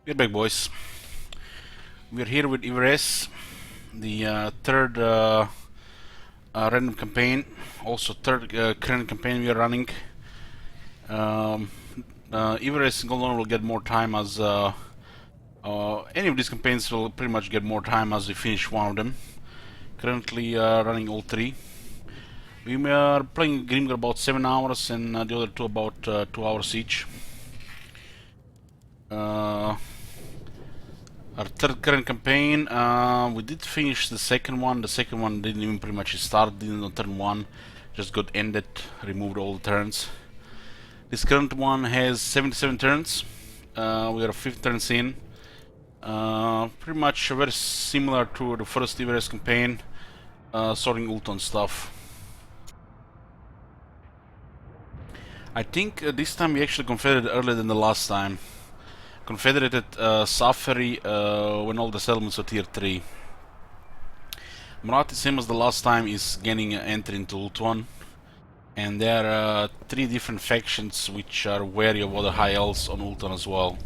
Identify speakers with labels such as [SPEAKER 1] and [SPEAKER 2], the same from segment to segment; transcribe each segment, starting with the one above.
[SPEAKER 1] We're back, boys. We're here with Yvresse, the third random campaign, also third current campaign we are running. Yvresse and Golden will get more time as any of these campaigns will pretty much get more time as we finish one of them. Currently running all three. We are playing Grimgar about 7 hours and the other two about 2 hours each. Our third current campaign, we did finish the second one. The second one didn't even pretty much start, didn't on turn 1, just got ended, removed all the turns. This current one has 77 turns. We are 5 turns in. Pretty much very similar to the first Yvresse campaign, sorting Ulthuan stuff. I think this time we actually confederated earlier than the last time. Confederated Safari when all the settlements are tier 3. Marathi, same as the last time, is gaining entry into Ulthuan. And there are 3 different factions which are wary of other high elves on Ulthuan as well.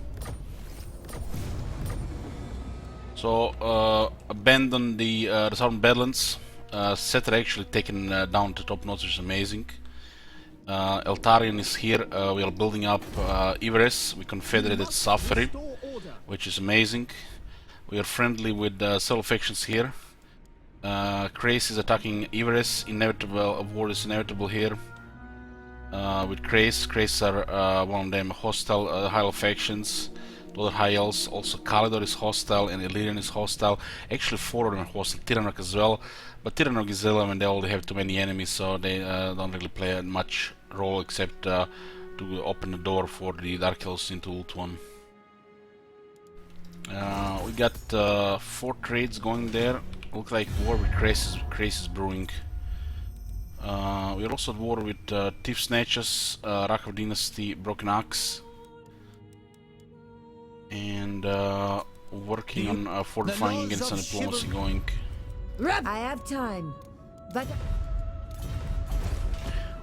[SPEAKER 1] So, abandon the Southern Badlands. Setter actually taken down to top notch, which is amazing. Eltarian is here. We are building up Yvresse. We confederated Safari, which is amazing. We are friendly with several factions here. Crise is attacking Yvresse. Inevitable war is inevitable here. With Crise are one of them hostile high elf factions. The other high elves, also Kalidor is hostile and Illyrian is hostile. Actually 4 of them are hostile, Tyrannog as well. But Tyrannog is ill when they already have too many enemies, so they don't really play much role except to open the door for the Dark Elves into Ulthuan. We got 4 trades going there. Looks like war with Crise is brewing. We're also at war with Thief Snatchers, Rakov Dynasty, Broken Axe, and working on fortifying against some diplomacy going.
[SPEAKER 2] I have time, but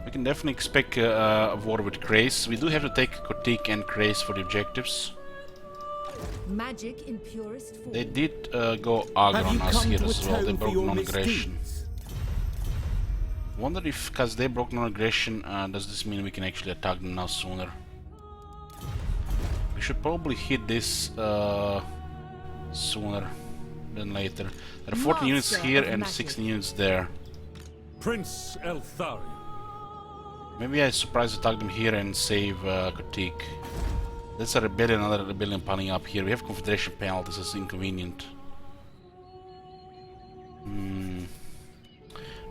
[SPEAKER 1] We can definitely expect a war with Crise. We do have to take Kotik and Crise for the objectives.
[SPEAKER 2] magic in purest form.
[SPEAKER 1] They did go aggro on us here as well. They broke non-aggression. Wonder if, because they broke non-aggression, does this mean we can actually attack them now sooner? We should probably hit this sooner than later. There are 14 units here and 16 units there.
[SPEAKER 3] Prince Eltharion.
[SPEAKER 1] Maybe I surprise attack them here and save Kotik. That's a rebellion, another rebellion piling up here. We have confederation penalties, it's inconvenient.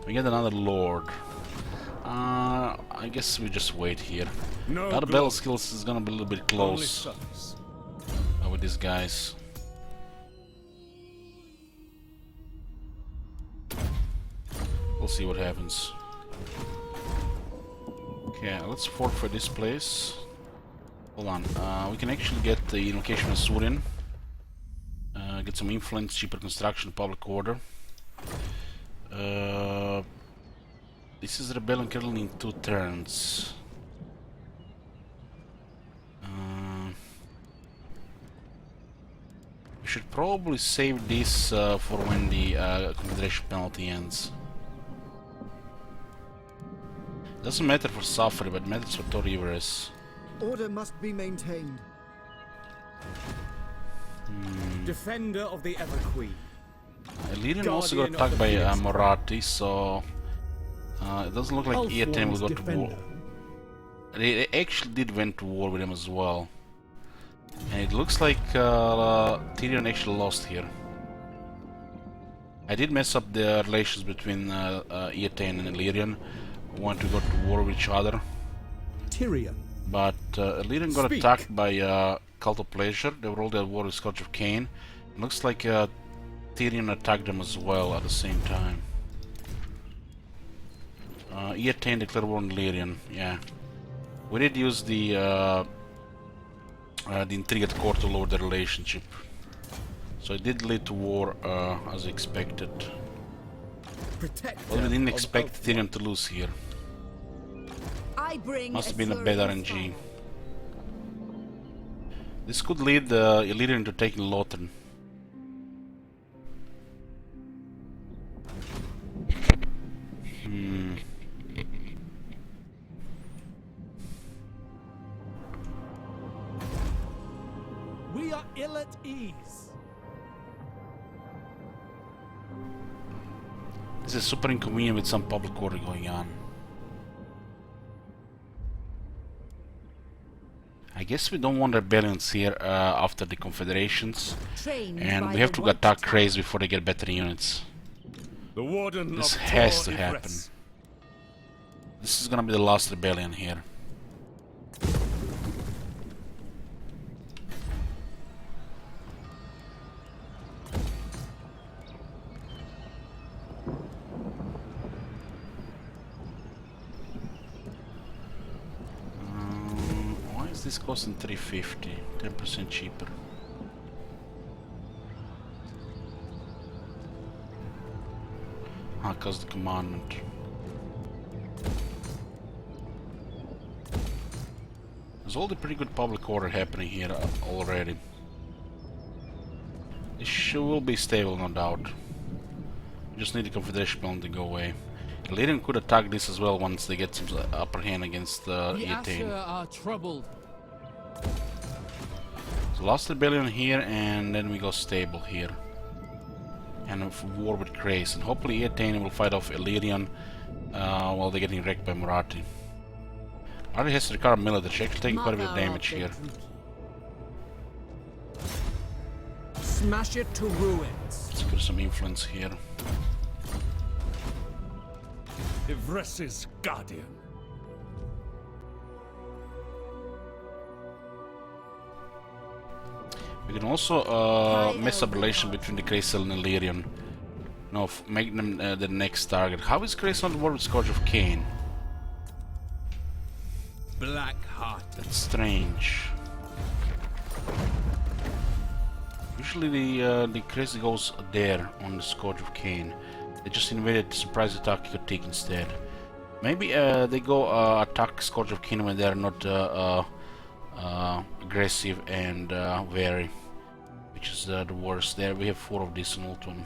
[SPEAKER 1] We get another lord. I guess we just wait here.
[SPEAKER 3] No
[SPEAKER 1] The other battle skills is gonna be a little bit close with these guys. We'll see what happens. Okay, let's fortify this place. Hold on, we can actually get the invocation of Surin. Get some influence, cheaper construction, public order. This is rebellion currently in 2 turns. We should probably save this for when the confederation penalty ends. Doesn't matter for Safari, but matters for Tor Yvresse.
[SPEAKER 4] Order must be maintained.
[SPEAKER 3] Defender of the Everqueen.
[SPEAKER 1] Illyrian also got attacked by Marathi, so it doesn't look like Ulthuan will go to war. They actually did went to war with him as well. And it looks like Tyrion actually lost here. I did mess up the relations between Eataine and Illyrian, who want to go to war with each other.
[SPEAKER 4] Tyrion.
[SPEAKER 1] But Illyrian got attacked by Cult of Pleasure. They were all at war with Scourge of Cain. It looks like Tyrion attacked them as well at the same time. Eataine declared war on Illyrian, yeah. We did use the intrigue at court to lower the relationship. So it did lead to war as expected. But we didn't expect Tyrion to lose here.
[SPEAKER 2] I bring
[SPEAKER 1] Must have been a bad RNG. This could lead the Illyrian into taking Lothern.
[SPEAKER 3] We are ill at ease.
[SPEAKER 1] This is super inconvenient with some public order going on. I guess we don't want rebellions here after the confederations, and we have to attack Crise before they get better units.
[SPEAKER 3] The warden
[SPEAKER 1] This
[SPEAKER 3] of
[SPEAKER 1] has to
[SPEAKER 3] Tor
[SPEAKER 1] happen.
[SPEAKER 3] Yvresse.
[SPEAKER 1] This is gonna be the last rebellion here. Why is this costing 350? 10% cheaper. Ah, cause the commandment. There's already pretty good public order happening here already. This will be stable, no doubt. We just need the Confederation plan to go away. Illyrian could attack this as well once they get some upper hand against
[SPEAKER 5] The
[SPEAKER 1] Etain.
[SPEAKER 5] Asher are troubled.
[SPEAKER 1] So last rebellion here, and then we go stable here. And a war with Crise, and hopefully Etain will fight off Illyrian while they're getting wrecked by Marathi. Marathi has to recover military, she's actually taking quite a bit of damage here.
[SPEAKER 5] Smash it to ruins.
[SPEAKER 1] Let's put some influence here.
[SPEAKER 3] Yvresse's guardian.
[SPEAKER 1] We can also mess up relation between the Crise and Illyrian. No, make them the next target. How is Crise not war with Scourge of Cain?
[SPEAKER 5] Black heart.
[SPEAKER 1] That's strange. Usually the Crise goes there on the Scourge of Cain. They just invaded surprise attack Yotik instead. Maybe they go attack Scourge of Cain when they're not aggressive and wary, which is the worst. There we have 4 of these in Ulthuan.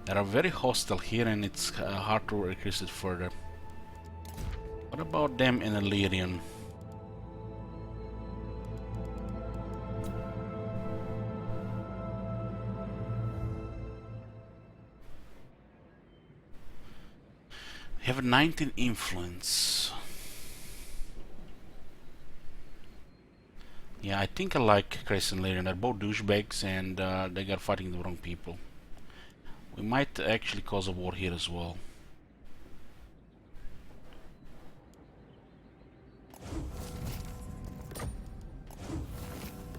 [SPEAKER 1] They are very hostile here, and it's hard to increase it further. What about them in Illyrian? They have 19 influence. Yeah, I think I like Crise and Illyrian. They're both douchebags, and they are fighting the wrong people. We might actually cause a war here as well.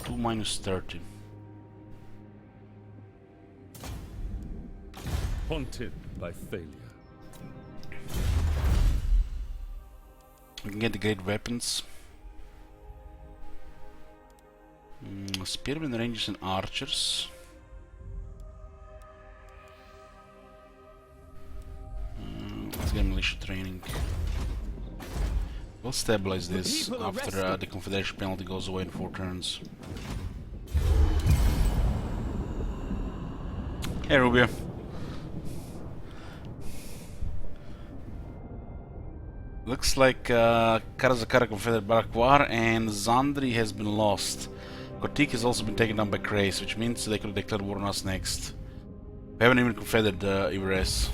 [SPEAKER 1] Two minus 30.
[SPEAKER 3] Haunted by failure.
[SPEAKER 1] We can get the great weapons. Spearmen, rangers, and archers. Let's get militia training. We'll stabilize this after the Confederation penalty goes away in 4 turns. Hey, Rubio. Looks like Karazakara Confederate Barak War and Zandri has been lost. Kotik has also been taken down by Crise, which means they could declare war on us next. We haven't even confedered Yvresse.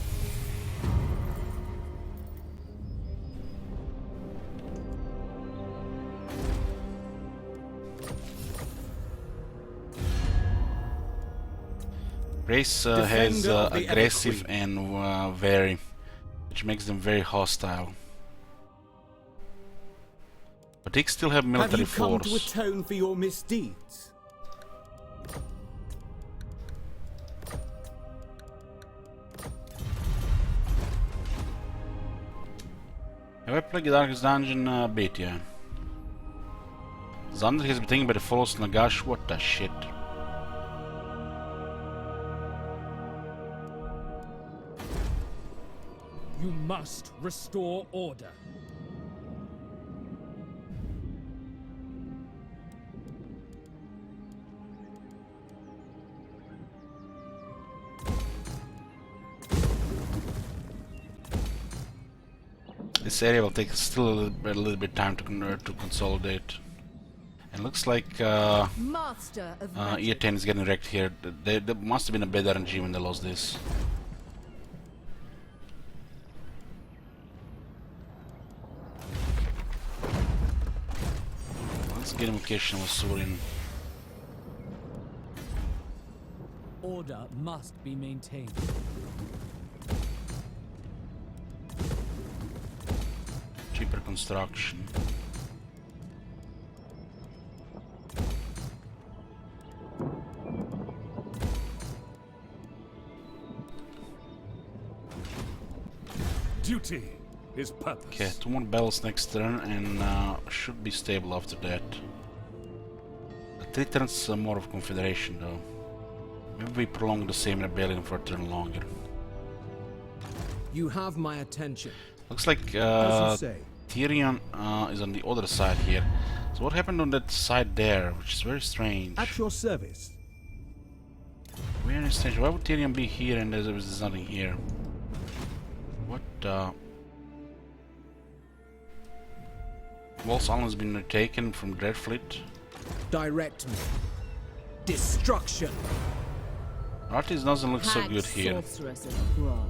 [SPEAKER 1] Crise has aggressive and wary, which makes them very hostile. But they still have military
[SPEAKER 4] Have you come
[SPEAKER 1] force.
[SPEAKER 4] to atone for your misdeeds?
[SPEAKER 1] Have I played the Darkest Dungeon? Bit, yeah. Xander has been taken by the false Nagash. What the shit?
[SPEAKER 3] You must restore order.
[SPEAKER 1] This area will take still a little bit time to consolidate. And looks like
[SPEAKER 2] Master of magic.
[SPEAKER 1] E10 is getting wrecked here. There must have been a bad RNG when they lost this. Let's get invocation with Surin.
[SPEAKER 3] Order must be maintained.
[SPEAKER 1] Cheaper construction.
[SPEAKER 3] Duty is purpose.
[SPEAKER 1] Okay, 2 more battles next turn and should be stable after that. 3 turns more of Confederation though. Maybe we prolong the same rebellion for a turn longer.
[SPEAKER 4] You have my attention.
[SPEAKER 1] Looks like
[SPEAKER 4] As you say.
[SPEAKER 1] Tyrion is on the other side here. So what happened on that side there, which is very strange.
[SPEAKER 4] At your service.
[SPEAKER 1] Very strange. Why would Tyrion be here and there's nothing here? What Walls Island has been taken from Dreadfleet.
[SPEAKER 4] Direct me. Destruction.
[SPEAKER 1] Artis doesn't look so good here.
[SPEAKER 2] Sorceress of Grant.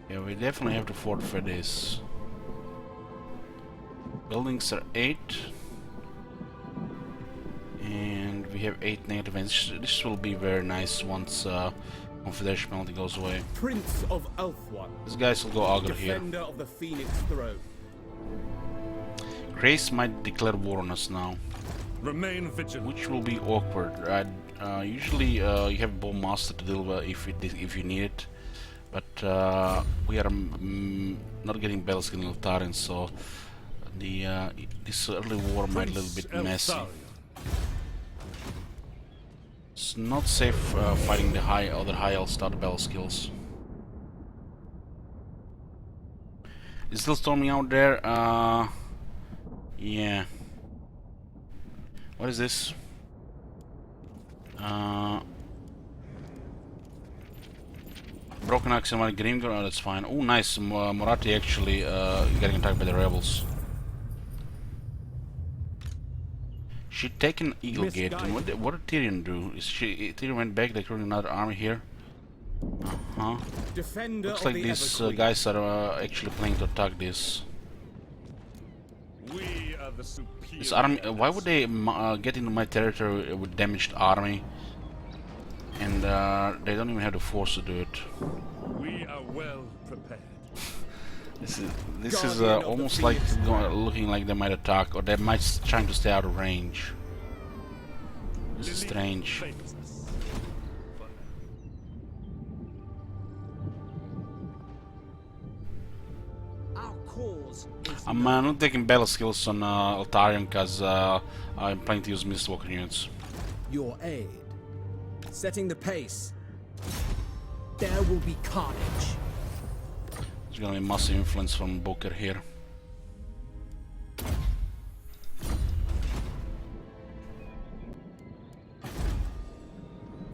[SPEAKER 1] Yeah, we definitely have to fortify this. Buildings are 8. And we have 8 negative ends. This will be very nice once Confederation penalty goes away.
[SPEAKER 4] Prince of Ulthuan.
[SPEAKER 1] These guys will go Augur here.
[SPEAKER 4] Defender of the Phoenix Throne.
[SPEAKER 1] Crise might declare war on us now,
[SPEAKER 3] Remain vigilant.
[SPEAKER 1] which will be awkward. Usually you have Bomb Master to deal with if you need it, but we are not getting battles in Eltarian, so this early war might be a little bit messy. It's not safe fighting the other high elf start battle skills. Is still storming out there? Yeah. What is this? Broken axe and my Grimgor. Oh, that's fine. Oh, nice. Moratti actually getting attacked by the rebels. She taken Eagle Gate. And what did Tyrion do? Tyrion went back. They created another army here.
[SPEAKER 4] Defender
[SPEAKER 1] Looks
[SPEAKER 4] of
[SPEAKER 1] like
[SPEAKER 4] the
[SPEAKER 1] these
[SPEAKER 4] Everqueen.
[SPEAKER 1] guys are actually planning to attack this.
[SPEAKER 3] We are the superior.
[SPEAKER 1] This army. Why would they get into my territory with damaged army? And they don't even have the force to do it.
[SPEAKER 3] We are well prepared.
[SPEAKER 1] This is
[SPEAKER 4] Guardian of the
[SPEAKER 1] almost like
[SPEAKER 4] Phoenix
[SPEAKER 1] looking like they might attack, or they might trying to stay out of range. This is strange.
[SPEAKER 3] Favors us.
[SPEAKER 4] Our cause is
[SPEAKER 1] I'm not taking battle skills on Eltarian because I'm planning to use Mistwalker units.
[SPEAKER 4] your aid. Setting the pace. There will be carnage.
[SPEAKER 1] There's gonna be massive influence from Booker here.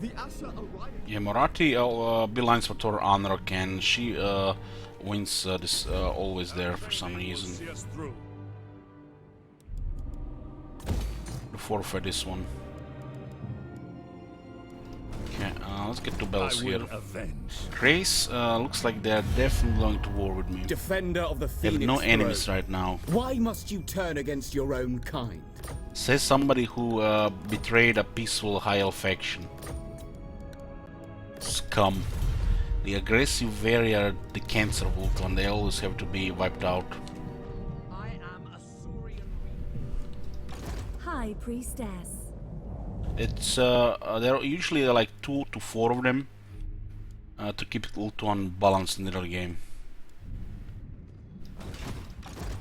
[SPEAKER 4] The Asher arrived.
[SPEAKER 1] Yeah, Moratti beelines for Tor Anrok, and she wins this always there for some reason.
[SPEAKER 3] See us through.
[SPEAKER 1] Forfeit this one. Okay, let's get 2
[SPEAKER 3] I
[SPEAKER 1] bells here.
[SPEAKER 3] will avenge.
[SPEAKER 1] Crise looks like they're definitely going to war with me.
[SPEAKER 4] Defender of the
[SPEAKER 1] They
[SPEAKER 4] Phoenix
[SPEAKER 1] have no
[SPEAKER 4] Throne.
[SPEAKER 1] enemies right now.
[SPEAKER 4] Why must you turn against your own kind?
[SPEAKER 1] Says somebody who betrayed a peaceful high elf faction. Scum. The aggressive very are the cancer of Ulthuan. They always have to be wiped out.
[SPEAKER 4] I am a Saurian.
[SPEAKER 2] High Priestess.
[SPEAKER 1] It's there are usually like 2 to 4 of them to keep Ulthuan balanced in the early game.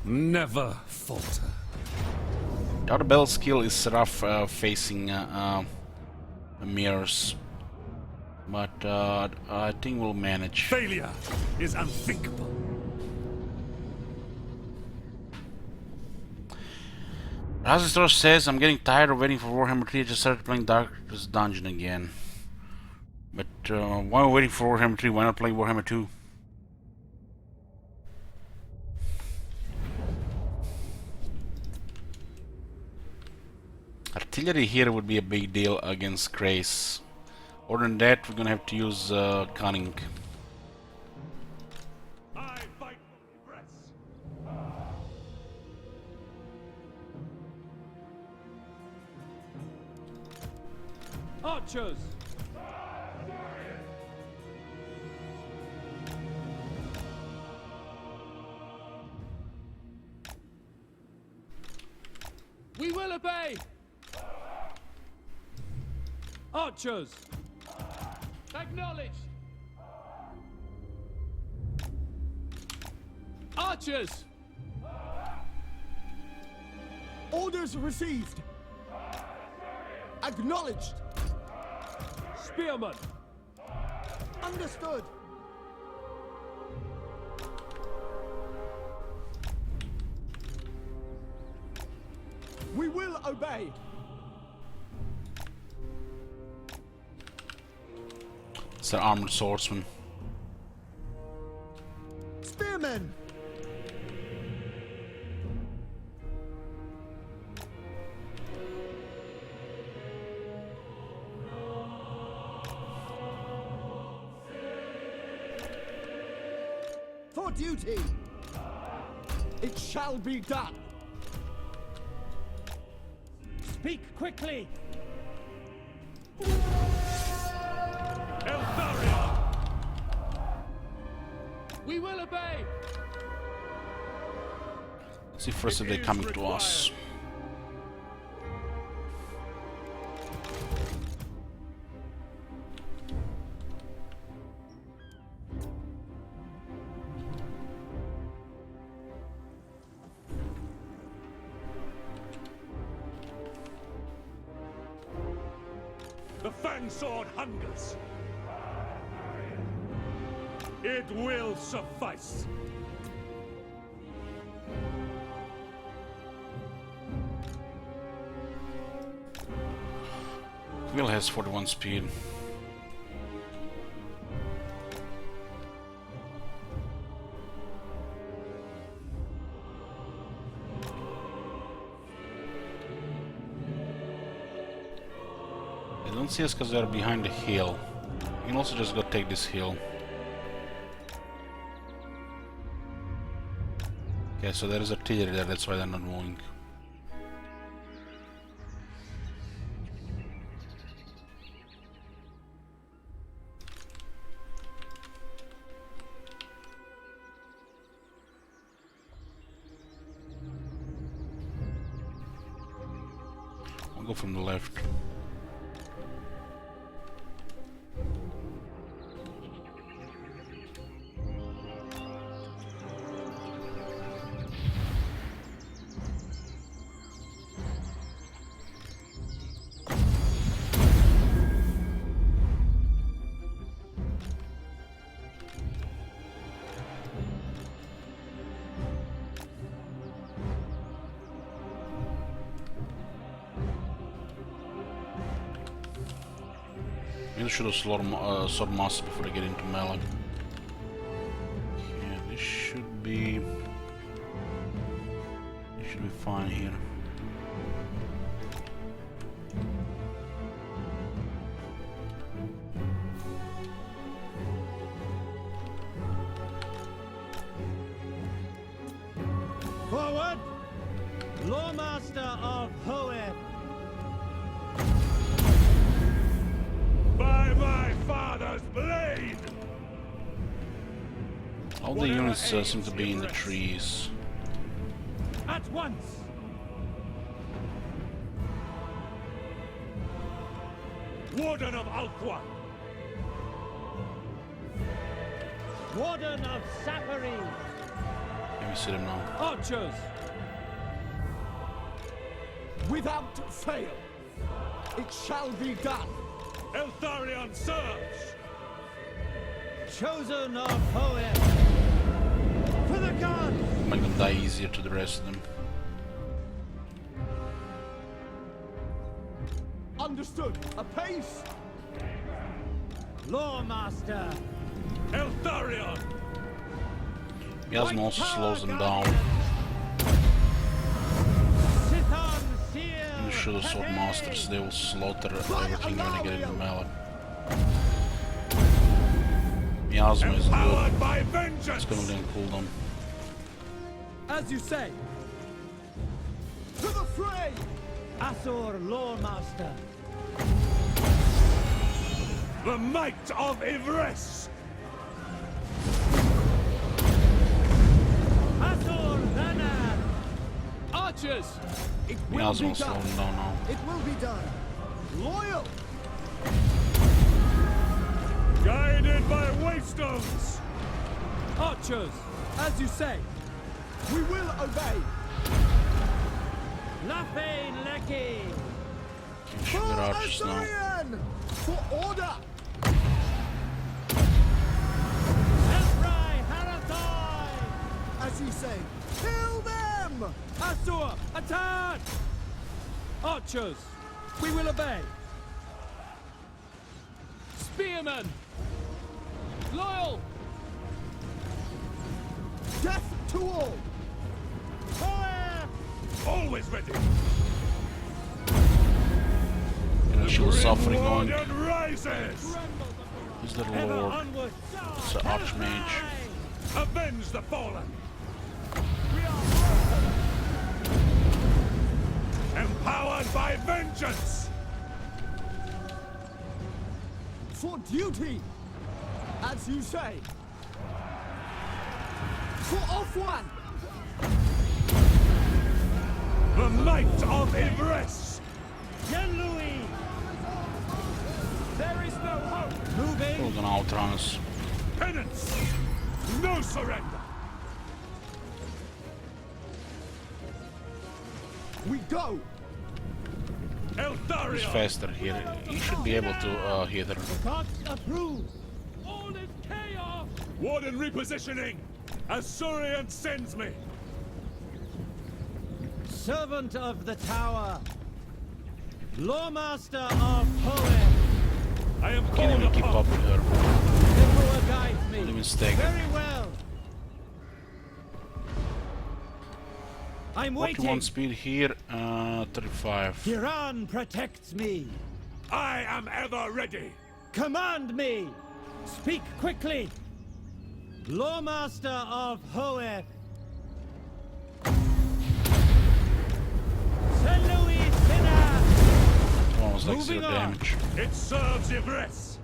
[SPEAKER 3] Never falter.
[SPEAKER 1] The other battle skill is rough facing mirrors, but I think we'll manage.
[SPEAKER 3] Failure is unthinkable.
[SPEAKER 1] Razistor says, I'm getting tired of waiting for Warhammer 3, I just started playing Darkest Dungeon again. While we're waiting for Warhammer 3, why not play Warhammer 2? Artillery here would be a big deal against Crise. Other than that, we're gonna have to use cunning.
[SPEAKER 3] I fight for Yvresse.
[SPEAKER 5] Archers! We will obey! Archers! Acknowledged! Archers!
[SPEAKER 4] Orders received. Acknowledged.
[SPEAKER 5] Spearmen!
[SPEAKER 4] Understood. We will obey.
[SPEAKER 1] It's an armored swordsman.
[SPEAKER 4] Spearmen. For duty. It shall be done.
[SPEAKER 3] Speak quickly.
[SPEAKER 5] We will obey!
[SPEAKER 1] Let's see first if they're coming to us.
[SPEAKER 3] The fang sword hungers. It will suffice.
[SPEAKER 1] Will has 41 speed. They don't see us because they're behind the hill. We can also just go take this hill. Okay, so there is artillery there, that's why they're not moving. We'll go from the left. Maybe should have sword master before I get into melee. Yeah, this should be fine here.
[SPEAKER 3] Forward! Lawmaster of Hoed! By my father's blade!
[SPEAKER 1] All the units seem to be in the trees.
[SPEAKER 3] At once! Warden of Ulthuan! Warden of Sapphire!
[SPEAKER 1] Let me see them now.
[SPEAKER 5] Archers!
[SPEAKER 4] Without fail. It shall be done.
[SPEAKER 3] Eltharion serves!
[SPEAKER 4] Chosen of Hoed. For the gun!
[SPEAKER 1] Make them die easier to the rest of them.
[SPEAKER 4] Understood. Apace.
[SPEAKER 6] Lawmaster.
[SPEAKER 5] Eltharion!
[SPEAKER 1] Miasma also slows them down.
[SPEAKER 6] Sithon Seal.
[SPEAKER 1] And shoot the sword masters, they will slaughter everything when they get in the melee. Miasma is good.
[SPEAKER 5] Powered by vengeance!
[SPEAKER 1] It's gonna be on cooldown.
[SPEAKER 4] As you say. To the fray!
[SPEAKER 6] Asur Lawmaster.
[SPEAKER 5] The might of Yvresse!
[SPEAKER 6] Asur Dhanar.
[SPEAKER 5] Archers!
[SPEAKER 4] It will
[SPEAKER 1] Miasma
[SPEAKER 4] be
[SPEAKER 1] will slow
[SPEAKER 4] done.
[SPEAKER 1] them down now.
[SPEAKER 4] It will be done. Loyal!
[SPEAKER 5] Guided by wavestones!
[SPEAKER 4] Archers! As you say. We will obey.
[SPEAKER 6] Lafane Leki.
[SPEAKER 1] Shoot their archers now.
[SPEAKER 4] Azorian! For order!
[SPEAKER 6] Elfrai Harathai.
[SPEAKER 4] As you say. Kill them!
[SPEAKER 3] Asur, attack! Archers, we will obey.
[SPEAKER 5] Spearmen! Loyal!
[SPEAKER 4] Death to all!
[SPEAKER 5] Always ready!
[SPEAKER 1] Gonna shoot the suffering on.
[SPEAKER 5] Warden rises!
[SPEAKER 1] Is the
[SPEAKER 6] Ever
[SPEAKER 1] lord?
[SPEAKER 6] onward.
[SPEAKER 1] It's the archmage.
[SPEAKER 5] Avenge the fallen! Empowered by vengeance!
[SPEAKER 4] For duty! As you say. For Ulthuan!
[SPEAKER 5] The might of Yvresse!
[SPEAKER 6] Yen-Louis.
[SPEAKER 5] There is no hope!
[SPEAKER 1] We're
[SPEAKER 6] Moving.
[SPEAKER 1] gonna outrun us.
[SPEAKER 5] Penance! No surrender!
[SPEAKER 4] We go!
[SPEAKER 1] He's
[SPEAKER 5] Eltharion!
[SPEAKER 1] faster here. He should be able to hit her.
[SPEAKER 6] Cox approves.
[SPEAKER 5] All is chaos! Warden repositioning! Azorian sends me!
[SPEAKER 6] Servant of the Tower. Lawmaster of Hoenn.
[SPEAKER 5] I am
[SPEAKER 1] Can't
[SPEAKER 5] called
[SPEAKER 1] even keep up
[SPEAKER 5] upon!
[SPEAKER 1] with her.
[SPEAKER 6] Emperor guides me.
[SPEAKER 1] Don't even stagger.
[SPEAKER 6] Very well. I'm waiting.
[SPEAKER 1] 41 speed here, 35.
[SPEAKER 6] Kiran protects me.
[SPEAKER 5] I am ever ready!
[SPEAKER 6] Command me. Speak quickly. Lawmaster of Hoenn. Saint Louis Sinner.
[SPEAKER 1] Almost like
[SPEAKER 6] Moving
[SPEAKER 1] 0
[SPEAKER 6] on.
[SPEAKER 1] damage.
[SPEAKER 5] It serves Yvresse!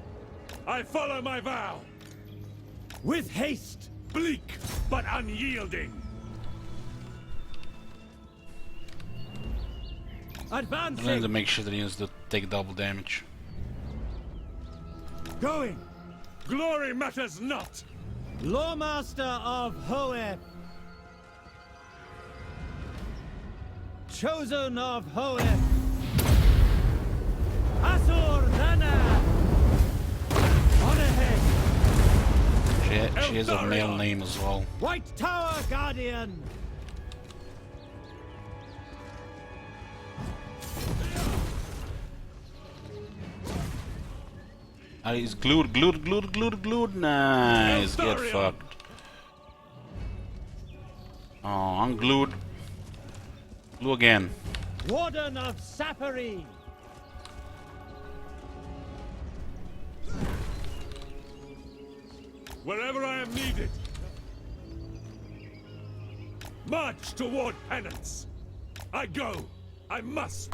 [SPEAKER 5] I follow my vow!
[SPEAKER 6] With haste.
[SPEAKER 5] Bleak, but unyielding!
[SPEAKER 1] I need to
[SPEAKER 6] Advancing.
[SPEAKER 1] make sure that he has to take double damage.
[SPEAKER 6] Going.
[SPEAKER 5] Glory matters not!
[SPEAKER 6] Lawmaster of Hoenn. Chosen of Hoenn. Asur Dhanar. On ahead.
[SPEAKER 1] She has a male
[SPEAKER 5] Eltharion.
[SPEAKER 1] name as well.
[SPEAKER 6] White Tower Guardian.
[SPEAKER 1] He's glued. Nice. Get
[SPEAKER 5] Eltharion.
[SPEAKER 1] fucked. Oh, unglued. Glue again.
[SPEAKER 6] Warden of Sapphire.
[SPEAKER 5] Wherever I am needed! March toward penance! I go! I must!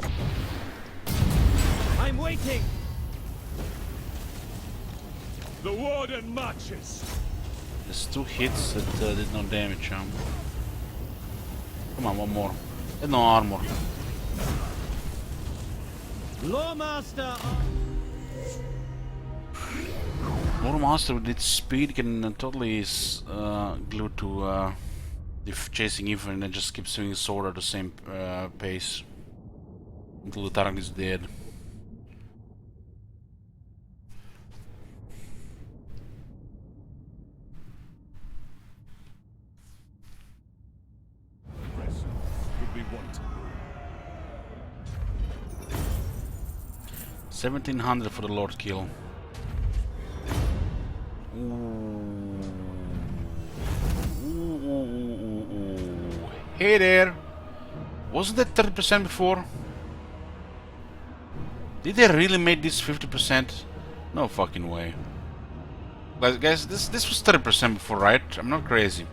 [SPEAKER 6] I'm waiting.
[SPEAKER 5] The warden marches!
[SPEAKER 1] There's 2 hits that did no damage. Come on, one more. And no armor.
[SPEAKER 6] Lawmaster of...
[SPEAKER 1] Master with its speed can totally glue to if chasing Yvresse and then just keep swinging sword at the same pace until the target is dead.
[SPEAKER 5] Would be wanting.
[SPEAKER 1] 1700 for the Lord kill. Ooh. Ooh. Hey there! Wasn't that 30% before? Did they really make this 50%? No fucking way. Guys, this was 30% before, right? I'm not crazy.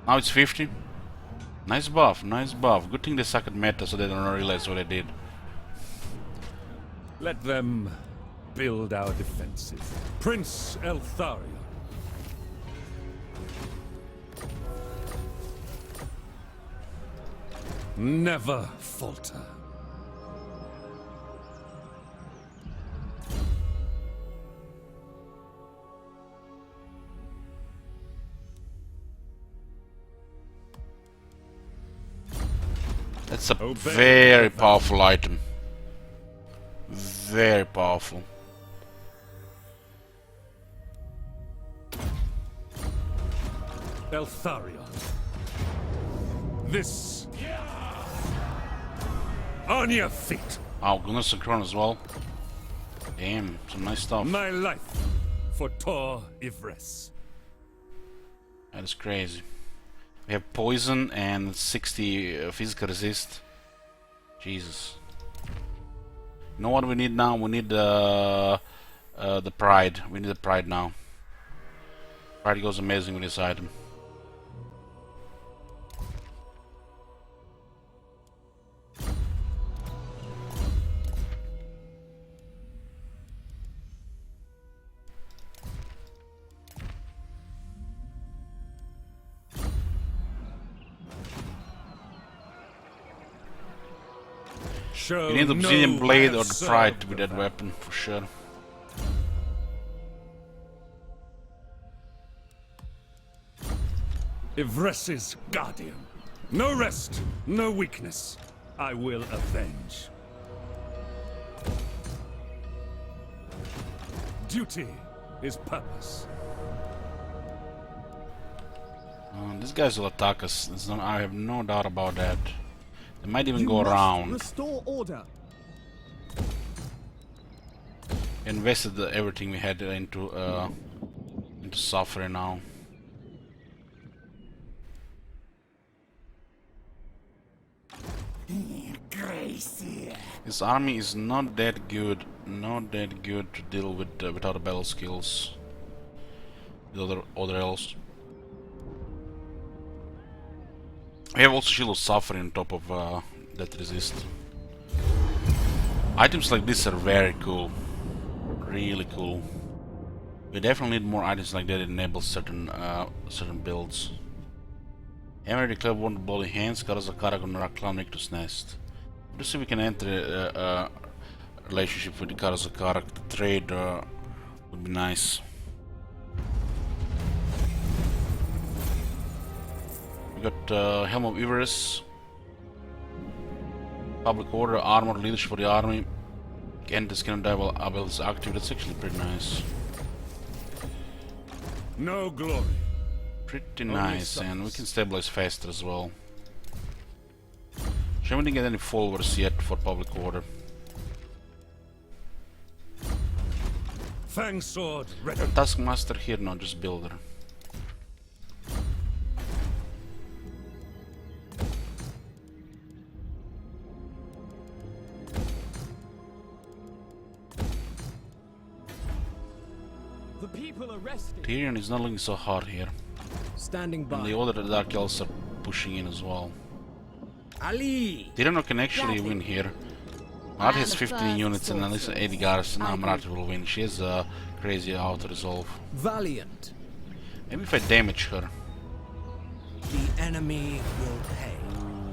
[SPEAKER 1] Now it's 50. Nice buff, nice buff. Good thing they suck at meta so they don't realize what I did.
[SPEAKER 5] Let them build our defenses. Prince Eltharion. Never falter.
[SPEAKER 1] That's a
[SPEAKER 5] Obey
[SPEAKER 1] very
[SPEAKER 5] the
[SPEAKER 1] powerful item. Very powerful.
[SPEAKER 5] Eltharion. This. On your feet.
[SPEAKER 1] Oh, goodness, synchron as well. Damn, some nice stuff.
[SPEAKER 5] My life for Tor Yvresse.
[SPEAKER 1] That is crazy. We have poison and 60 physical resist. Jesus. You know what we need now? We need the pride. We need the pride now. Pride goes amazing with this item.
[SPEAKER 5] Show
[SPEAKER 1] You need the
[SPEAKER 5] no
[SPEAKER 1] obsidian blade or the
[SPEAKER 5] serve
[SPEAKER 1] pride to be
[SPEAKER 5] the
[SPEAKER 1] that weapon for sure.
[SPEAKER 5] Yvresse's guardian. No rest, no weakness. I will avenge. Duty is purpose.
[SPEAKER 1] These guys will attack us. I have no doubt about that. They might even
[SPEAKER 4] You
[SPEAKER 1] go
[SPEAKER 4] must
[SPEAKER 1] around.
[SPEAKER 4] Restore order.
[SPEAKER 1] Invested everything we had into suffering now. This army is not that good. Not that good to deal with without battle skills. The other elves. We have also Shield of Suffering on top of that resist. Items like this are very cool. Really cool. We definitely need more items like that that enable certain builds. Hammer declare one bloody hands, Karazakara gonna clan Nictus Nest. Let's see if we can enter a relationship with the Karazakara. The trade would be nice. We got Helm of Yvresse, Public Order, Armor, Leadership for the Army. Again, this can die while Abel is active. That's actually pretty nice.
[SPEAKER 5] No glory.
[SPEAKER 1] Pretty nice, and we can stabilize faster as well. Shall we didn't get any followers yet for Public Order?
[SPEAKER 5] Fang sword ready.
[SPEAKER 1] Taskmaster here, not just Builder.
[SPEAKER 4] The people are resting.
[SPEAKER 1] Tyrion is not looking so hard here.
[SPEAKER 4] Standing
[SPEAKER 1] And
[SPEAKER 4] by.
[SPEAKER 1] the other Dark Elves are pushing in as well.
[SPEAKER 4] Ali.
[SPEAKER 1] Tyrion can actually win here. Marat has 15 units and at least 80 guards. Now Marat will win. She has a crazy auto resolve.
[SPEAKER 4] Valiant.
[SPEAKER 1] Maybe if I damage her.
[SPEAKER 4] The enemy will pay.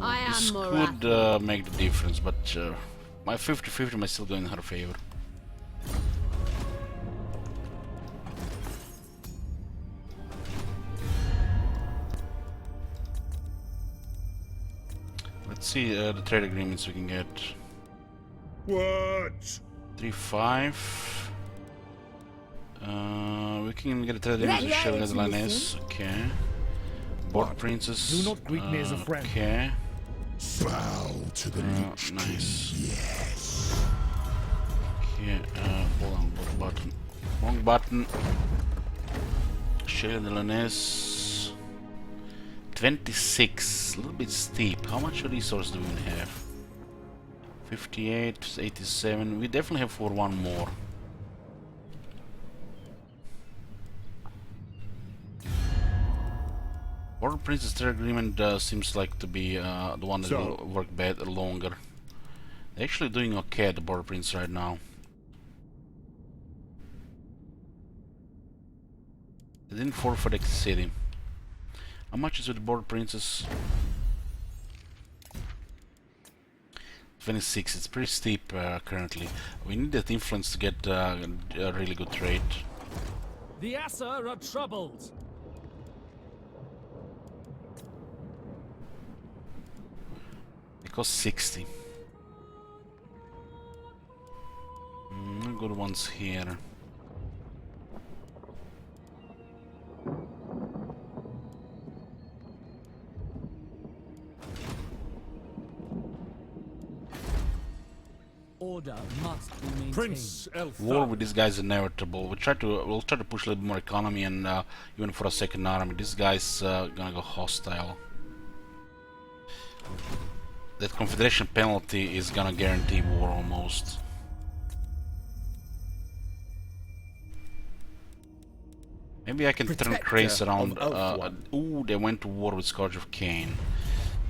[SPEAKER 2] I
[SPEAKER 1] This
[SPEAKER 2] am
[SPEAKER 1] could
[SPEAKER 2] Morat.
[SPEAKER 1] make the difference, but my 50-50 might still go in her favor. Let's see the trade agreements we can get.
[SPEAKER 5] What?
[SPEAKER 1] 3-5. We can get a trade agreement with Shell Netherlands. Okay. Board Princess.
[SPEAKER 3] Do not greet me as a friend.
[SPEAKER 1] Okay.
[SPEAKER 7] Bow to the Lich King.
[SPEAKER 1] Nice.
[SPEAKER 7] Yes.
[SPEAKER 1] Okay, hold on, wrong button. Wrong button. Shell and LNS. 26, a little bit steep. How much resource do we have? 58, 87. We definitely have for one more. Border Princess Trade Agreement seems like to be the one that will work better longer. They're actually doing okay at the Border Prince right now. They didn't forfeit the city. How much is with the Border Princess? 26. It's pretty steep currently. We need that influence to get a really good trade.
[SPEAKER 3] The Assa are troubled.
[SPEAKER 1] It costs 60. Good ones here.
[SPEAKER 3] Order must be maintained.
[SPEAKER 5] Prince Elf.
[SPEAKER 1] War with these guys is inevitable. We'll try to push a little bit more economy and even for a second army. This guy's gonna go hostile. That confederation penalty is gonna guarantee war almost. Maybe I can turn Crise around. Ooh, they went to war with Scourge of Cain.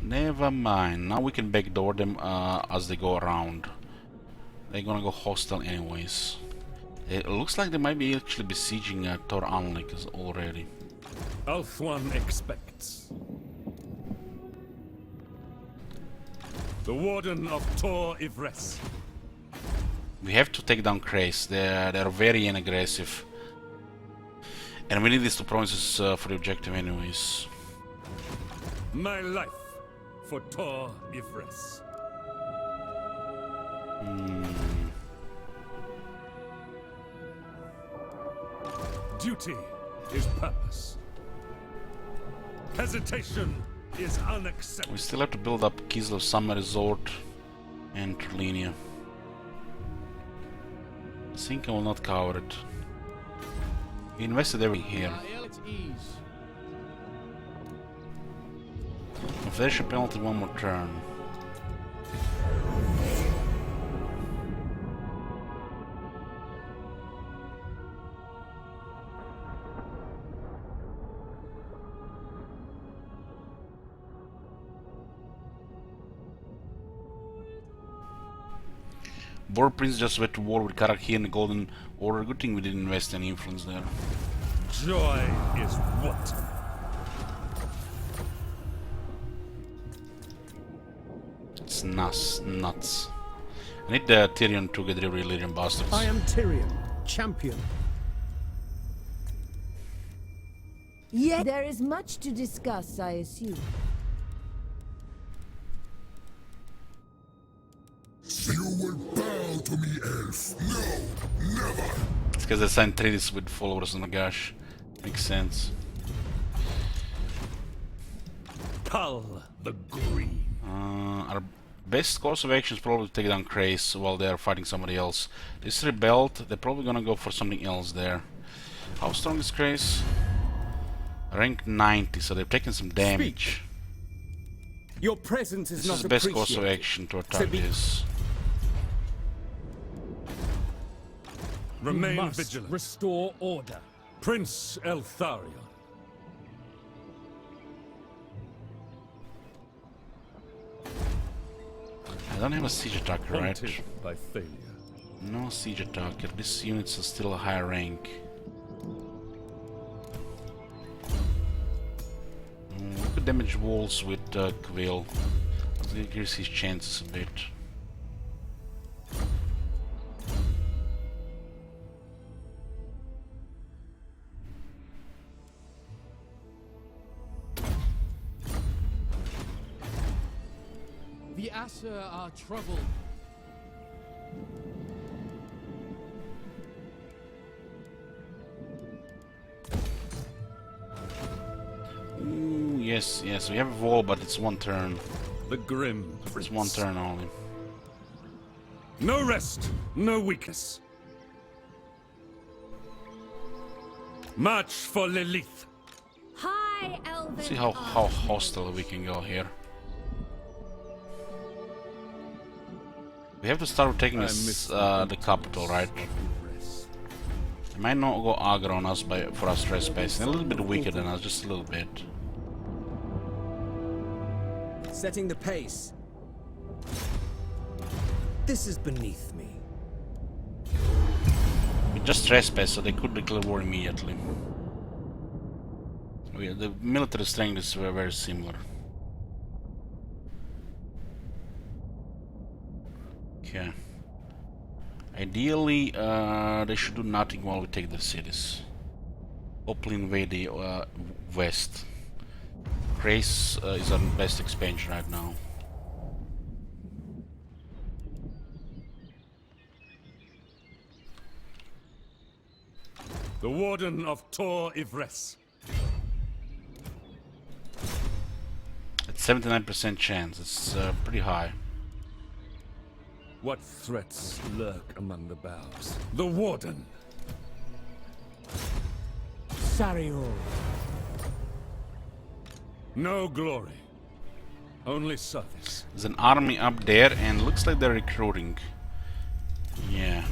[SPEAKER 1] Never mind. Now we can backdoor them as they go around. They're gonna go hostile anyways. It looks like they might be actually besieging Tor Anlik already.
[SPEAKER 5] Ulthuan expects. The Warden of Tor Yvresse.
[SPEAKER 1] We have to take down Crise. They're very aggressive. And we need these two provinces for the objective anyways.
[SPEAKER 5] My life for Tor Yvresse. Duty is purpose. Hesitation is unacceptable.
[SPEAKER 1] We still have to build up Kislev Summer Resort and Trilinia. Sinka will not cover it. We invested everything here. Confederation penalty, one more turn. Border Prince just went to war with Karakhi and the Golden Order. Good thing we didn't invest any influence there.
[SPEAKER 5] Joy is what?
[SPEAKER 1] It's nuts. I need the Tyrion to get rid of Illyrian bastards.
[SPEAKER 4] I am Tyrion, champion.
[SPEAKER 2] Yet there is much to discuss, I assume.
[SPEAKER 7] You will bow to me, elf. No, never.
[SPEAKER 1] It's because they signed treaties with followers on the Gash. Makes sense.
[SPEAKER 5] Cull the Green.
[SPEAKER 1] Our best course of action is probably to take down Crise while they are fighting somebody else. This rebelled, they're probably gonna go for something else there. How strong is Crise? Rank 90, so they've taken some damage.
[SPEAKER 4] Your presence is
[SPEAKER 1] This
[SPEAKER 4] not
[SPEAKER 1] is the best course of
[SPEAKER 4] appreciated.
[SPEAKER 1] action to attack this.
[SPEAKER 5] Remain
[SPEAKER 3] Must
[SPEAKER 5] vigilant.
[SPEAKER 3] restore order.
[SPEAKER 5] Prince Eltharion.
[SPEAKER 1] I don't have a siege attacker, right?
[SPEAKER 5] Haunted by failure.
[SPEAKER 1] No siege attacker. These units are still a higher rank. We could damage walls with Quill. I'll increase his chances a bit.
[SPEAKER 3] The Assa are troubled.
[SPEAKER 1] Ooh, yes, we have a wall, but it's one turn.
[SPEAKER 5] The Grim
[SPEAKER 1] It's
[SPEAKER 5] Prince.
[SPEAKER 1] one turn only.
[SPEAKER 5] No rest, no weakness. March for Lilith.
[SPEAKER 2] Hi, Elven.
[SPEAKER 1] See how hostile we can go here. We have to start taking this, the capital, right? They might not go aggro on us for us trespassing. A little bit weaker than us, just a little bit.
[SPEAKER 4] Setting the pace. This is beneath me.
[SPEAKER 1] We just trespassed, so they could declare war immediately. The military strength is very, very similar. Okay. Ideally, they should do nothing while we take the cities. Hopefully invade the west. Crise is our best expansion right now.
[SPEAKER 5] The Warden of Tor Yvresse.
[SPEAKER 1] It's 79% chance. It's pretty high.
[SPEAKER 5] What threats lurk among the boughs? The Warden.
[SPEAKER 6] Sario.
[SPEAKER 5] No glory. Only service.
[SPEAKER 1] There's an army up there and looks like they're recruiting. Yeah.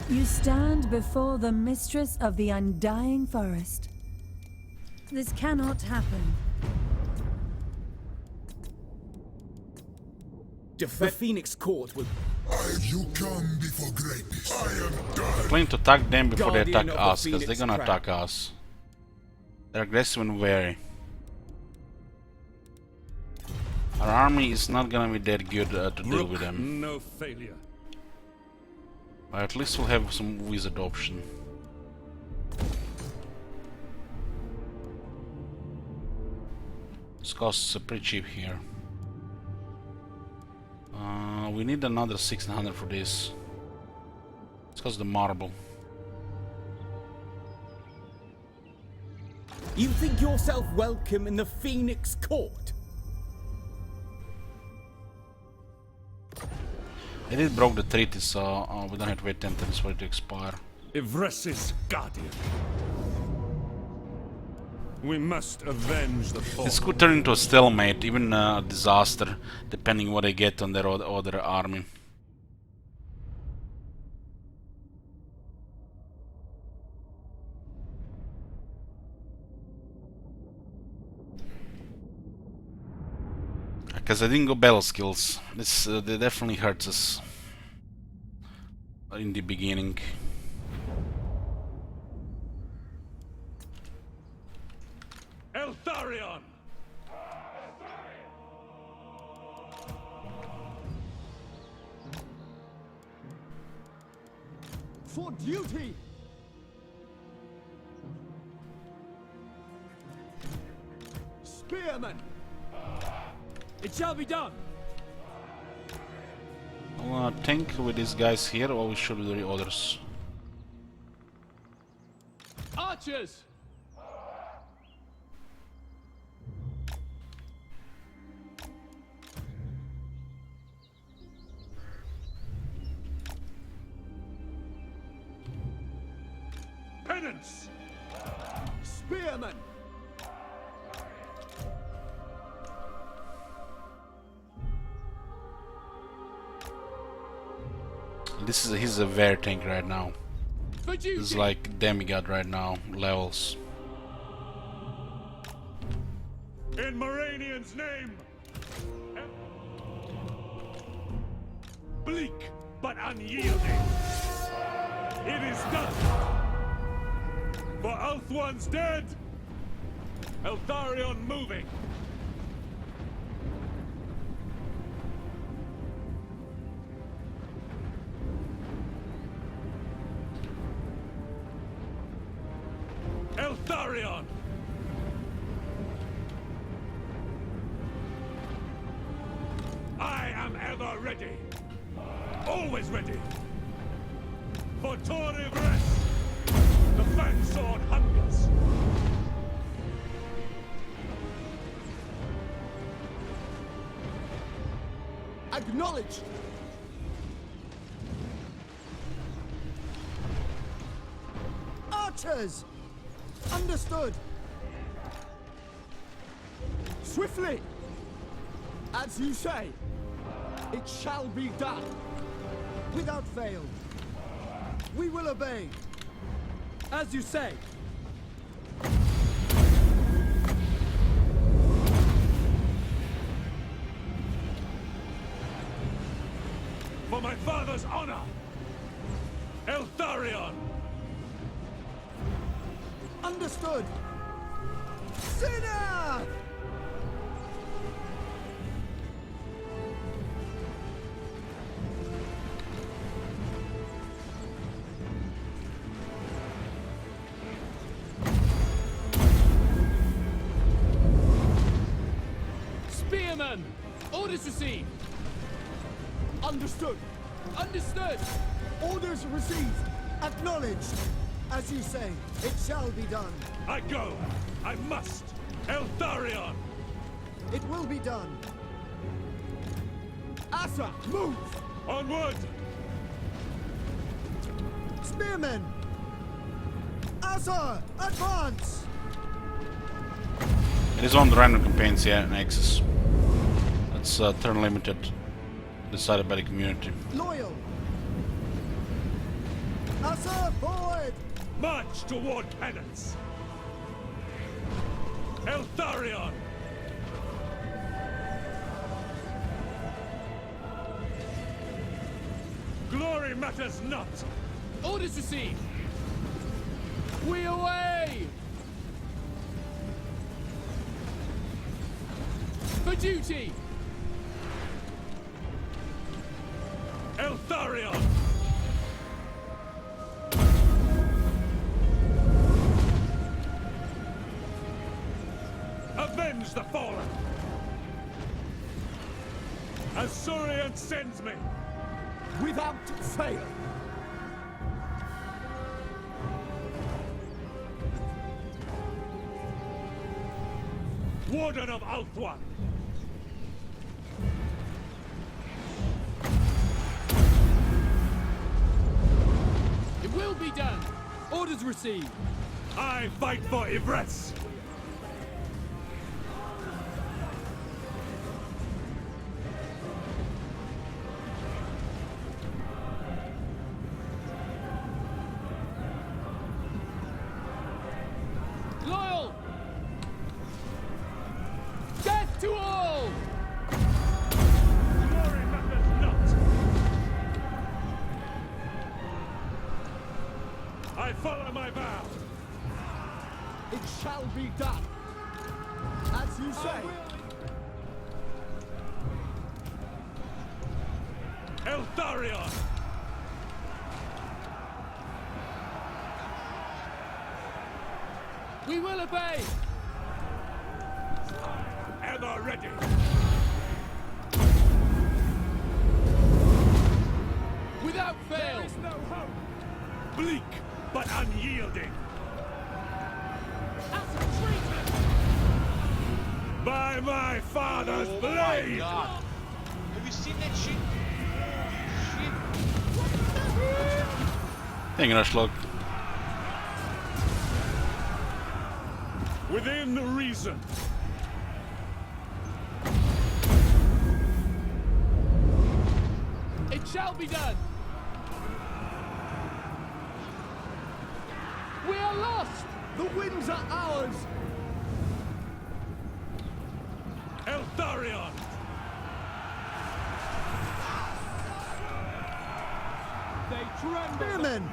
[SPEAKER 8] You stand before the mistress of the undying forest. This cannot happen.
[SPEAKER 4] The Phoenix Court will...
[SPEAKER 7] You come before greatness. I am done.
[SPEAKER 1] Planning to attack them before they
[SPEAKER 4] Guardian
[SPEAKER 1] attack
[SPEAKER 4] of the
[SPEAKER 1] us, because they're
[SPEAKER 4] Phoenix
[SPEAKER 1] gonna
[SPEAKER 4] Crown.
[SPEAKER 1] attack us. They're aggressive and wary. Our army is not gonna be that good to deal with them.
[SPEAKER 5] No failure.
[SPEAKER 1] But at least we'll have some wizard option. This costs pretty cheap here. We need another 1600 for this. It's because the marble.
[SPEAKER 4] You think yourself welcome in the Phoenix Court?
[SPEAKER 1] They did broke the treaty, so we don't have to wait 10 times for it to expire.
[SPEAKER 5] Yvresse's guardian. We must avenge the fall.
[SPEAKER 1] This could turn into a stalemate, even a disaster, depending what they get on their other army. Because I didn't go battle skills. This they definitely hurts us in the beginning.
[SPEAKER 5] Eltharion!
[SPEAKER 3] For duty! Spearman! It shall be done!
[SPEAKER 1] I'll tank with these guys here, or we should do the others.
[SPEAKER 3] Archers!
[SPEAKER 5] Penance!
[SPEAKER 3] Spearmen!
[SPEAKER 1] He's a very tank right now.
[SPEAKER 3] For duty!
[SPEAKER 1] He's like demigod right now, levels.
[SPEAKER 5] In Moranian's name! Bleak, but unyielding. It is done! For Ulthuan's dead! Eltharion moving! Eltharion! I am ever ready! Always ready! For Tor Yvresse! The fang sword hungers!
[SPEAKER 4] Acknowledged. Archers! Understood. Swiftly! As you say, it shall be done. Without fail. We will obey. As you say.
[SPEAKER 5] For my father's honor! Eltharion!
[SPEAKER 4] Understood. Sinner!
[SPEAKER 3] Spearmen! Orders received!
[SPEAKER 4] Understood.
[SPEAKER 3] Understood!
[SPEAKER 4] Orders received. Acknowledged. As you say, it shall be done.
[SPEAKER 5] I go! I must! Eltharion!
[SPEAKER 4] It will be done. Asa, move!
[SPEAKER 5] Onward!
[SPEAKER 4] Spearmen! Asa, advance!
[SPEAKER 1] It is on the random campaigns, yeah, Nexus. That's turn limited, decided by the community.
[SPEAKER 4] Loyal! Asa, forward!
[SPEAKER 5] March toward penance! Eltharion! Glory matters not!
[SPEAKER 3] Orders received! We away! For duty!
[SPEAKER 5] Eltharion! Avenge the fallen! As Surian sends me!
[SPEAKER 4] Without fail!
[SPEAKER 5] Warden of Ulthuan!
[SPEAKER 3] It will be done! Orders received!
[SPEAKER 5] I fight for Yvresse!
[SPEAKER 3] Loyal! Death to all!
[SPEAKER 5] Glory matters not! I follow my vow!
[SPEAKER 4] It shall be done. As you say.
[SPEAKER 5] Eltharion!
[SPEAKER 3] We will obey!
[SPEAKER 5] Ever ready!
[SPEAKER 3] Without fail!
[SPEAKER 5] There is no hope! Bleak, but unyielding!
[SPEAKER 3] As a traitor!
[SPEAKER 5] By my father's blade!
[SPEAKER 9] God. Have you seen that shit?
[SPEAKER 1] Ingen Ashlock.
[SPEAKER 5] Within reason!
[SPEAKER 3] It shall be done! We are lost!
[SPEAKER 4] The winds are ours!
[SPEAKER 5] Eltharion!
[SPEAKER 3] They tremble!
[SPEAKER 4] Spearmen!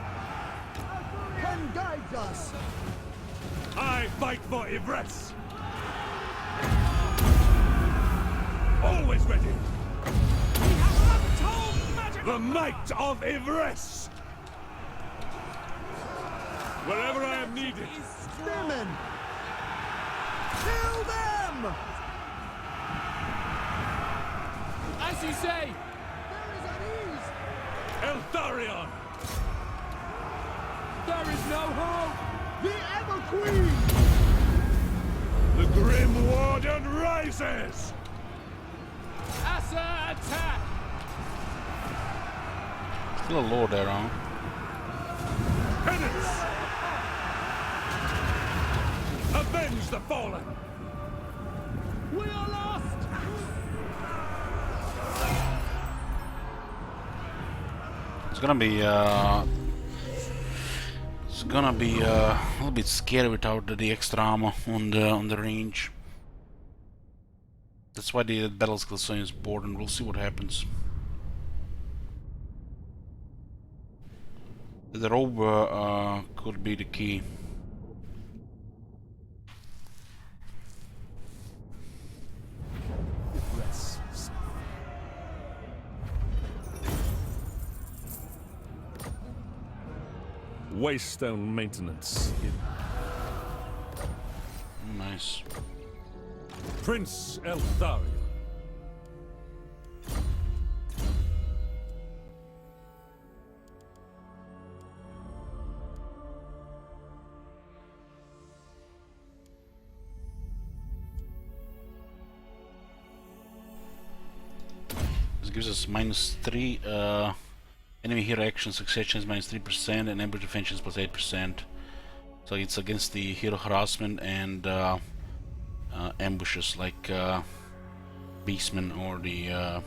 [SPEAKER 4] Pen guides us!
[SPEAKER 5] I fight for Yvresse! Always ready!
[SPEAKER 3] We have untold magic!
[SPEAKER 5] The might of Yvresse! Wherever I am needed!
[SPEAKER 4] Spearmen! Kill them!
[SPEAKER 3] As you say!
[SPEAKER 4] There is unease!
[SPEAKER 5] Eltharion!
[SPEAKER 3] There is no hope!
[SPEAKER 4] The Ever Queen!
[SPEAKER 5] The Grim Warden rises!
[SPEAKER 3] Asa attack!
[SPEAKER 1] Still a lord there, huh?
[SPEAKER 5] Penance! Avenge the fallen!
[SPEAKER 3] We are lost!
[SPEAKER 1] It's gonna be a little bit scary without the extra ammo on the range. That's why the battle skill is so important. We'll see what happens. The robe could be the key.
[SPEAKER 3] Yvresse.
[SPEAKER 5] Waystone maintenance.
[SPEAKER 1] Nice.
[SPEAKER 5] Prince Eltharion.
[SPEAKER 1] This gives us -3 enemy hero action succession is -3% and ambush defense is +8%. So it's against the hero harassment and ambushes like Beastman or the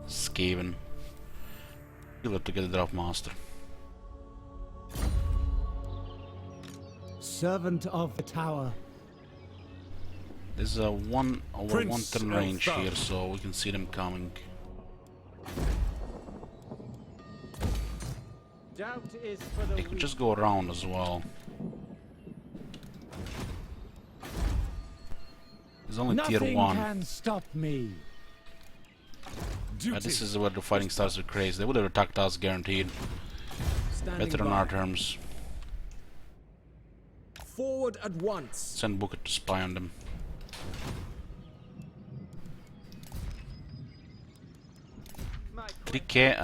[SPEAKER 1] Skaven. You'll have to get a Draft Master.
[SPEAKER 6] Servant of the tower.
[SPEAKER 1] There's a over
[SPEAKER 5] Prince
[SPEAKER 1] 1 turn range
[SPEAKER 5] Eltharion.
[SPEAKER 1] here, so we can see them coming.
[SPEAKER 6] Doubt is for the
[SPEAKER 1] They could
[SPEAKER 6] weak.
[SPEAKER 1] just go around as well. There's only tier
[SPEAKER 6] Nothing
[SPEAKER 1] 1.
[SPEAKER 6] can stop me.
[SPEAKER 5] Duty.
[SPEAKER 1] This is where the fighting starts with Crise. They would have attacked us guaranteed.
[SPEAKER 4] Standing
[SPEAKER 1] Better on
[SPEAKER 4] by.
[SPEAKER 1] our terms.
[SPEAKER 4] Forward at once.
[SPEAKER 1] Send Booker to spy on them.
[SPEAKER 6] My
[SPEAKER 1] 3k,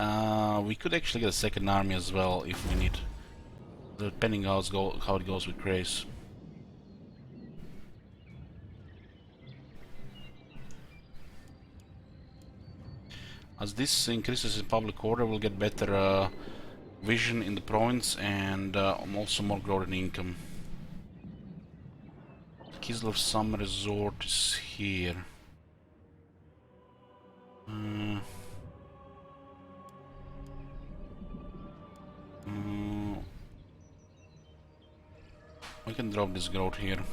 [SPEAKER 1] we could actually get a second army as well if we need. Depending how it goes with Crise. As this increases in public order, we'll get better vision in the province and also more growth in income. Kislev Summer Resort is here. We can drop this growth here.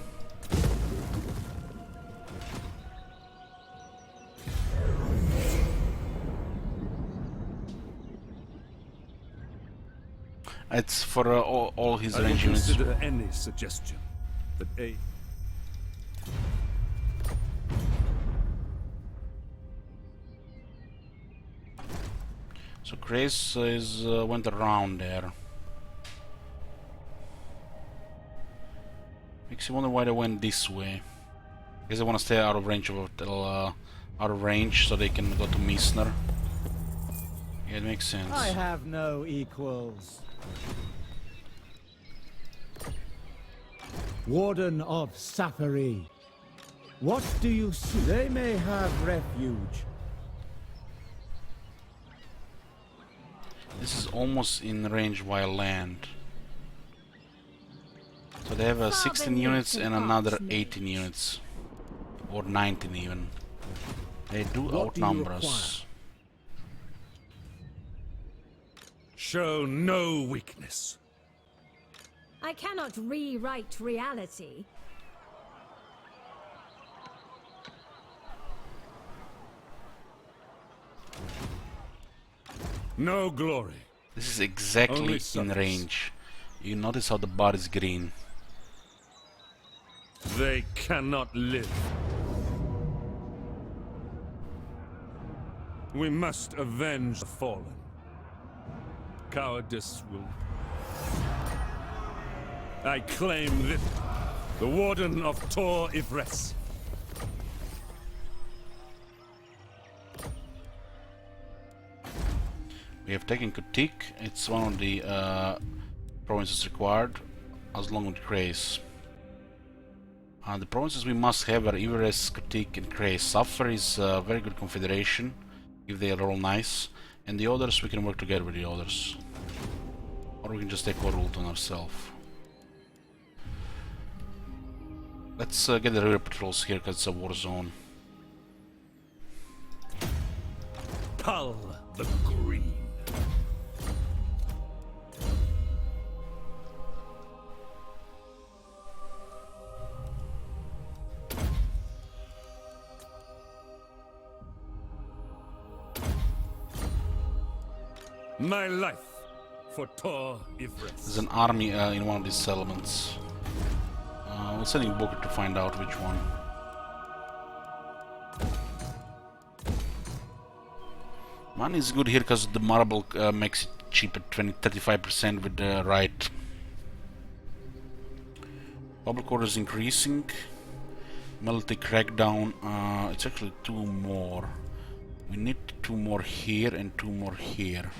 [SPEAKER 1] It's for all his
[SPEAKER 5] I will
[SPEAKER 1] range units.
[SPEAKER 5] consider any suggestion that aid.
[SPEAKER 1] So Crise is went around there. Makes you wonder why they went this way. Guess they want to stay out of range so they can go to Misner. Yeah, it makes sense.
[SPEAKER 6] I have no equals. Warden of Sapphire. What do you see? They may have refuge.
[SPEAKER 1] This is almost in range while land. So they have 16 units and another 18 units. Or 19 even. They do
[SPEAKER 4] What do you
[SPEAKER 1] outnumber us.
[SPEAKER 5] Show no weakness.
[SPEAKER 10] I cannot rewrite reality.
[SPEAKER 5] No glory.
[SPEAKER 1] This is exactly
[SPEAKER 5] Only
[SPEAKER 1] in
[SPEAKER 5] suckers.
[SPEAKER 1] range. You notice how the bar is green.
[SPEAKER 5] They cannot live. We must avenge the fallen. Cowardice will... I claim this, the Warden of Tor Yvresse.
[SPEAKER 1] We have taken Kutik. It's one of the provinces required, as long with Crise. The provinces we must have are Yvresse, Kutik, and Crise. Suffer is a very good confederation, if they roll nice. And the others, we can work together with the others. Or we can just take over Ulthuan ourselves. Let's get the river patrols here, because it's a war zone.
[SPEAKER 5] Cull the green. My life for Yvresse.
[SPEAKER 1] There's an army in one of these settlements. We're sending Booker to find out which one. Money is good here because the marble makes it cheap at 35% with the right. Public order is increasing. Military crackdown, it's actually 2 more. We need 2 more here and 2 more here.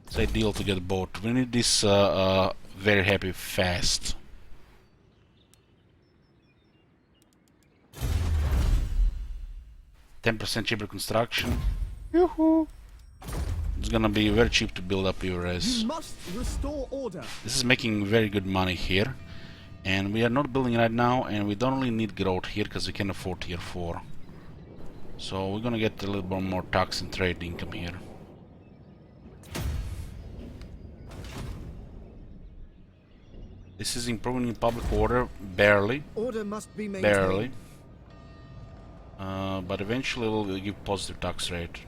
[SPEAKER 1] It's ideal to get both. We need this very happy fast. %10 cheaper construction. Yoo-hoo! It's gonna be very cheap to build up Yvresse.
[SPEAKER 4] You must restore order.
[SPEAKER 1] This is making very good money here. And we are not building right now, and we don't really need growth here because we can afford tier 4. So we're gonna get a little bit more tax and trade income here. This is improving in public order, barely.
[SPEAKER 4] Order must be maintained.
[SPEAKER 1] Barely. But eventually we'll give positive tax rate.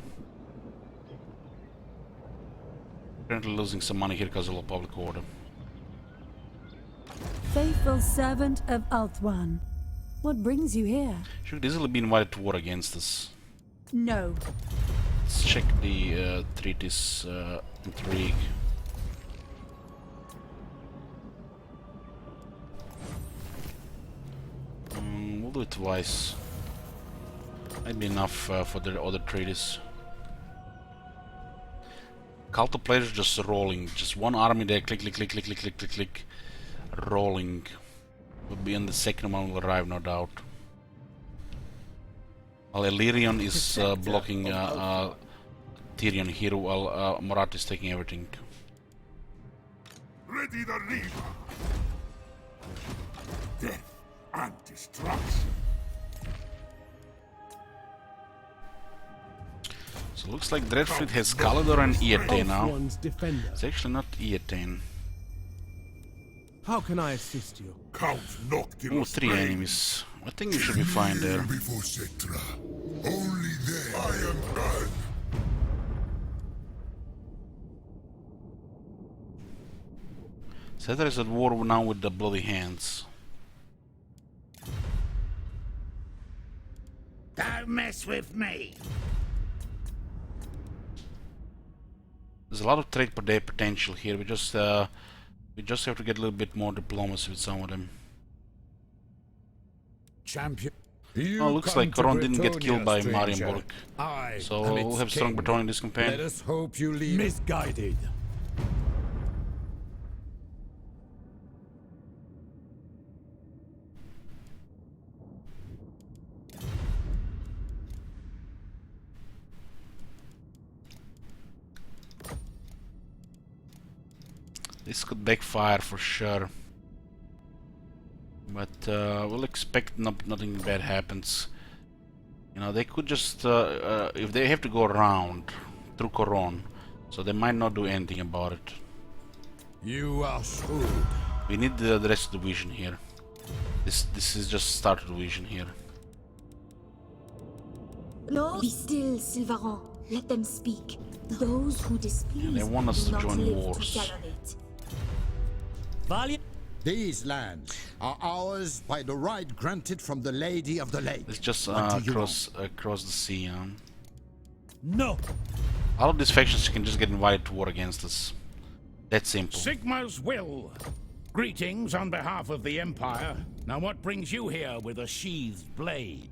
[SPEAKER 1] Currently losing some money here because of the public order.
[SPEAKER 8] Faithful servant of Ulthuan, what brings you here?
[SPEAKER 1] Should easily be invited to war against us.
[SPEAKER 8] No.
[SPEAKER 1] Let's check the treaties intrigue. We'll do it twice. Might be enough for the other treaties. Cult of players just rolling. Just one army there, click, click, click, click, click, click, click, click. Rolling. Will be on the second one, will arrive, no doubt. While Illyrian is blocking Tyrion here, while Murat is taking everything.
[SPEAKER 7] Ready the Reaver! Death and destruction!
[SPEAKER 1] So looks like Dreadfleet has Kalidor and Eatane now.
[SPEAKER 3] Ulthuan's defender.
[SPEAKER 1] It's actually not Eatane.
[SPEAKER 3] How can I assist you?
[SPEAKER 7] Count
[SPEAKER 1] Oh,
[SPEAKER 7] Noctimus
[SPEAKER 1] 3 enemies. I think we should be fine there.
[SPEAKER 7] before Sectra. Only then I am done.
[SPEAKER 1] Cetra is at war now with the Bloody Hands.
[SPEAKER 6] Don't mess with me.
[SPEAKER 1] There's a lot of trade per day potential here. We just have to get a little bit more diplomacy with some of them.
[SPEAKER 6] Champion.
[SPEAKER 1] Oh, looks like Coron didn't get killed by Marienburg. So we'll have strong Bretonnia in this campaign.
[SPEAKER 6] Let us hope you leave
[SPEAKER 3] Misguided.
[SPEAKER 1] This could backfire for sure. But we'll expect nothing bad happens. You know, they could just if they have to go around through Coron, so they might not do anything about it.
[SPEAKER 6] You are shrewd.
[SPEAKER 1] We need the rest of the division here. This is just start of the division here.
[SPEAKER 10] No, be still, Sylvain. Let them speak. Those who displease
[SPEAKER 1] They want us
[SPEAKER 10] do
[SPEAKER 1] to
[SPEAKER 10] not
[SPEAKER 1] join
[SPEAKER 10] live
[SPEAKER 1] wars.
[SPEAKER 10] to tolerate.
[SPEAKER 3] Valiant.
[SPEAKER 6] These lands are ours by the right granted from the Lady of the Lake.
[SPEAKER 1] Let's just
[SPEAKER 6] What do you
[SPEAKER 1] across the sea.
[SPEAKER 3] No.
[SPEAKER 1] All of these factions can just get invited to war against us. That simple.
[SPEAKER 11] Sigma's will. Greetings on behalf of the Empire. Now what brings you here with a sheathed blade?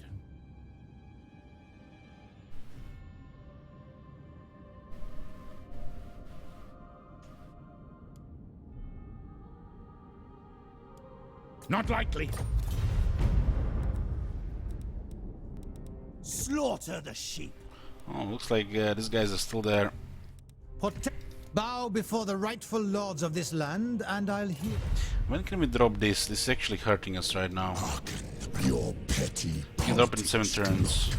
[SPEAKER 11] Not likely.
[SPEAKER 3] Slaughter the sheep.
[SPEAKER 1] Oh, looks like these guys are still there.
[SPEAKER 6] Bow before the rightful lords of this land, and I'll hear.
[SPEAKER 1] When can we drop this? This is actually hurting us right now.
[SPEAKER 7] Your petty
[SPEAKER 1] We can drop it in 7 turns.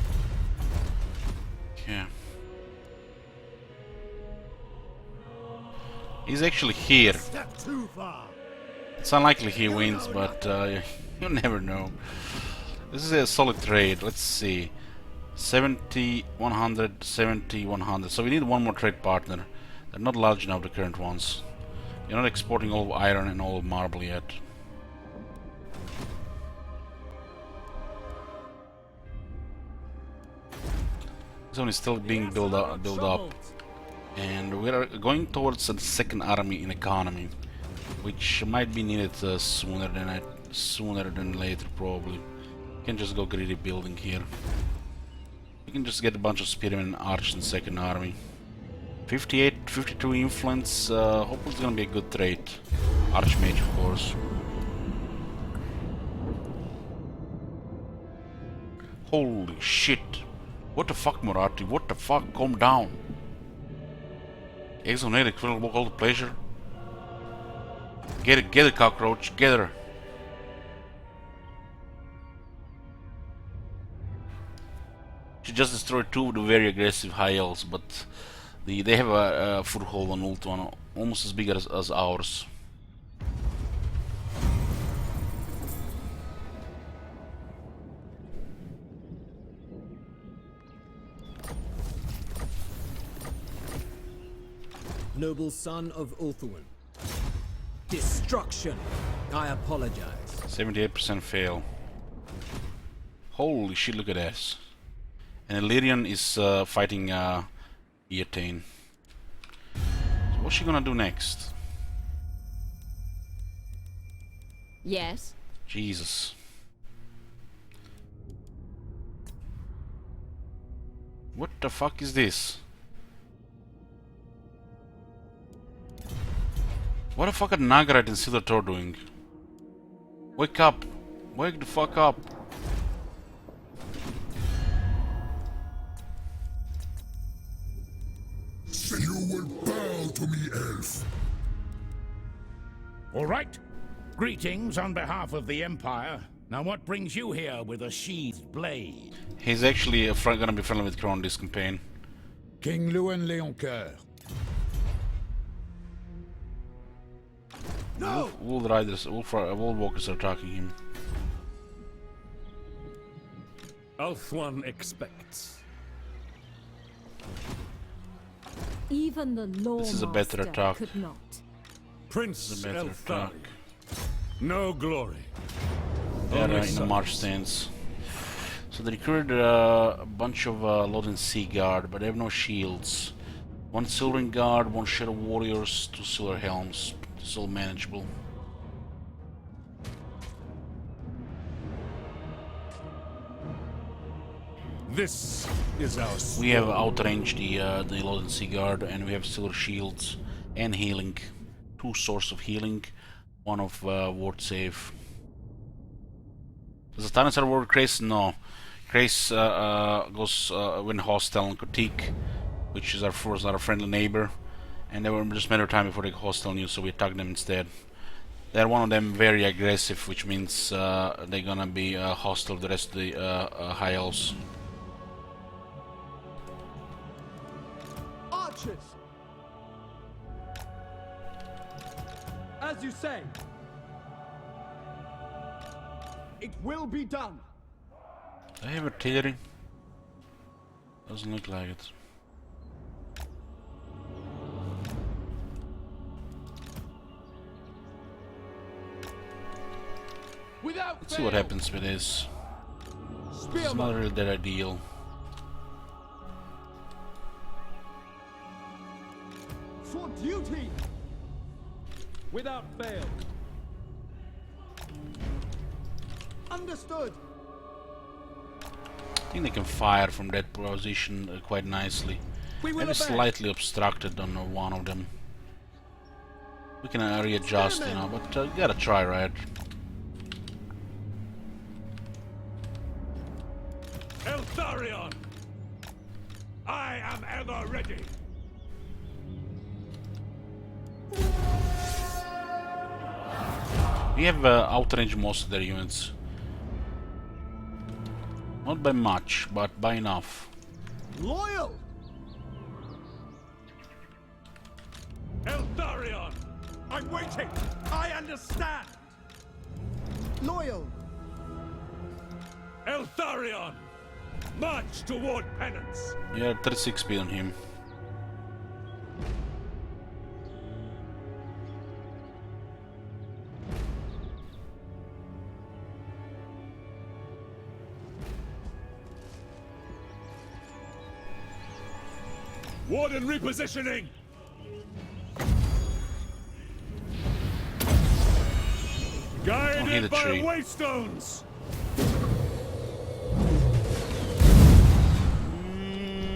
[SPEAKER 1] Okay. He's actually here.
[SPEAKER 3] Step too far.
[SPEAKER 1] It's unlikely he wins, but you never know. This is a solid trade. Let's see. 70, 100, 70, 100. So we need one more trade partner. They're not large enough, the current ones. You're not exporting all of iron and all of marble yet. Zone is still being built up. And we are going towards a second army in economy, which might be needed sooner than later, probably. You can just go greedy building here. You can just get a bunch of spearmen and archers in second army. 58, 52 influence. Hopefully it's gonna be a good trade. Archmage, of course. Holy shit! What the fuck, Murati? What the fuck? Calm down. Exonate equivalent all the pleasure. Get it, cockroach, get her. She just destroyed 2 of the very aggressive high elves, but they have a foothold on Ulthuan, almost as big as ours.
[SPEAKER 4] Noble son of Ulthuan. Destruction. I apologize.
[SPEAKER 1] 78% fail. Holy shit, look at this. And Illyrian is fighting Eotane. So what's she gonna do next?
[SPEAKER 2] Yes.
[SPEAKER 1] Jesus. What the fuck is this? What the fuck are Nagarite and Sildator doing? Wake up! Wake the fuck up!
[SPEAKER 7] You will bow to me, elf.
[SPEAKER 11] All right. Greetings on behalf of the Empire. Now what brings you here with a sheathed blade?
[SPEAKER 1] He's actually gonna be friendly with Kron this campaign.
[SPEAKER 6] King Lewin Leoncoeur.
[SPEAKER 3] No!
[SPEAKER 1] Wolf Riders, Wolf Walkers are attacking him.
[SPEAKER 3] Ulthuan expects.
[SPEAKER 8] Even the law
[SPEAKER 1] This is a better attack.
[SPEAKER 8] could not.
[SPEAKER 3] Prince
[SPEAKER 1] This is a better
[SPEAKER 3] Elthari.
[SPEAKER 1] attack.
[SPEAKER 3] No glory.
[SPEAKER 1] They're
[SPEAKER 3] Only
[SPEAKER 1] in the
[SPEAKER 3] sons.
[SPEAKER 1] march stance. So they recruited a bunch of Lodin Sea Guard, but they have no shields. 1 Silvering Guard, 1 Shadow Warriors, 2 Silver Helms. It's all manageable.
[SPEAKER 3] This is our
[SPEAKER 1] We have outranged the Lodin Sea Guard, and we have Silver Shields and healing. 2 source of healing, 1 of ward save. Does the Tyrants are ward Crise? No. Crise goes when hostile and critique, which is our friendly neighbor. And they were just a matter of time before they go hostile news, so we attack them instead. They're one of them very aggressive, which means they're gonna be hostile to the rest of the High Elves.
[SPEAKER 3] archers. As you say. It will be done.
[SPEAKER 1] Do I have artillery? Doesn't look like it.
[SPEAKER 3] Without
[SPEAKER 1] Let's see what happens with this. It's not really that ideal.
[SPEAKER 3] For duty. Without fail. Understood.
[SPEAKER 1] I think they can fire from that position quite nicely. Maybe slightly obstructed on one of them. We can readjust, you know, but you gotta try, right?
[SPEAKER 5] Eltharion! I am ever ready.
[SPEAKER 1] We have outranged most of their units. Not by much, but by enough.
[SPEAKER 3] Loyal!
[SPEAKER 5] Eltharion! I'm waiting! I understand!
[SPEAKER 3] Loyal!
[SPEAKER 5] Eltharion! March toward penance!
[SPEAKER 1] Yeah, 36 speed on him.
[SPEAKER 5] Warden repositioning! Guided by
[SPEAKER 1] tree.
[SPEAKER 5] waystones!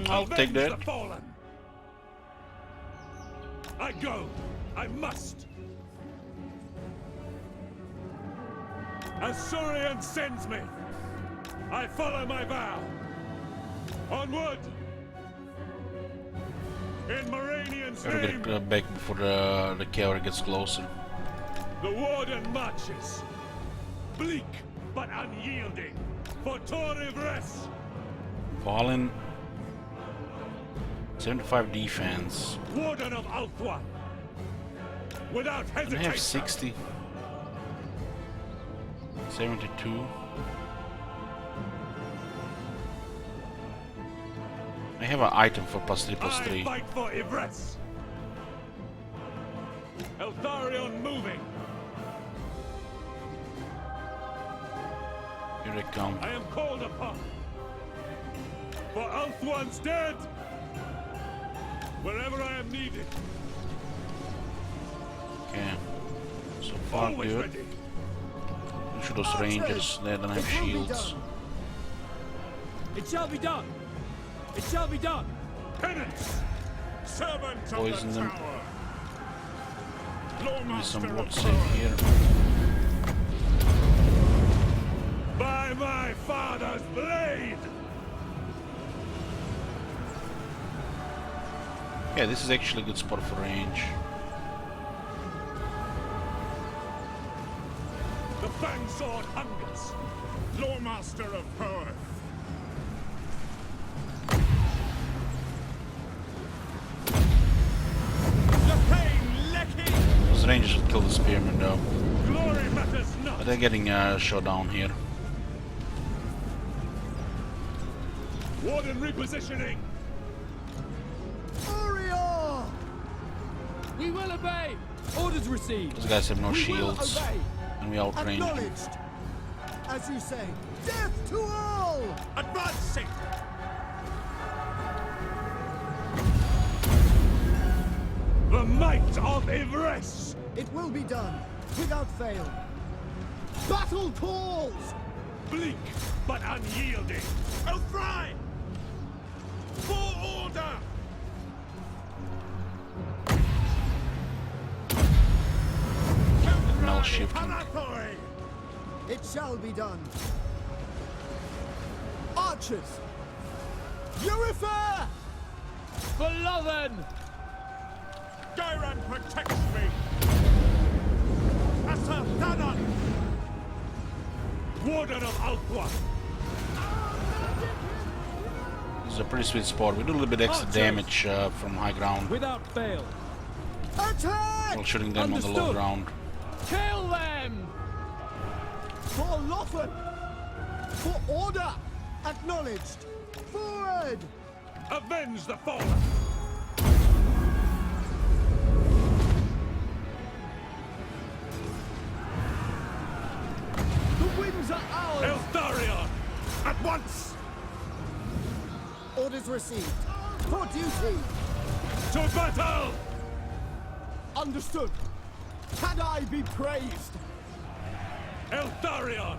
[SPEAKER 1] I'll take that.
[SPEAKER 5] The fallen. I go. I must. As Surian sends me, I follow my vow. Onward! In Moranian's
[SPEAKER 1] Gotta
[SPEAKER 5] name,
[SPEAKER 1] get back before the cavalry gets closer.
[SPEAKER 5] the warden marches. Bleak but unyielding. For Yvresse.
[SPEAKER 1] Fallen. 75 defense.
[SPEAKER 5] Warden of Ulthuan. Without
[SPEAKER 1] And I
[SPEAKER 5] hesitation.
[SPEAKER 1] have 60. 72. I have an item for +3/+3.
[SPEAKER 5] I fight for Yvresse. Eltharion moving.
[SPEAKER 1] Here they come.
[SPEAKER 5] I am called upon. For Ulthuan's dead. Wherever I am needed.
[SPEAKER 1] Okay. So far
[SPEAKER 5] Always
[SPEAKER 1] good.
[SPEAKER 5] ready.
[SPEAKER 1] You should those rangers, they don't have shields.
[SPEAKER 4] It shall be done. It shall be done.
[SPEAKER 5] Penance. Servant
[SPEAKER 1] Poison
[SPEAKER 5] of the
[SPEAKER 1] them.
[SPEAKER 5] tower.
[SPEAKER 1] Give me some
[SPEAKER 5] Lawmaster
[SPEAKER 1] blood
[SPEAKER 5] of
[SPEAKER 1] save here.
[SPEAKER 5] By my father's blade.
[SPEAKER 1] Yeah, this is actually a good spot for range.
[SPEAKER 5] The fang sword hungers. Lawmaster of Perth.
[SPEAKER 1] Those rangers would kill the spearmen though.
[SPEAKER 5] Glory matters not.
[SPEAKER 1] But they're getting shot down here.
[SPEAKER 5] Warden repositioning.
[SPEAKER 3] Warrior!
[SPEAKER 4] We will obey. Orders received.
[SPEAKER 1] Those guys have no
[SPEAKER 3] We will
[SPEAKER 1] shields.
[SPEAKER 3] obey.
[SPEAKER 1] And we outrange them.
[SPEAKER 3] Acknowledged. As you say, death to all!
[SPEAKER 5] Advancing. The might of Yvresse.
[SPEAKER 3] It will be done, without fail. Battle calls!
[SPEAKER 5] Bleak but unyielding. Eltharion! For order!
[SPEAKER 1] Now shifting.
[SPEAKER 5] Palathoi!
[SPEAKER 3] It shall be done. Archers! Yvresse!
[SPEAKER 4] Beloved!
[SPEAKER 5] Gyran protects me! Asa Danon! Warden of Ulthuan!
[SPEAKER 1] This is a pretty sweet spot. We do a little bit extra damage from high ground
[SPEAKER 4] Without fail.
[SPEAKER 3] Attack!
[SPEAKER 1] while shooting them on the low
[SPEAKER 4] Understood.
[SPEAKER 1] ground.
[SPEAKER 4] Kill them!
[SPEAKER 3] For Ulthuan! For order! Acknowledged! Forward!
[SPEAKER 5] Avenge the fallen!
[SPEAKER 3] The winds are ours!
[SPEAKER 5] Eltharion! At once!
[SPEAKER 3] Orders received. For duty!
[SPEAKER 5] To battle!
[SPEAKER 3] Understood. Can I be praised?
[SPEAKER 5] Eltharion!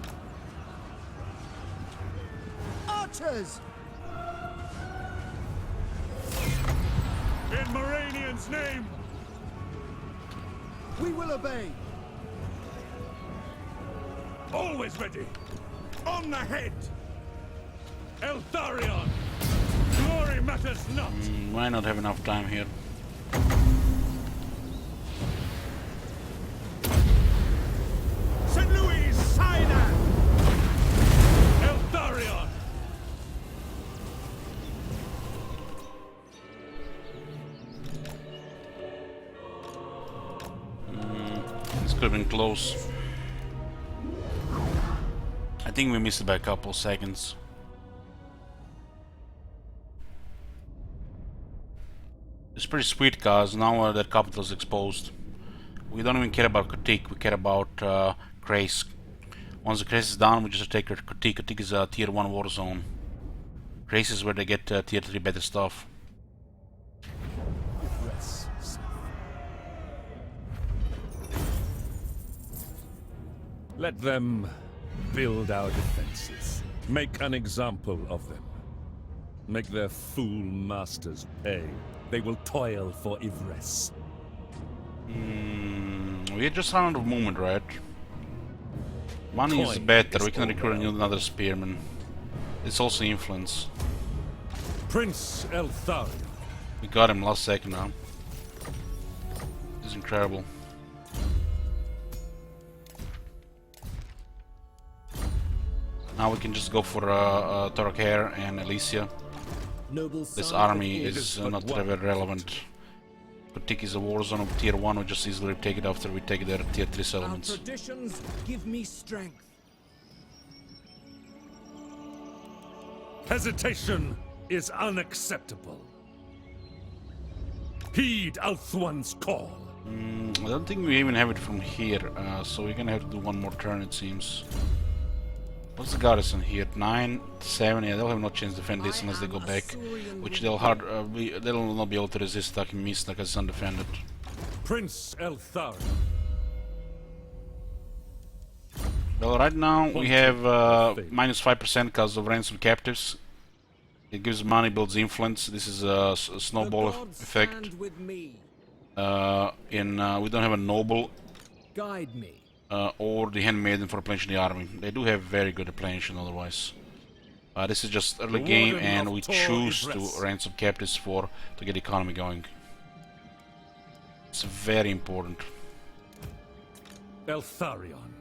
[SPEAKER 3] Archers!
[SPEAKER 5] In Moranian's name!
[SPEAKER 3] We will obey.
[SPEAKER 5] Always ready! On the head! Eltharion! Glory Glory matters not.
[SPEAKER 1] Why not have enough time here?
[SPEAKER 5] St. Louis, Sinai! Eltharion!
[SPEAKER 1] This could have been close. I think we missed it by a couple seconds. It's pretty sweet, cause now that capital is exposed, we don't even care about critique. We care about Crise. Once the Crise is done, we just take critique. Critique is a tier 1 war zone. Crise is where they get tier 3 better stuff.
[SPEAKER 4] Yvresse.
[SPEAKER 5] Let them build our defenses. Make an example of them. Make their fool masters pay. They will toil for Yvresse.
[SPEAKER 1] We just run out of movement, right? Money is better. We can recruit another spearman. It's also influence.
[SPEAKER 5] Prince Eltharion.
[SPEAKER 1] We got him last second now. This is incredible. Now we can just go for Torakair and Elysia. This army is not very relevant. Critique is a war zone of tier 1, we just easily take it after we take their tier 3 settlements.
[SPEAKER 4] Our traditions give me strength.
[SPEAKER 5] Hesitation is unacceptable. Heed Ulthuan's call.
[SPEAKER 1] I don't think we even have it from here, so we're gonna have to do one more turn, it seems. What's the garrison here? 9, 7, yeah, they'll have no chance to defend this unless they go back, which they'll not be able to resist attacking Mista because it's undefended.
[SPEAKER 5] Prince Eltharion.
[SPEAKER 1] Well, right now we have minus 5% because of ransom captives. It gives money, builds influence. This is a snowball effect. We don't have a noble.
[SPEAKER 4] Guide me.
[SPEAKER 1] Or the handmaiden for replenishing the army. They do have very good replenishing otherwise. This is just early game and we choose to ransom captives to get the economy going. It's very important.
[SPEAKER 5] Eltharion.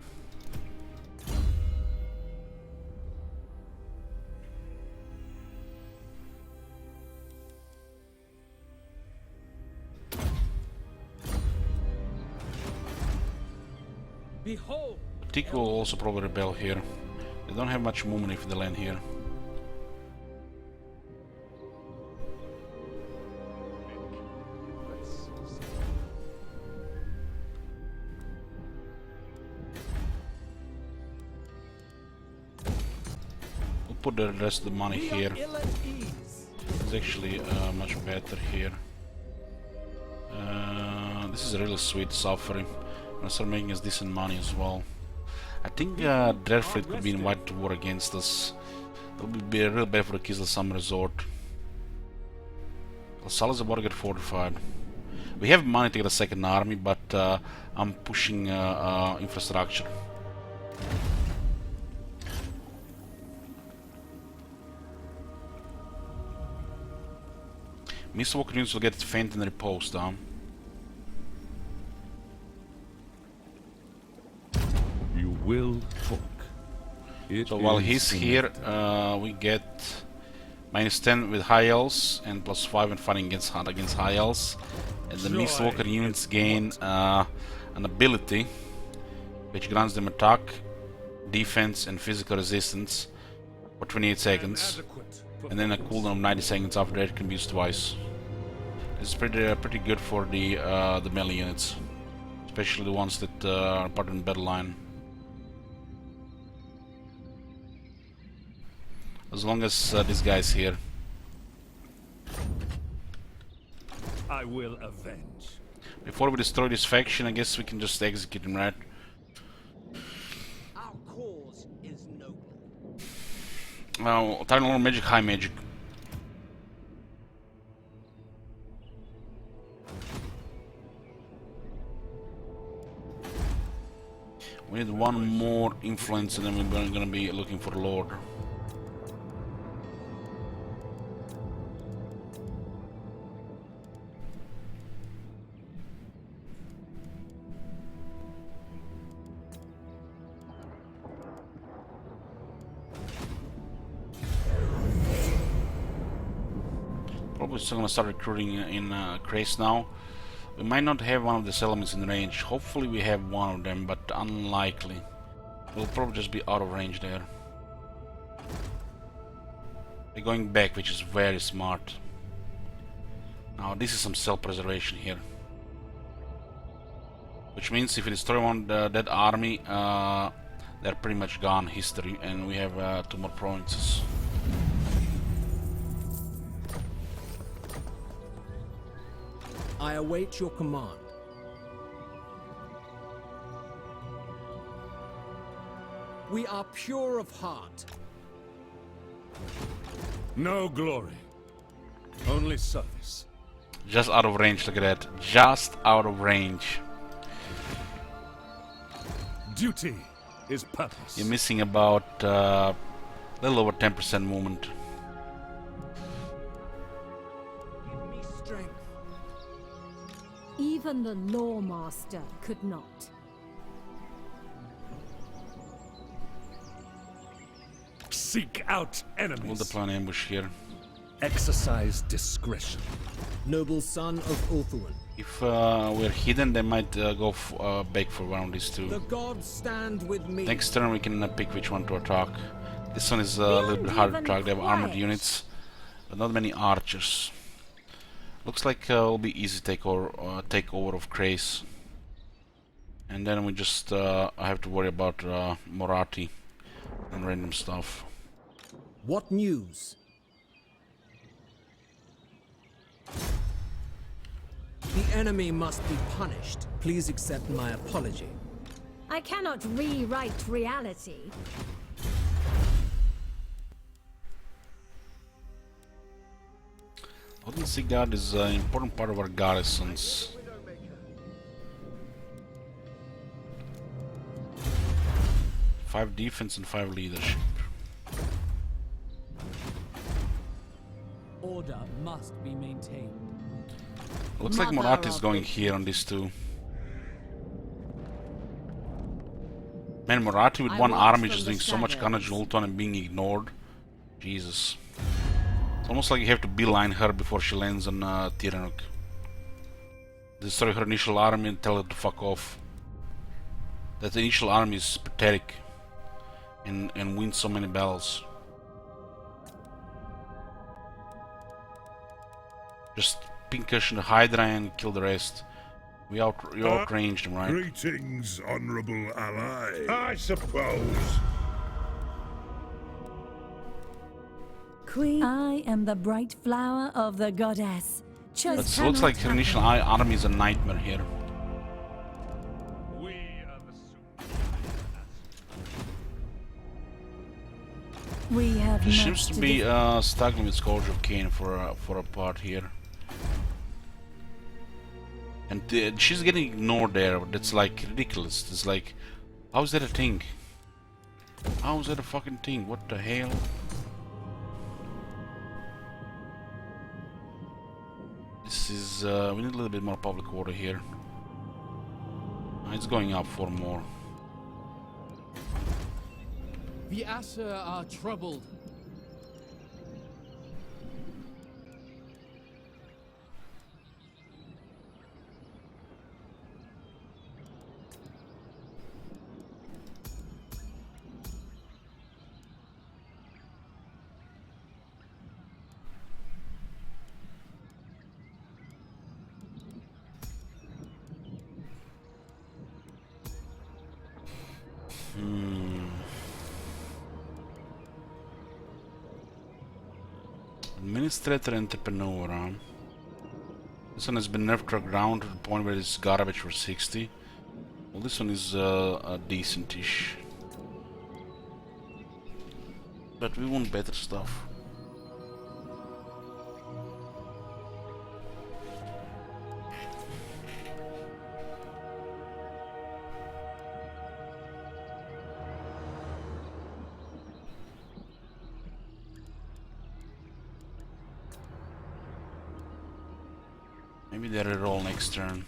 [SPEAKER 4] Behold!
[SPEAKER 1] Tik will also probably rebel here. They don't have much movement if they land here. We'll put the rest of the money here. It's actually much better here. This is a really sweet suffering. I'm gonna start making us decent money as well. I think Dreadfleet could be invited to war against us. That would be real bad for the Kislev Summer Resort. Salazar border get fortified. We have money to get a second army, but I'm pushing infrastructure. Mr. Walker units will get faint and repose down.
[SPEAKER 5] You will talk.
[SPEAKER 1] So while he's here, we get -10 with High Elves and +5 when fighting against High Elves. And the Mist Walker units gain an ability which grants them attack, defense and physical resistance for 28 seconds. And then a cooldown of 90 seconds after that can be used twice. This is pretty good for the melee units, especially the ones that are part of the battle line. As long as this guy's here.
[SPEAKER 5] I will avenge.
[SPEAKER 1] Before we destroy this faction, I guess we can just execute him, right?
[SPEAKER 4] Our cause is noble.
[SPEAKER 1] Now, Titan Lord Magic, High Magic. We need one more influence and then we're gonna be looking for Lord. Probably still gonna start recruiting in Crise now. We might not have one of the settlements in range. Hopefully we have one of them, but unlikely. We'll probably just be out of range there. They're going back, which is very smart. Now this is some self-preservation here. Which means if we destroy that army, they're pretty much gone history, and we have 2 more provinces.
[SPEAKER 4] I await your command. We are pure of heart.
[SPEAKER 5] No glory, only service.
[SPEAKER 1] Just out of range, look at that. Just out of range.
[SPEAKER 5] Duty is purpose.
[SPEAKER 1] You're missing about a little over 10% movement.
[SPEAKER 4] Give me strength.
[SPEAKER 8] Even the Lawmaster could not.
[SPEAKER 5] Seek out enemies.
[SPEAKER 1] We'll deploy an ambush here.
[SPEAKER 5] Exercise discretion.
[SPEAKER 4] Noble son of Ulthuan.
[SPEAKER 1] If we're hidden, they might go back for one of these 2.
[SPEAKER 4] The gods stand with me.
[SPEAKER 1] Next turn we can pick which one to attack. This one is a little bit harder to attack. They have armored units, but not many archers. Looks like it'll be easy takeover of Crise. And then we just have to worry about Moratti and random stuff.
[SPEAKER 4] What news? The enemy must be punished. Please accept my apology.
[SPEAKER 8] I cannot rewrite reality.
[SPEAKER 1] Odin Guard is an important part of our garrisons. Five defense and 5 leadership.
[SPEAKER 12] Order must be maintained.
[SPEAKER 1] Looks like Moratti is going here on these 2. Man, Moratti with 1 army just doing so much carnage in Ulthuan and being ignored. Jesus. It's almost like you have to beeline her before she lands on Tiranook. Destroy her initial army and tell her to fuck off. That initial army is pathetic. And wins so many battles. Just pinkish the Hydra and kill the rest. We outranged them, right?
[SPEAKER 7] Greetings, honorable ally. I suppose.
[SPEAKER 8] Queen, I am the bright flower of the goddess.
[SPEAKER 1] But it looks like her initial army is a nightmare here.
[SPEAKER 8] We have
[SPEAKER 1] She seems to be struggling with Scourge of Cain for a part here. And she's getting ignored there. That's like ridiculous. It's like, how is that a thing? How is that a fucking thing? What the hell? This is we need a little bit more public order here. It's going up 4 more.
[SPEAKER 12] The Asher are troubled.
[SPEAKER 1] Administrator Entrepreneur. This one has been nerfed to the ground to the point where it's garbage for 60. Well, this one is decent-ish. But we want better stuff. Maybe they reroll next turn.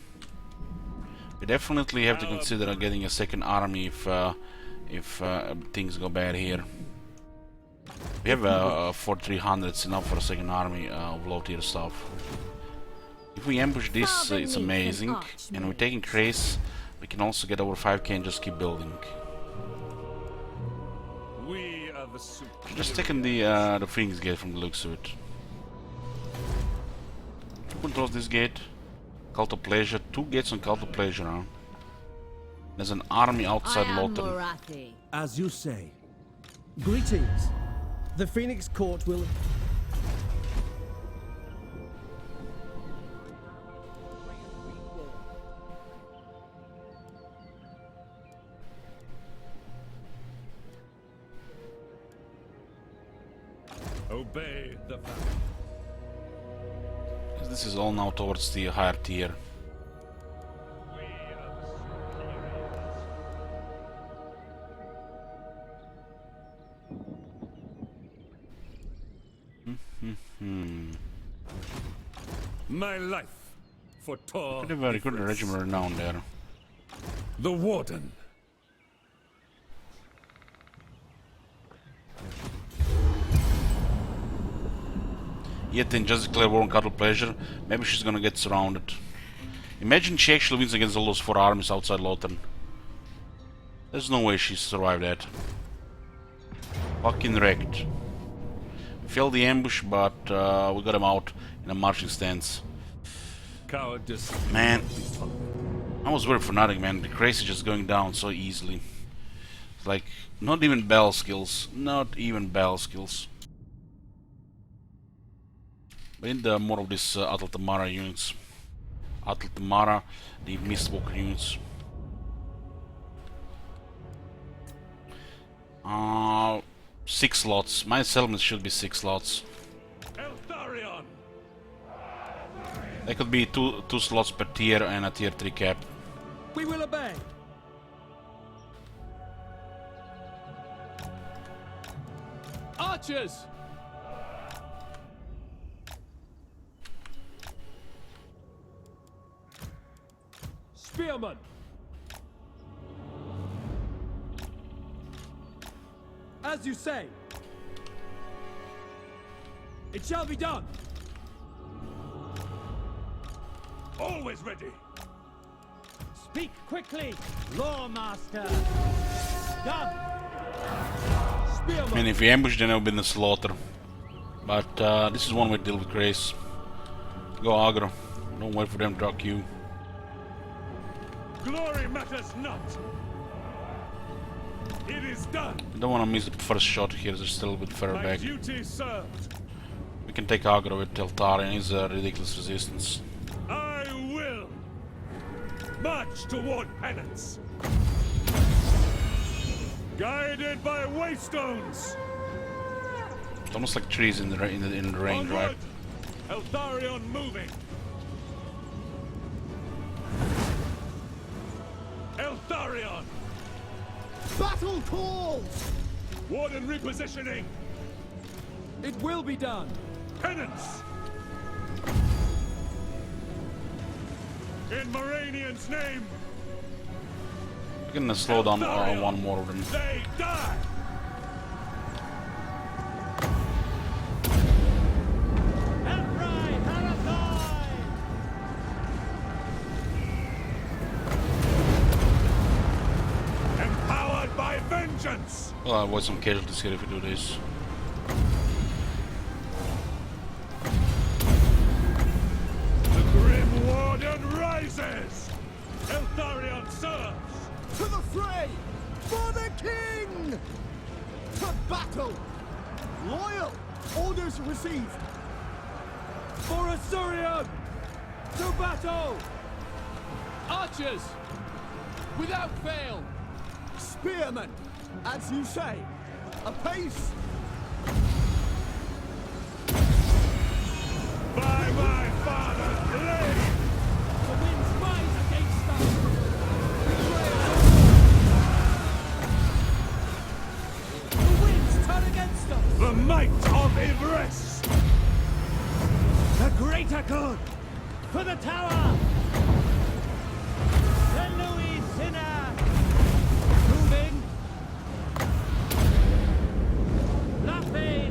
[SPEAKER 1] We definitely have to consider getting a second army if things go bad here. We have 4,300, enough for a second army of low tier stuff. If we ambush this, it's amazing. And we're taking Crise, we can also get over 5k and just keep building.
[SPEAKER 5] We are the super.
[SPEAKER 1] Just taking the Phoenix Gate from the looks of it. Who controls this gate? Cult of Pleasure. 2 gates on Cult of Pleasure now. There's an army outside Lothar.
[SPEAKER 4] As you say. Greetings. The Phoenix Court will...
[SPEAKER 5] Obey the family.
[SPEAKER 1] This is all now towards the higher tier.
[SPEAKER 5] We are the superiors. My life for Tor.
[SPEAKER 1] Pretty very good regiment renowned there.
[SPEAKER 5] The Warden.
[SPEAKER 1] Yet then just declare war on Cult of Pleasure. Maybe she's gonna get surrounded. Imagine she actually wins against all those 4 armies outside Lothar. There's no way she survived that. Fucking wrecked. Failed the ambush, but we got him out in a marching stance.
[SPEAKER 5] Cowardice.
[SPEAKER 1] Man, I was worried for nothing, man. The Crise is just going down so easily. It's like, not even battle skills. Not even battle skills. We need more of these Atl Tamara units. Atl Tamara, the Mistwalker units. 6 slots. My settlement should be 6 slots.
[SPEAKER 5] Eltharion.
[SPEAKER 1] There could be two slots per tier and a tier 3 cap.
[SPEAKER 4] We will obey.
[SPEAKER 12] Archers! Spearmen!
[SPEAKER 4] As you say. It shall be done.
[SPEAKER 5] Always ready.
[SPEAKER 6] Speak quickly, Lawmaster. Done.
[SPEAKER 1] I mean, if we ambush, then it'll be in the slaughter. But this is one way to deal with Crise. Go aggro. Don't wait for them to draw Q.
[SPEAKER 5] Glory matters not. It is done.
[SPEAKER 1] I don't want to miss the first shot here. They're still a bit further
[SPEAKER 5] My
[SPEAKER 1] back.
[SPEAKER 5] duty served.
[SPEAKER 1] We can take aggro with Eltharion. He's a ridiculous resistance.
[SPEAKER 5] I will march toward penance. Guided by waystones.
[SPEAKER 1] It's almost like trees in the range, right?
[SPEAKER 5] Eltharion moving. Eltharion.
[SPEAKER 3] Battle calls!
[SPEAKER 5] Warden repositioning.
[SPEAKER 4] It will be done.
[SPEAKER 5] Penance. In Moranian's name.
[SPEAKER 1] We're gonna slow down one more of them.
[SPEAKER 5] They die. Empowered by vengeance.
[SPEAKER 1] Well, I'll avoid some casualties here if we do this.
[SPEAKER 5] The Grim Warden rises. Eltharion serves.
[SPEAKER 3] To the fray! For the king! To battle! Loyal! Orders received!
[SPEAKER 4] For Assyrian! To battle!
[SPEAKER 12] Archers! Without fail!
[SPEAKER 3] Spearmen! As you say! Apace!
[SPEAKER 5] By my father's blade!
[SPEAKER 12] The winds rise against us! The winds turn against us!
[SPEAKER 5] The might of Yvresse!
[SPEAKER 6] The greater good for the tower. The Louis Sinner. Moving. La Paix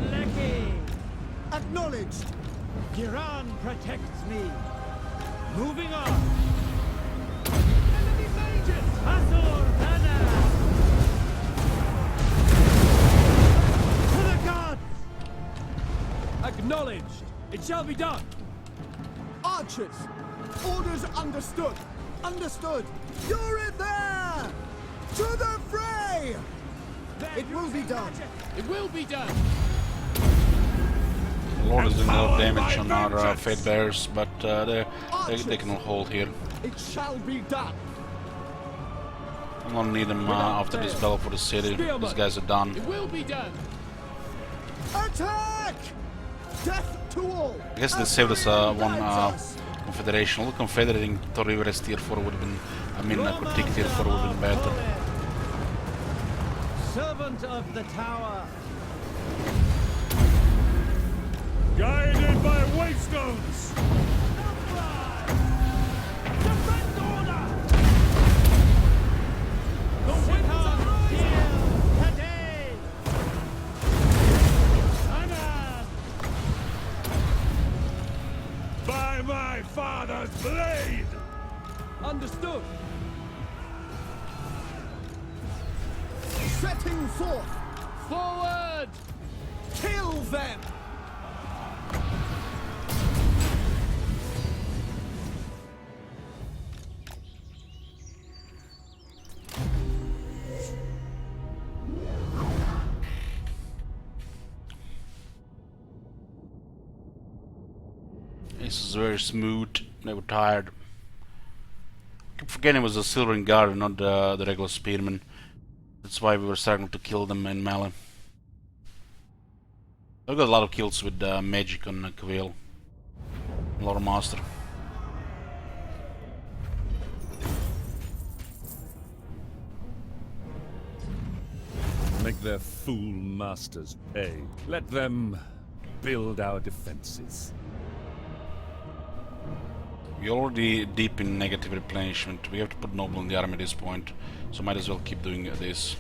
[SPEAKER 6] protects me. Moving on.
[SPEAKER 12] Enemy mages!
[SPEAKER 6] Azor Dana! To the gods!
[SPEAKER 12] Acknowledged! It shall be done!
[SPEAKER 3] Archers! Orders understood! Understood! You're there! To the fray! It will be done!
[SPEAKER 12] It will be done!
[SPEAKER 1] Lord is doing a lot of damage on our Fate Bears, but they can hold here.
[SPEAKER 3] It shall be done!
[SPEAKER 1] I'm gonna need them after this battle for the city. These guys are done.
[SPEAKER 12] It will be done!
[SPEAKER 3] Attack! Death to all!
[SPEAKER 1] I guess they saved us one confederation. All confederating to Yvresse tier 4 would have been, I mean, critique tier 4 would have been better.
[SPEAKER 6] Servant of the tower.
[SPEAKER 5] Guided by wavestones!
[SPEAKER 12] Defend order! The winds are rising!
[SPEAKER 6] Today.
[SPEAKER 5] By my father's blade!
[SPEAKER 12] Understood!
[SPEAKER 3] Setting forth!
[SPEAKER 12] Forward!
[SPEAKER 3] Kill them!
[SPEAKER 1] This is very smooth. They were tired. I keep forgetting it was a Silvering Guard, not the regular Spearmen. That's why we were starting to kill them in melee. I've got a lot of kills with magic on Quill. Lord Master.
[SPEAKER 5] Make their fool masters pay. Let them build our defenses.
[SPEAKER 1] We're already deep in negative replenishment. We have to put Noble in the army at this point, so might as well keep doing this.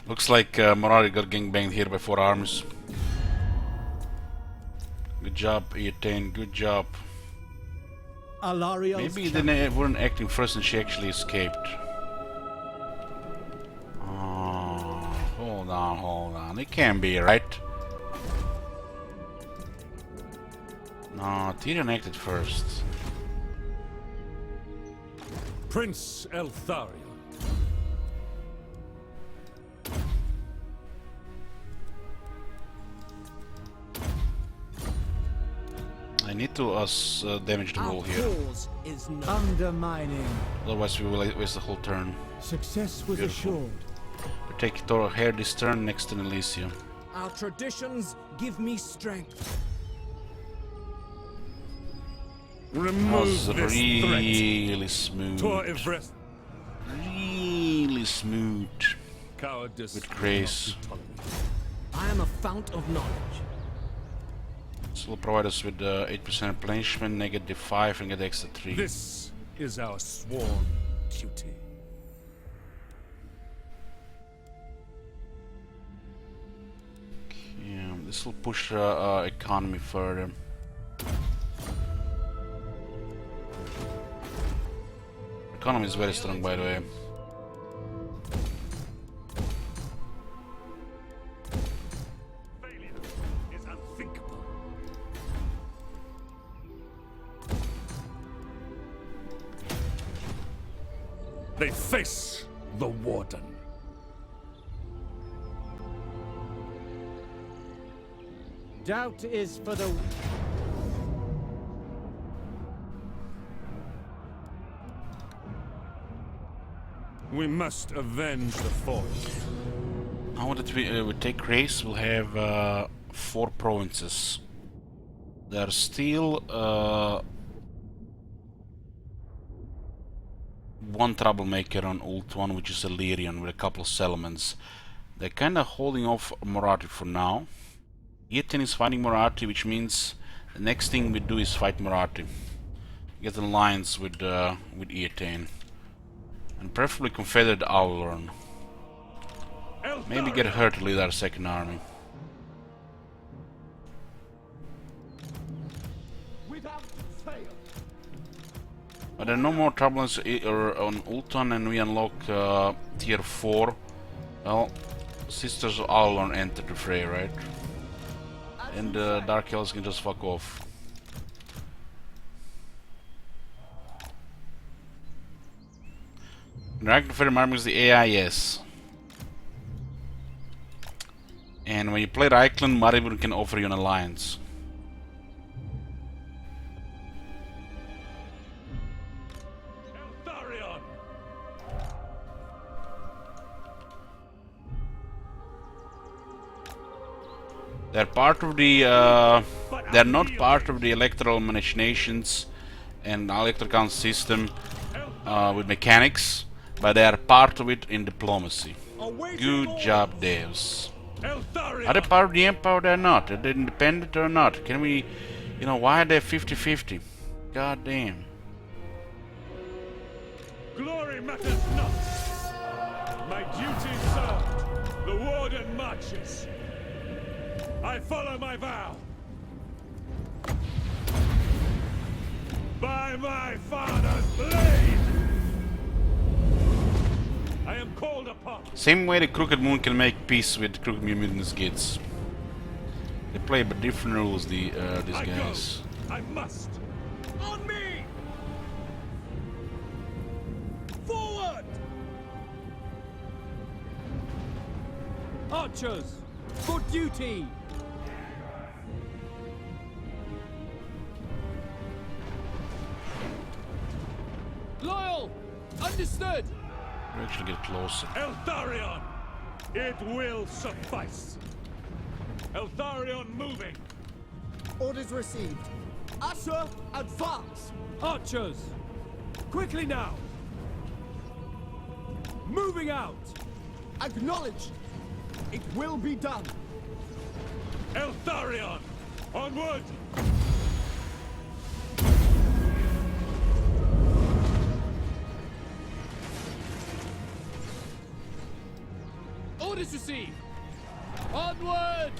[SPEAKER 1] Looks like Morari got gangbanged here by 4 armies. Good job, E10, good job. Maybe they weren't acting first and she actually escaped. Oh, hold on. It can't be, right? No, Tyrion acted first.
[SPEAKER 5] Prince Eltharion.
[SPEAKER 1] I need to damage the wall here.
[SPEAKER 6] Is undermining.
[SPEAKER 1] Otherwise we will waste the whole turn.
[SPEAKER 6] Success was assured.
[SPEAKER 1] We take Toro here this turn next to Elysia.
[SPEAKER 4] Our traditions give me strength.
[SPEAKER 5] Remove
[SPEAKER 1] That was
[SPEAKER 5] this
[SPEAKER 1] really smooth.
[SPEAKER 5] threat. Yvresse.
[SPEAKER 1] Really smooth.
[SPEAKER 5] Cowardice.
[SPEAKER 1] With Crise.
[SPEAKER 4] I am a fount of knowledge.
[SPEAKER 1] This will provide us with 8% replenishment, negative 5 and get extra 3.
[SPEAKER 5] This is our sworn duty.
[SPEAKER 1] Yeah, this will push economy further. Economy is very strong, by the way.
[SPEAKER 5] Failure is unthinkable. They face the Warden.
[SPEAKER 6] Doubt is for the...
[SPEAKER 5] We must avenge the fallen.
[SPEAKER 1] Now that we take Crise, we'll have 4 provinces. They're still one troublemaker on Ulthuan, which is Illyrian, with a couple of settlements. They're kinda holding off Morati for now. Yvresse is fighting Morati, which means the next thing we do is fight Morati. Get an alliance with Yvresse. And preferably Confederate Ulthuan. Maybe get her to lead our second army. But there are no more troubles on Ulthuan, and we unlock tier 4. Well, Sisters of Ulthuan entered the fray, right? And Dark Elves can just fuck off. Dragon Confederate army is the AI, yes. And when you play Reichland, Maribor can offer you an alliance. They're part of the. They're not part of the electoral machinations and electoral council system with mechanics, but they are part of it in diplomacy. Good job, devs. Are they part of the empire or they're not? Are they independent or not? Can we, you know, why are they 50-50? God damn.
[SPEAKER 5] Glory matters not. My duty served. The warden marches. I follow my vow. By my father's blade. I am called upon.
[SPEAKER 1] Same way the Crooked Moon can make peace with Crooked Moon Mutants kids. They play by different rules, these guys.
[SPEAKER 5] I must. On me! Forward!
[SPEAKER 12] Archers, for duty! Loyal! Understood!
[SPEAKER 1] We actually get closer.
[SPEAKER 5] Eltharion! It will suffice. Eltharion moving.
[SPEAKER 3] Orders received. Usher, advance!
[SPEAKER 12] Archers! Quickly now! Moving out!
[SPEAKER 3] Acknowledged! It will be done!
[SPEAKER 5] Eltharion! Onward!
[SPEAKER 12] Orders received! Onward!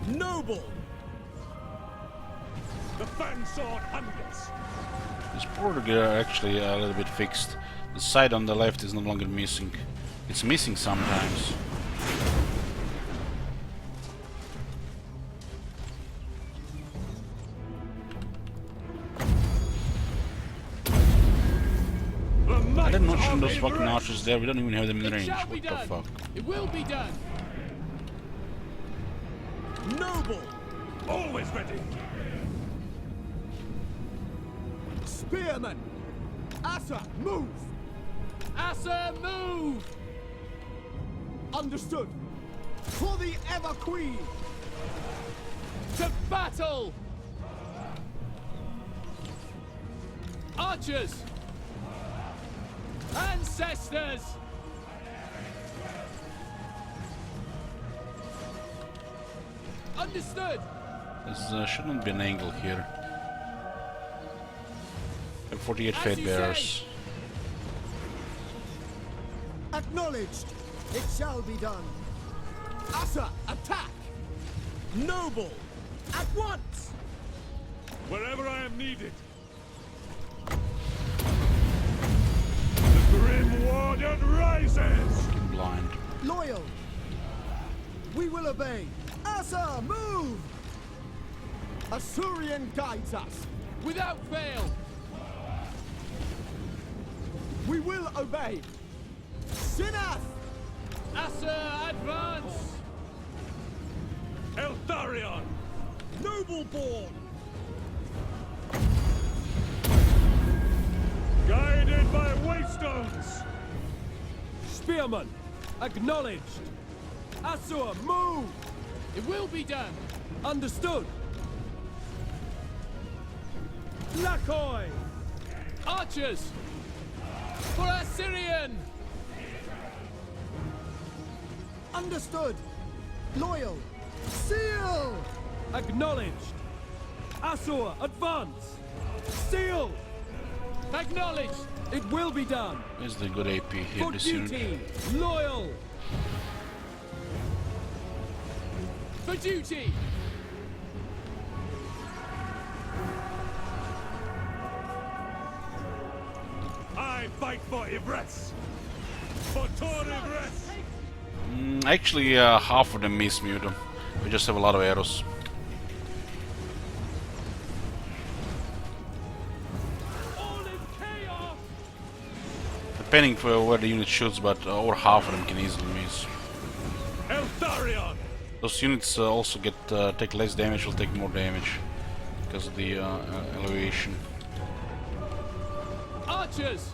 [SPEAKER 4] Noble!
[SPEAKER 5] The fansword hungers.
[SPEAKER 1] This border are actually a little bit fixed. The side on the left is no longer missing. It's missing sometimes. I didn't mention those fucking archers there. We don't even have them in range. What the fuck?
[SPEAKER 12] It will be done!
[SPEAKER 4] Noble!
[SPEAKER 5] Always ready.
[SPEAKER 3] Spearmen! Asa, move!
[SPEAKER 12] Asa, move!
[SPEAKER 3] Understood! For the Ever Queen!
[SPEAKER 12] To battle! Archers! Ancestors! Understood!
[SPEAKER 1] There shouldn't be an angle here. 48 Fate Bearers.
[SPEAKER 3] Acknowledged! It shall be done! Asa, attack!
[SPEAKER 4] Noble!
[SPEAKER 3] At once!
[SPEAKER 5] Wherever I am needed. The Grim Warden rises!
[SPEAKER 1] Blind.
[SPEAKER 3] Loyal! We will obey! Asa, move! Assyrian guides us!
[SPEAKER 12] Without fail!
[SPEAKER 3] We will obey! Sinath!
[SPEAKER 12] Asa, advance!
[SPEAKER 5] Eltharion!
[SPEAKER 3] Nobleborn!
[SPEAKER 5] Guided by waystones!
[SPEAKER 12] Spearman, acknowledged! Asur, move! It will be done! Understood! Lakoi! Archers! For Assyrian!
[SPEAKER 3] Understood. Loyal. Seal!
[SPEAKER 12] Acknowledged! Assur, advance! Seal! Acknowledged! It will be done!
[SPEAKER 1] Where's the good AP here
[SPEAKER 12] For
[SPEAKER 1] this unit?
[SPEAKER 12] duty! Loyal! For duty!
[SPEAKER 5] I fight for Yvresse! For Tor Yvresse!
[SPEAKER 1] Actually, half of them miss me. We just have a lot of arrows.
[SPEAKER 12] All is chaos!
[SPEAKER 1] Depending for where the unit shoots, but over half of them can easily miss.
[SPEAKER 5] Eltharion!
[SPEAKER 1] Those units also get take less damage, will take more damage because of the elevation.
[SPEAKER 12] Archers!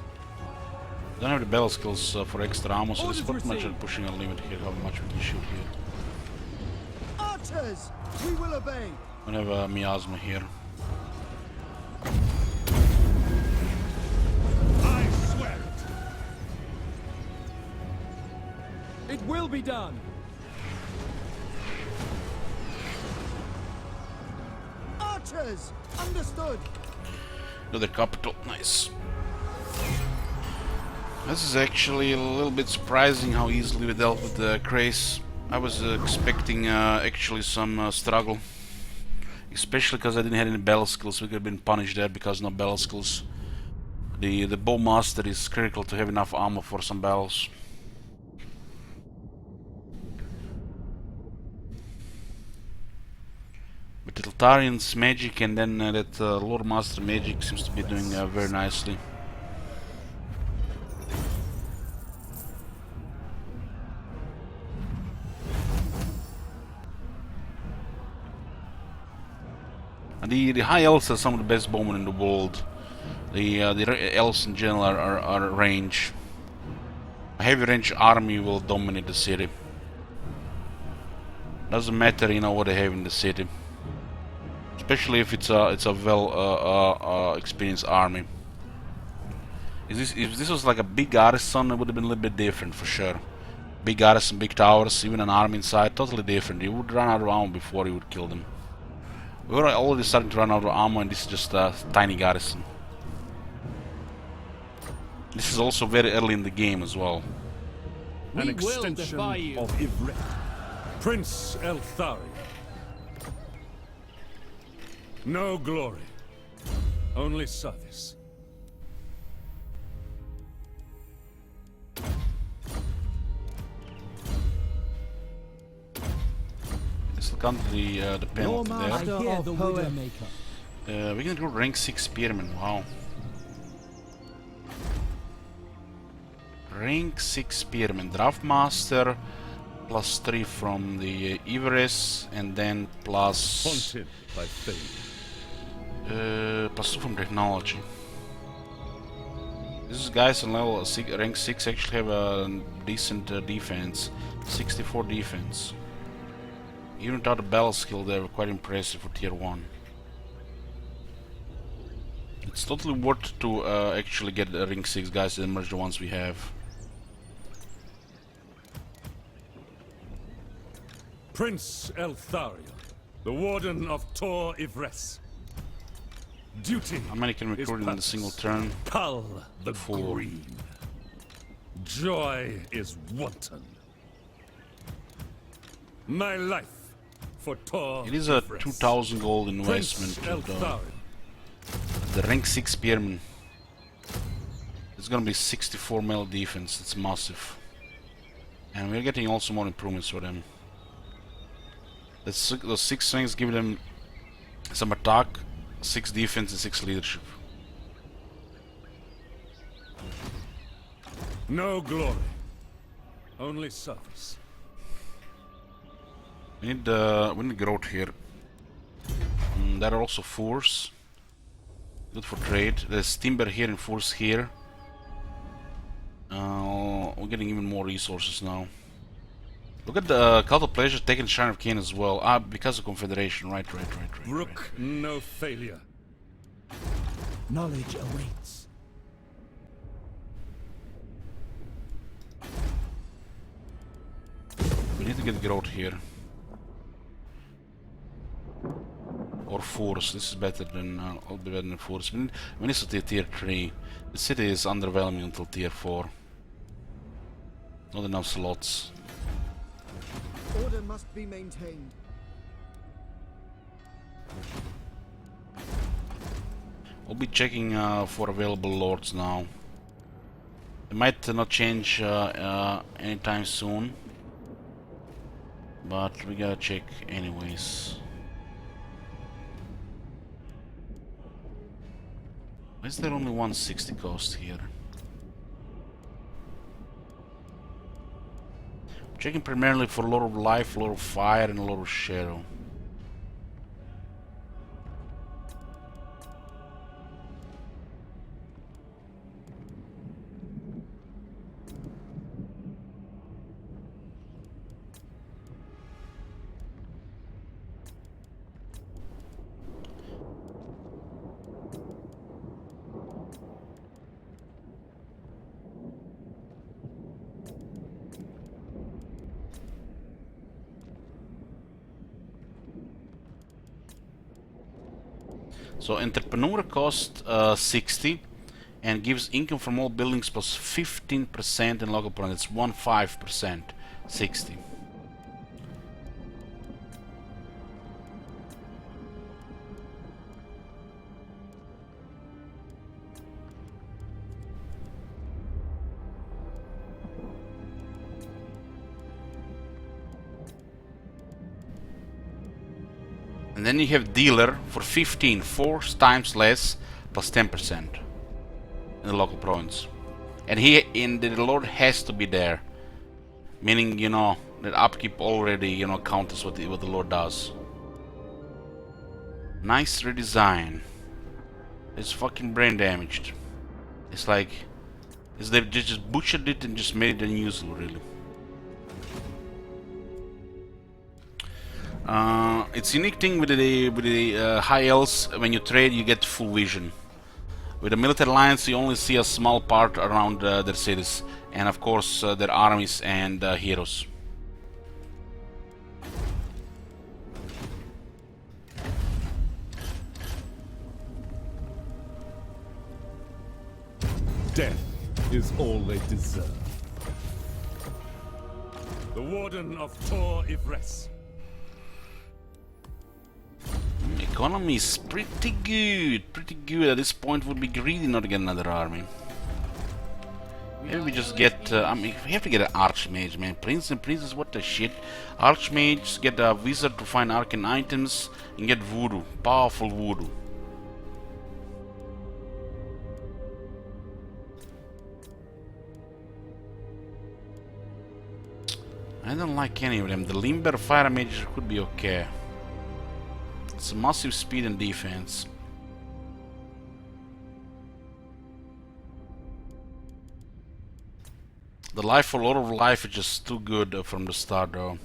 [SPEAKER 1] Don't have the battle skills for extra ammo, so
[SPEAKER 12] Orders
[SPEAKER 1] it's pretty much
[SPEAKER 12] received.
[SPEAKER 1] pushing a limit here. How much we can shoot here?
[SPEAKER 3] Archers! We will obey.
[SPEAKER 1] We have a miasma here.
[SPEAKER 5] I swear it!
[SPEAKER 12] It will be done!
[SPEAKER 3] Archers! Understood.
[SPEAKER 1] Another capital, nice. This is actually a little bit surprising how easily we dealt with the Crise. I was expecting actually some struggle. Especially because I didn't have any battle skills. We could have been punished there because no battle skills. The bowmaster is critical to have enough armor for some battles. But the Eltharian's magic and then that Lord Master magic seems to be doing very nicely. And the High Elves are some of the best bowmen in the world. The Elves in general are range. A heavy range army will dominate the city. Doesn't matter, you know, what they have in the city. Especially if it's a well experienced army. If this was like a big garrison, it would have been a little bit different for sure. Big garrison, big towers, even an army inside, totally different. You would run out of ammo before you would kill them. We were already starting to run out of ammo, and this is just a tiny garrison. This is also very early in the game as well.
[SPEAKER 5] An
[SPEAKER 12] We will
[SPEAKER 5] extension
[SPEAKER 12] defy you.
[SPEAKER 5] of Yvresse. Prince Eltharion. No glory, only service.
[SPEAKER 1] Let's look under the penalty there.
[SPEAKER 6] Master of
[SPEAKER 4] the
[SPEAKER 6] poem.
[SPEAKER 4] Widowmaker.
[SPEAKER 1] We can do rank 6 spearmen, wow. Rank 6 spearmen, draft master, +3 from the Yvresse, and then plus
[SPEAKER 5] Haunted by fate.
[SPEAKER 1] +2 from technology. These guys on level rank 6 actually have a decent defense, 64 defense. Even without a battle skill, they were quite impressive for tier 1. It's totally worth to actually get the rank 6 guys and merge the ones we have.
[SPEAKER 5] Prince Eltharion, the Warden of Tor Yvresse. Duty.
[SPEAKER 1] How many can we recruit in a single turn?
[SPEAKER 5] Cull the
[SPEAKER 1] 4.
[SPEAKER 5] green. Joy is wanton. My life for Tor.
[SPEAKER 1] It is a
[SPEAKER 5] Yvresse.
[SPEAKER 1] 2000 gold
[SPEAKER 5] Prince
[SPEAKER 1] investment to
[SPEAKER 5] Eltharion.
[SPEAKER 1] the rank 6 spearman. It's gonna be 64 melee defense, it's massive. And we're getting also more improvements for them. Those 6 strengths give them some attack, 6 defense and 6 leadership.
[SPEAKER 5] No glory, only service.
[SPEAKER 1] We need growth here. There are also fours. Good for trade. There's timber here and fours here. We're getting even more resources now. Look at the Cult of Pleasure taking Shrine of Cain as well. Ah, because of Confederation. Right.
[SPEAKER 5] Brook no failure.
[SPEAKER 6] Knowledge awaits.
[SPEAKER 1] We need to get growth here. Or force. This is better than I'll be better than force. We need to tier 3. The city is underwhelming until tier 4. Not enough slots.
[SPEAKER 3] Order must be maintained.
[SPEAKER 1] We'll be checking for available lords now. It might not change anytime soon, but we gotta check anyways. Why is there only 160 cost here? Checking primarily for Lord of Life, Lord of Fire, and Lord of Shadow. So entrepreneur cost 60 and gives income from all buildings plus 15% in local point. It's 15%, 60. And then you have dealer for 15, 4 times less, plus 10% in the local province. And the lord has to be there, meaning, you know, that upkeep already, you know, counts what the lord does. Nice redesign. It's fucking brain damaged. It's like, they just butchered it and just made it unusable, really. It's unique thing with the high elves. When you trade, you get full vision. With the military alliance, you only see a small part around their cities, and of course their armies and heroes.
[SPEAKER 5] Death is all they deserve. The Warden of Tor Yvresse.
[SPEAKER 1] Economy is pretty good, At this point, would be greedy not to get another army. Maybe we just get. I mean, we have to get an archmage, man. Prince and princess, what the shit? Archmage, get a wizard to find arcane items, and get voodoo, powerful voodoo. I don't like any of them. The Limber Fire Mage could be okay. It's massive speed and defense. The life for Lord of Life is just too good from the start, though.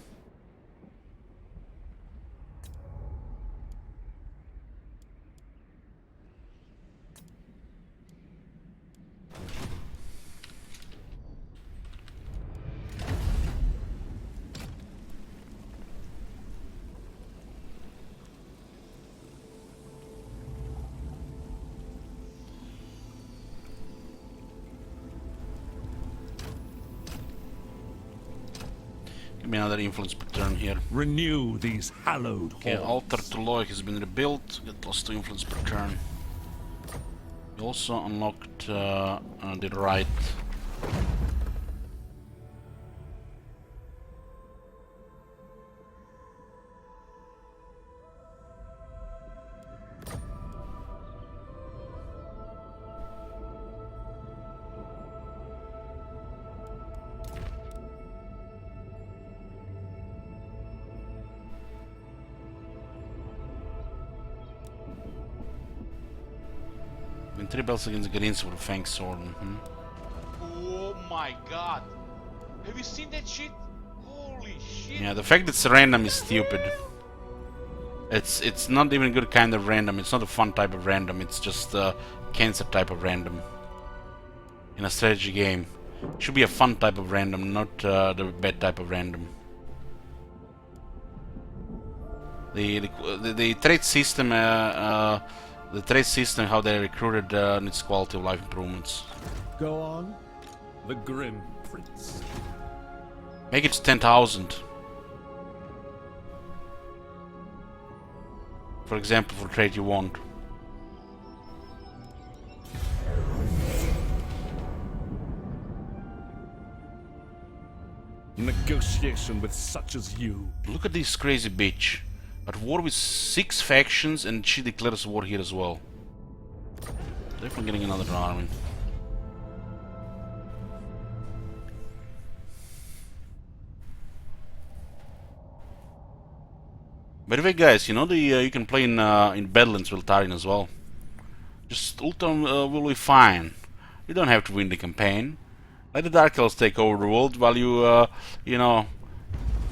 [SPEAKER 1] Give me another influence per turn here.
[SPEAKER 5] Renew these hallowed halls.
[SPEAKER 1] Okay, Altar to Loy has been rebuilt. Get +2 influence per turn. We also unlocked the right. Win 3 bells against Greens with a Fang Sword.
[SPEAKER 9] Oh my god. Have you seen that shit? Holy shit.
[SPEAKER 1] Yeah, the fact that it's random is stupid. It's not even a good kind of random. It's not a fun type of random. It's just cancer type of random in a strategy game. It should be a fun type of random, not the bad type of random. The trade system, how they recruited needs quality of life improvements.
[SPEAKER 6] Go on.
[SPEAKER 5] The Grim Prince.
[SPEAKER 1] Make it 10,000. For example, for trade you want.
[SPEAKER 5] Negotiation with such as you.
[SPEAKER 1] Look at this crazy bitch. At war with 6 factions, and she declares war here as well. Definitely getting another army. By the way, guys, you know you can play in Badlands with Ulthuan as well. Just Ulthuan will be fine. You don't have to win the campaign. Let the Dark Elves take over the world while you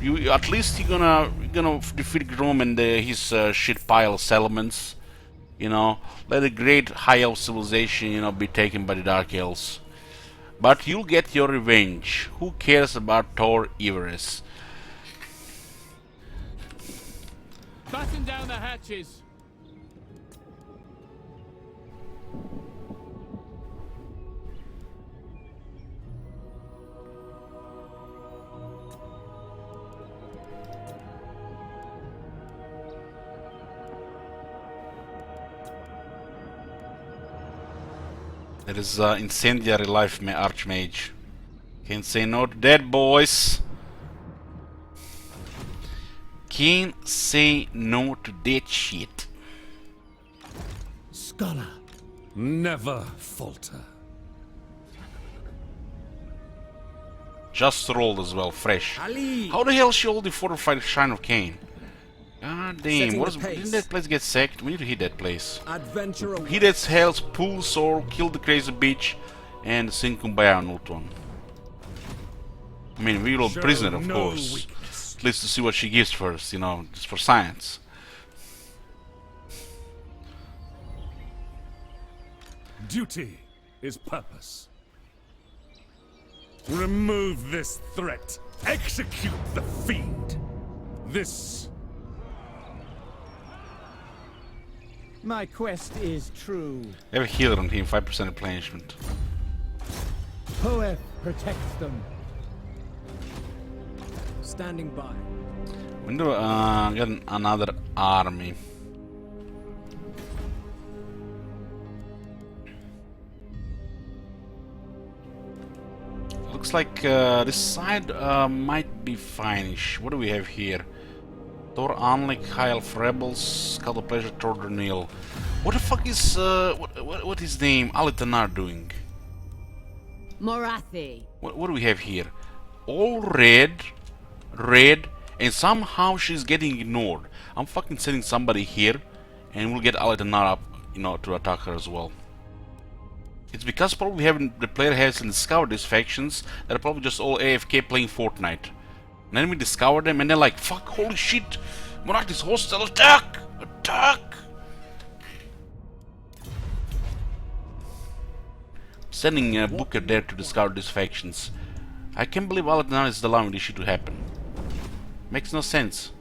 [SPEAKER 1] you at least you're gonna defeat Grom and his shit pile of settlements. You know, let the great High Elf civilization be taken by the Dark Elves. But you'll get your revenge. Who cares about Thor Yvresse?
[SPEAKER 12] Batten down the hatches.
[SPEAKER 1] There is incendiary life archmage. Can't say no to that, boys. Can't say no to that shit.
[SPEAKER 6] Scholar.
[SPEAKER 5] Never falter.
[SPEAKER 1] Just rolled as well, fresh.
[SPEAKER 6] Ali.
[SPEAKER 1] How the hell she hold the fortified Shrine of Cain? God damn, didn't that place get sacked? We need to hit that place.
[SPEAKER 6] Adventure
[SPEAKER 1] Hit its hell's pool soul, kill the crazy bitch, and sing Kumbaya on Ulthuan. I mean, we will prisoner, of course. At least to see what she gives first, just for science.
[SPEAKER 5] Duty is purpose. Remove this threat. Execute the fiend. This.
[SPEAKER 6] My quest is true.
[SPEAKER 1] Have a healer on him, 5% replenishment.
[SPEAKER 6] Poet protects them.
[SPEAKER 4] Standing by.
[SPEAKER 1] When do get another army? Looks like this side might be fine-ish. What do we have here? Thor Anlik, High Elf Rebels, Cult of Pleasure, Thor Dernil. What the fuck is what is name Alitanar doing?
[SPEAKER 2] Morathi.
[SPEAKER 1] What do we have here? All red, and somehow she's getting ignored. I'm fucking sending somebody here, and we'll get Alitanar up, to attack her as well. It's because probably the player hasn't discovered these factions that are probably just all AFK playing Fortnite. And then we discover them, and they're like, "Fuck! Holy shit! Morathi's hostile! Attack! Attack!" Sending Booker there to discover these factions. I can't believe Alitanar is allowing this shit to happen. Makes no sense.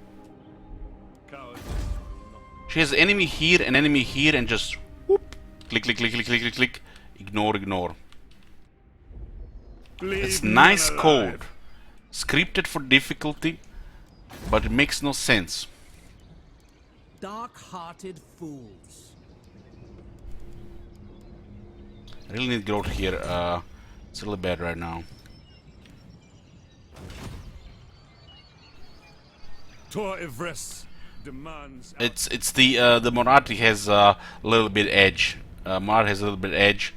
[SPEAKER 1] She has enemy here and enemy here, and just whoop, click, click, click, click, click, click, click, ignore. It's nice code, scripted for difficulty, but it makes no sense.
[SPEAKER 4] Dark-hearted fools.
[SPEAKER 1] I really need growth here. It's a little bad right now.
[SPEAKER 5] Tor Yvresse demands.
[SPEAKER 1] It's the Morathi has a little bit edge. Morathi has a little bit edge,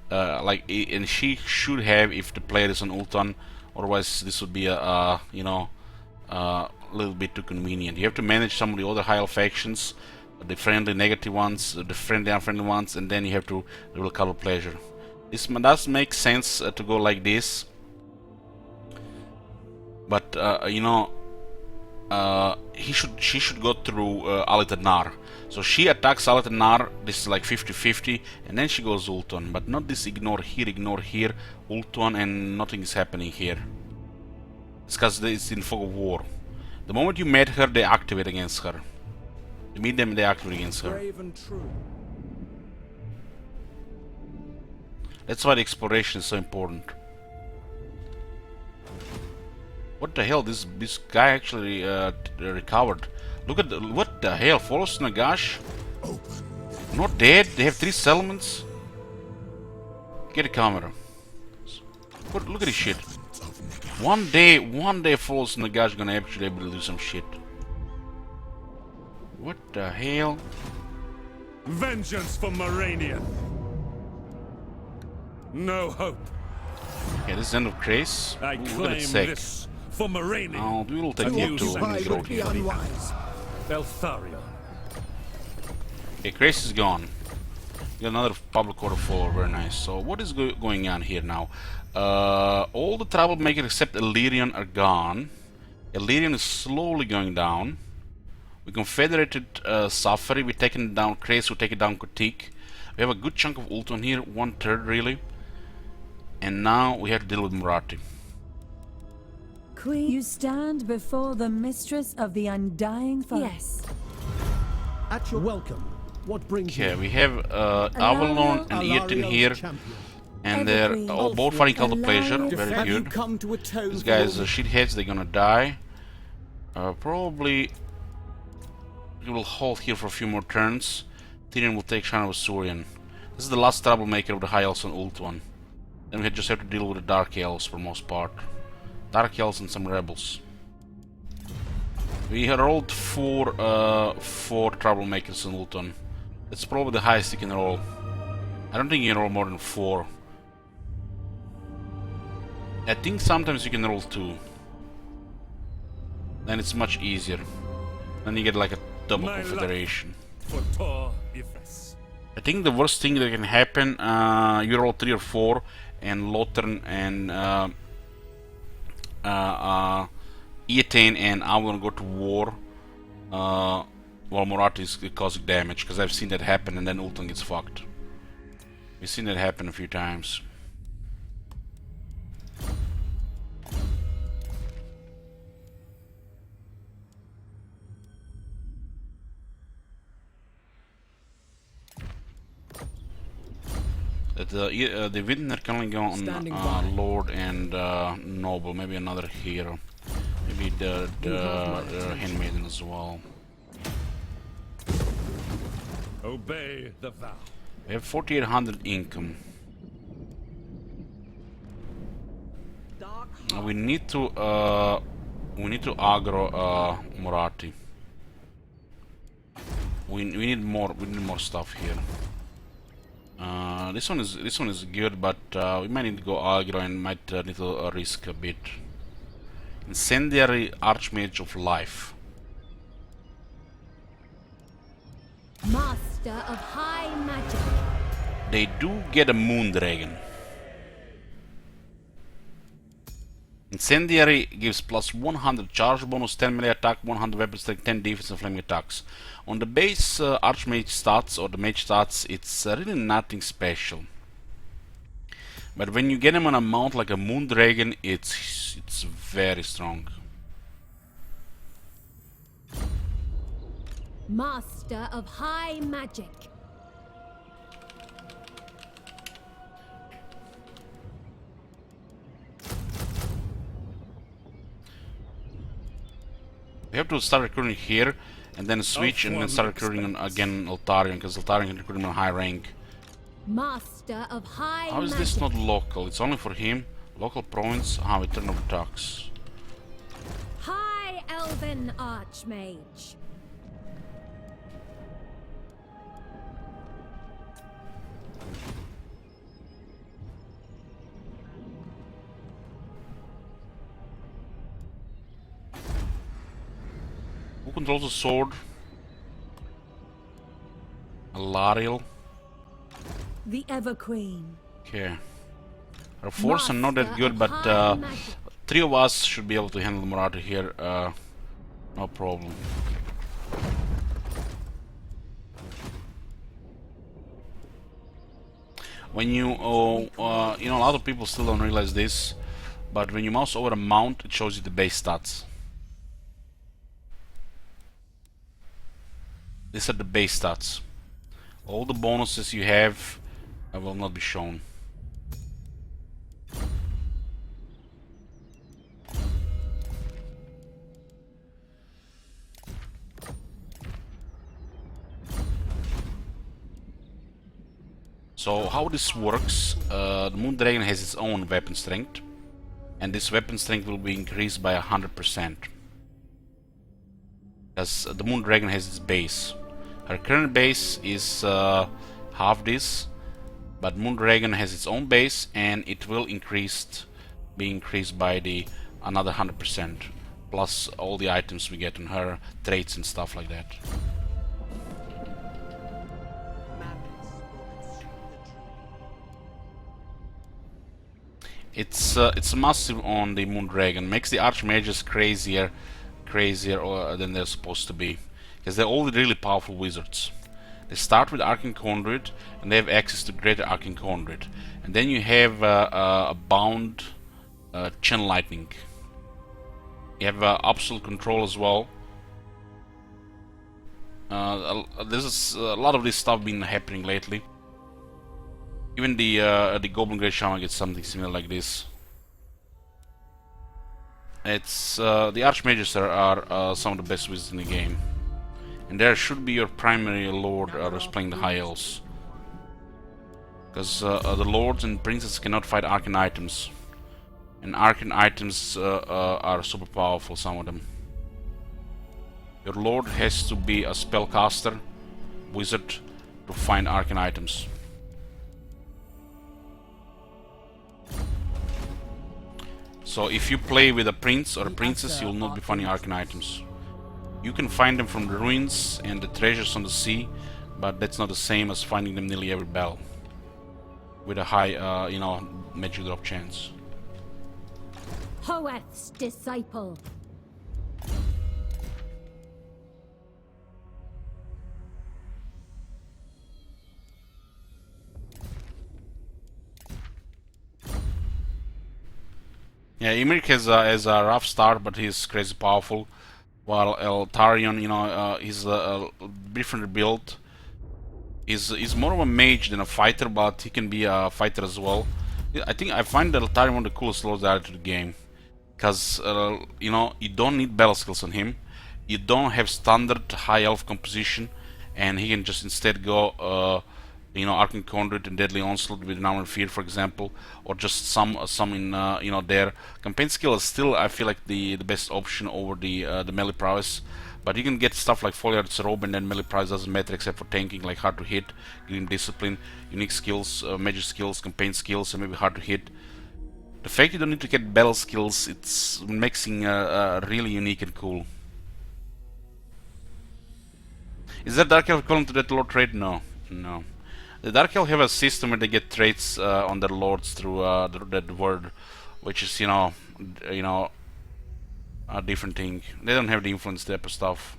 [SPEAKER 1] and she should have if the player is on Ulthuan. Otherwise, this would be a little bit too convenient. You have to manage some of the other high elf factions, the friendly negative ones, the friendly unfriendly ones, and then you have to do a Cult of Pleasure. This does make sense to go like this, but here she should go through Alitanar. So she attacks Alitanar, this is like 50-50, and then she goes Ulthuan. But not this ignore here, Ulthuan, and nothing is happening here. It's because it's in fog of war. The moment you met her, they activate against her. You meet them, they activate against her.
[SPEAKER 4] Brave and true.
[SPEAKER 1] That's why the exploration is so important. What the hell? This guy actually recovered. Look at what the hell? Follows Nagash? Not dead. They have 3 settlements. Get a camera. Look at this shit. One day, Follows Nagash gonna actually able to do some shit. What the hell?
[SPEAKER 5] Vengeance for Moranian. No hope.
[SPEAKER 1] Okay, this is the end of Crise.
[SPEAKER 5] I claim this for Moranian.
[SPEAKER 1] Oh, we will take you to road here.
[SPEAKER 5] Eltharion.
[SPEAKER 1] Okay, Crise is gone. We got another public order for very nice. So what is going on here now? All the troublemakers except Illyrian are gone. Illyrian is slowly going down. We confederated Safari, we taken down Crise, we take it down Kotik. We have a good chunk of Ulthuan here, 1/3 really. And now we have to deal with Marathi.
[SPEAKER 8] Queen, you stand before the mistress of the undying fire.
[SPEAKER 10] Yes.
[SPEAKER 3] At your welcome. What brings you?
[SPEAKER 1] Okay, we have Avalon and Eaton here. And they're both fighting Cult of Pleasure, very good. These guys are shitheads, they're gonna die. Probably we will hold here for a few more turns. Tyrion will take Shrine of Asuryan. This is the last troublemaker of the High Elves on Ulthuan. Then we just have to deal with the Dark Elves for most part. Dark Elves and some rebels. We have rolled four troublemakers in Ulthuan. That's probably the highest you can roll. I don't think you can roll more than 4. I think sometimes you can roll 2. Then it's much easier. Then you get like a double confederation. I think the worst thing that can happen, you roll 3 or 4, and Lothern and Eatane and Avalon go to war, while Marathi is causing damage, because I've seen that happen, and then Ulthuan gets fucked. We've seen that happen a few times. The Winter can only go on Lord and Noble, maybe another hero. Maybe the Handmaiden as well.
[SPEAKER 5] Obey the vow.
[SPEAKER 1] We have 4,800 income. We need to aggro Marathi. We need more stuff here. This one is good, but we might need to go aggro and might need to risk a bit. Incendiary Archmage of Life.
[SPEAKER 2] Master of High Magic.
[SPEAKER 1] They do get a Moon Dragon. Incendiary gives plus 100 charge bonus, 10 melee attack, 100 weapon strength, 10 defense and flaming attacks. On the base Archmage stats or the Mage stats, it's really nothing special. But when you get him on a mount like a Moon Dragon, it's very strong.
[SPEAKER 2] Master of High Magic.
[SPEAKER 1] We have to start recruiting here, and then switch, and then start recruiting again Eltharion, because Eltharion can recruit him on high rank.
[SPEAKER 2] Master of High
[SPEAKER 1] How is this not local? It's only for him. Local province. Ah, we turn over tax.
[SPEAKER 2] High Elven Archmage.
[SPEAKER 1] Who controls the sword? Alariel.
[SPEAKER 8] The Ever Queen.
[SPEAKER 1] Okay. Our force are not that good, but 3 of us should be able to handle Marathi here. Not No problem. When you, you know, a lot of people still don't realize this, but when you mouse over a mount, it shows you the base stats. These are the base stats. All the bonuses you have will not be shown. So how this works, the Moon Dragon has its own weapon strength, and this weapon strength will be increased by 100%. As the Moon Dragon has its base. Her current base is half this, but Moon Dragon has its own base, and it will be increased by the another 100%, plus all the items we get on her, traits and stuff like that. It's massive on the Moon Dragon, makes the Archmages crazier than they're supposed to be, because they're all really powerful wizards. They start with Arcane Conduit, and they have access to Greater Arcane Conduit, and then you have a bound Channel Lightning. You have absolute control as well. There's a lot of this stuff been happening lately. Even the Goblin Grey Shaman gets something similar like this. It's the Archmages are some of the best wizards in the game, and there should be your primary lord who's playing the High Elves, because the lords and princes cannot fight arcane items, and arcane items are super powerful, some of them. Your lord has to be a spellcaster wizard to find arcane items. So if you play with a prince or a princess, you will not be finding arcane items. You can find them from the ruins and the treasures on the sea, but that's not the same as finding them nearly every battle with a high, you know, magic drop chance.
[SPEAKER 10] Hoeth's disciple.
[SPEAKER 1] Yeah, Imrik has a rough start, but he's crazy powerful. While Eltarion, you know, he's a different build. He's more of a mage than a fighter, but he can be a fighter as well. I find that Eltarion one of the coolest lords added to the game, because you know, you don't need battle skills on him. You don't have standard high elf composition, and he can just instead go you know, Arcane Conduit and Deadly Onslaught with Number Fear, for example, or just some in you know, their campaign skill is still, I feel like, the best option over the melee prowess. But you can get stuff like Foliard's Robe, and then melee prowess doesn't matter except for tanking, like hard to hit, green discipline, unique skills, magic skills, campaign skills, and maybe hard to hit. The fact you don't need to get battle skills, it's making really unique and cool. Is that Dark Elf equivalent to that lord trait? No, no. The Dark Elf have a system where they get traits on their lords through that word, which is, you know, a different thing. They don't have the influence type of stuff.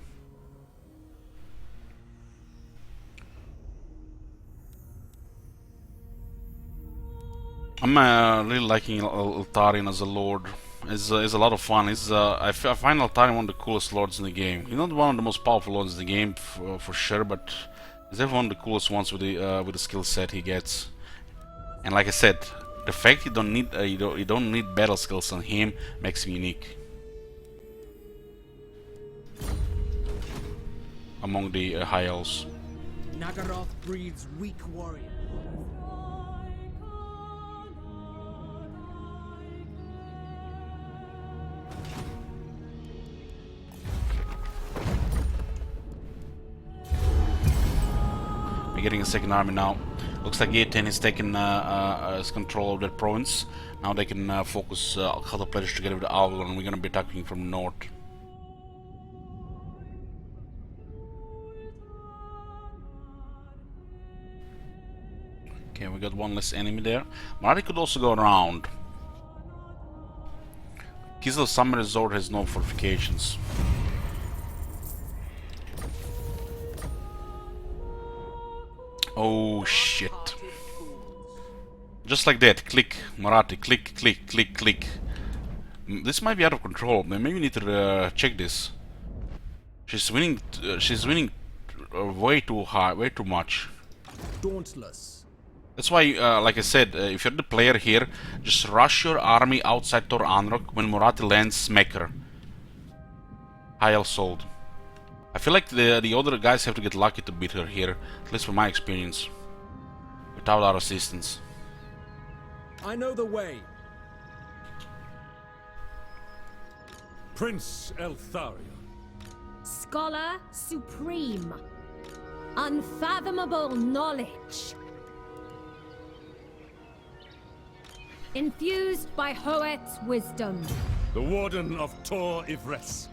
[SPEAKER 1] I'm really liking Eltarion as a lord. It's a lot of fun. I find Eltarion one of the coolest lords in the game. He's not one of the most powerful lords in the game for sure, but he's definitely one of the coolest ones with the skill set he gets. And like I said, the fact you don't need battle skills on him makes him unique among the high elves.
[SPEAKER 4] Nagaroth breeds weak warriors.
[SPEAKER 1] We're getting a second army now. Looks like A10 has taken control of that province. Now they can focus Cult of Pledge together with Ulthuan, and we're gonna be attacking from the north. Okay, we got one less enemy there. Marty could also go around. Kislev Summer Resort has no fortifications. Oh shit. Just like that. Click, Marathi. Click, click, click, click. This might be out of control. Maybe we need to check this. She's winning. She's winning way too high, way too much.
[SPEAKER 4] Dauntless.
[SPEAKER 1] That's why, like I said, if you're the player here, just rush your army outside Tor Anrok. When Marathi lands, smack her. High sold. I feel like the other guys have to get lucky to beat her here, at least from my experience, without our assistance.
[SPEAKER 4] I know the way.
[SPEAKER 5] Prince Eltharion.
[SPEAKER 10] Scholar supreme. Unfathomable knowledge. Infused by Hoet's wisdom.
[SPEAKER 5] The Warden of Tor Yvresse.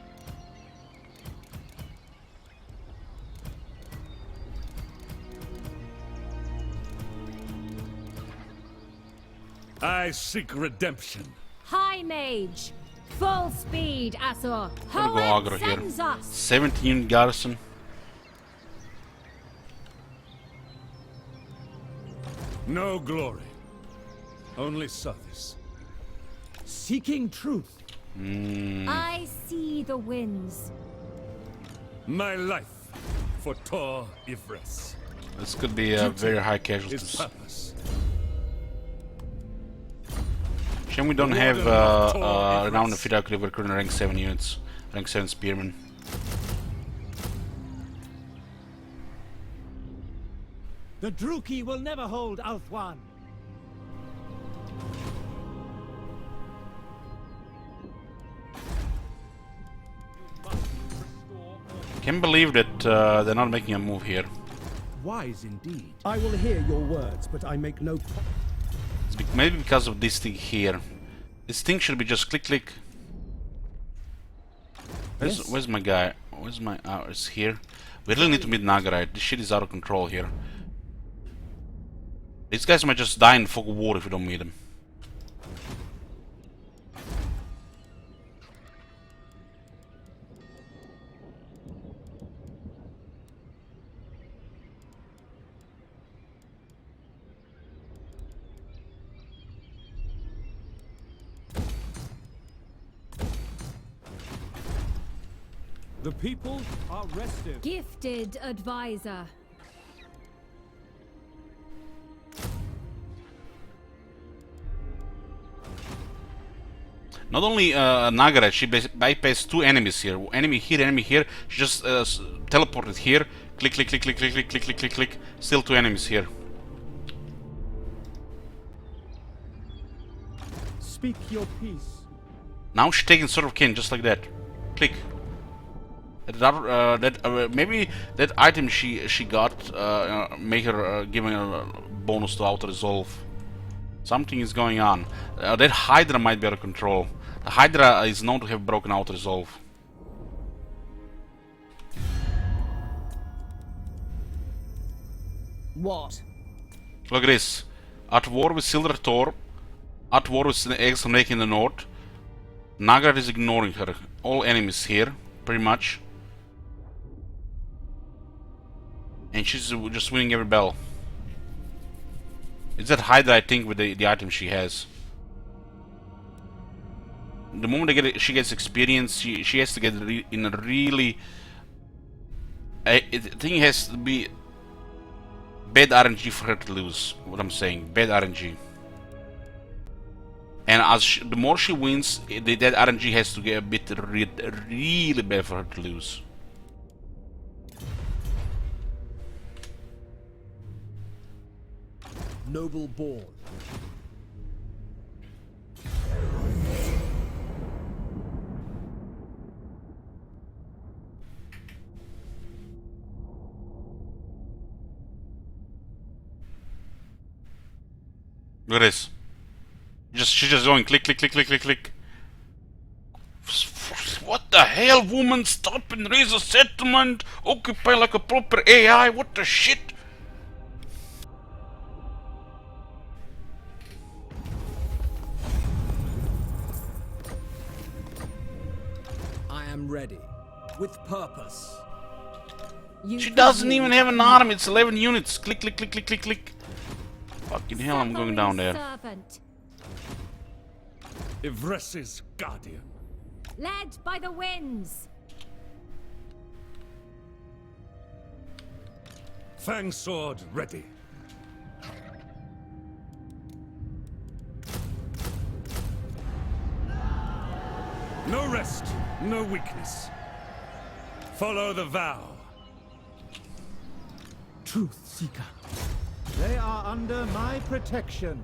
[SPEAKER 5] I seek redemption.
[SPEAKER 10] High Mage. Full speed, Asur.
[SPEAKER 1] I'm gonna go aggro
[SPEAKER 10] sends
[SPEAKER 1] here.
[SPEAKER 10] us.
[SPEAKER 1] 17 garrison.
[SPEAKER 5] No glory. Only service.
[SPEAKER 6] Seeking truth.
[SPEAKER 10] I see the winds.
[SPEAKER 5] My life for Tor Yvresse.
[SPEAKER 1] This could be a very high
[SPEAKER 5] His
[SPEAKER 1] casualties.
[SPEAKER 5] purpose.
[SPEAKER 1] Shame we don't have renowned defeat. I could have recruited rank 7 units, rank 7 spearmen.
[SPEAKER 6] The Druki will never hold Ulthuan.
[SPEAKER 1] Can't believe that they're not making a move here.
[SPEAKER 6] Wise indeed. I will hear your words, but I make no.
[SPEAKER 1] It's maybe because of this thing here. This thing should be just click click. Where's my guy? Where's my... it's here. We really need to meet Nagarite. This shit is out of control here. These guys might just die in fog of war if we don't meet them.
[SPEAKER 6] The people are restive.
[SPEAKER 10] Gifted advisor.
[SPEAKER 1] Not only Nagarite, she bypassed 2 enemies here. Enemy here, enemy here. She just teleported here. Click, click, click, click, click, click, click, click, click, click. Still 2 enemies here.
[SPEAKER 6] Speak your peace.
[SPEAKER 1] Now she's taking Sword of Kin just like that. Click. Maybe that item she got make her giving a bonus to auto resolve. Something is going on. That Hydra might be out of control. The Hydra is known to have broken auto resolve.
[SPEAKER 4] What?
[SPEAKER 1] Look at this. At war with Silver Thor. At war with the Eggs Lake in the north. Nagarite is ignoring her. All enemies here, pretty much. And she's just winning every battle. It's that Hydra, I think, with the item she has. The moment she gets experience, she has to get in a really... I think it has to be bad RNG for her to lose. What I'm saying, bad RNG. And as the more she wins, that RNG has to get a bit really bad for her to lose.
[SPEAKER 4] Noble born.
[SPEAKER 1] Look at this. She's just going click, click, click, click, click, click. What the hell, woman? Stop and raise a settlement. Occupy like a proper AI. What the shit?
[SPEAKER 4] I am ready. With purpose.
[SPEAKER 1] She doesn't even have an army. It's 11 units. Click, click, click, click, click, click. Fucking hell, I'm going down there.
[SPEAKER 8] Servant,
[SPEAKER 5] Yvresse's guardian.
[SPEAKER 8] led by the winds.
[SPEAKER 5] Fang sword ready. No rest, no weakness. Follow the vow.
[SPEAKER 6] Truth seeker. They are under my protection.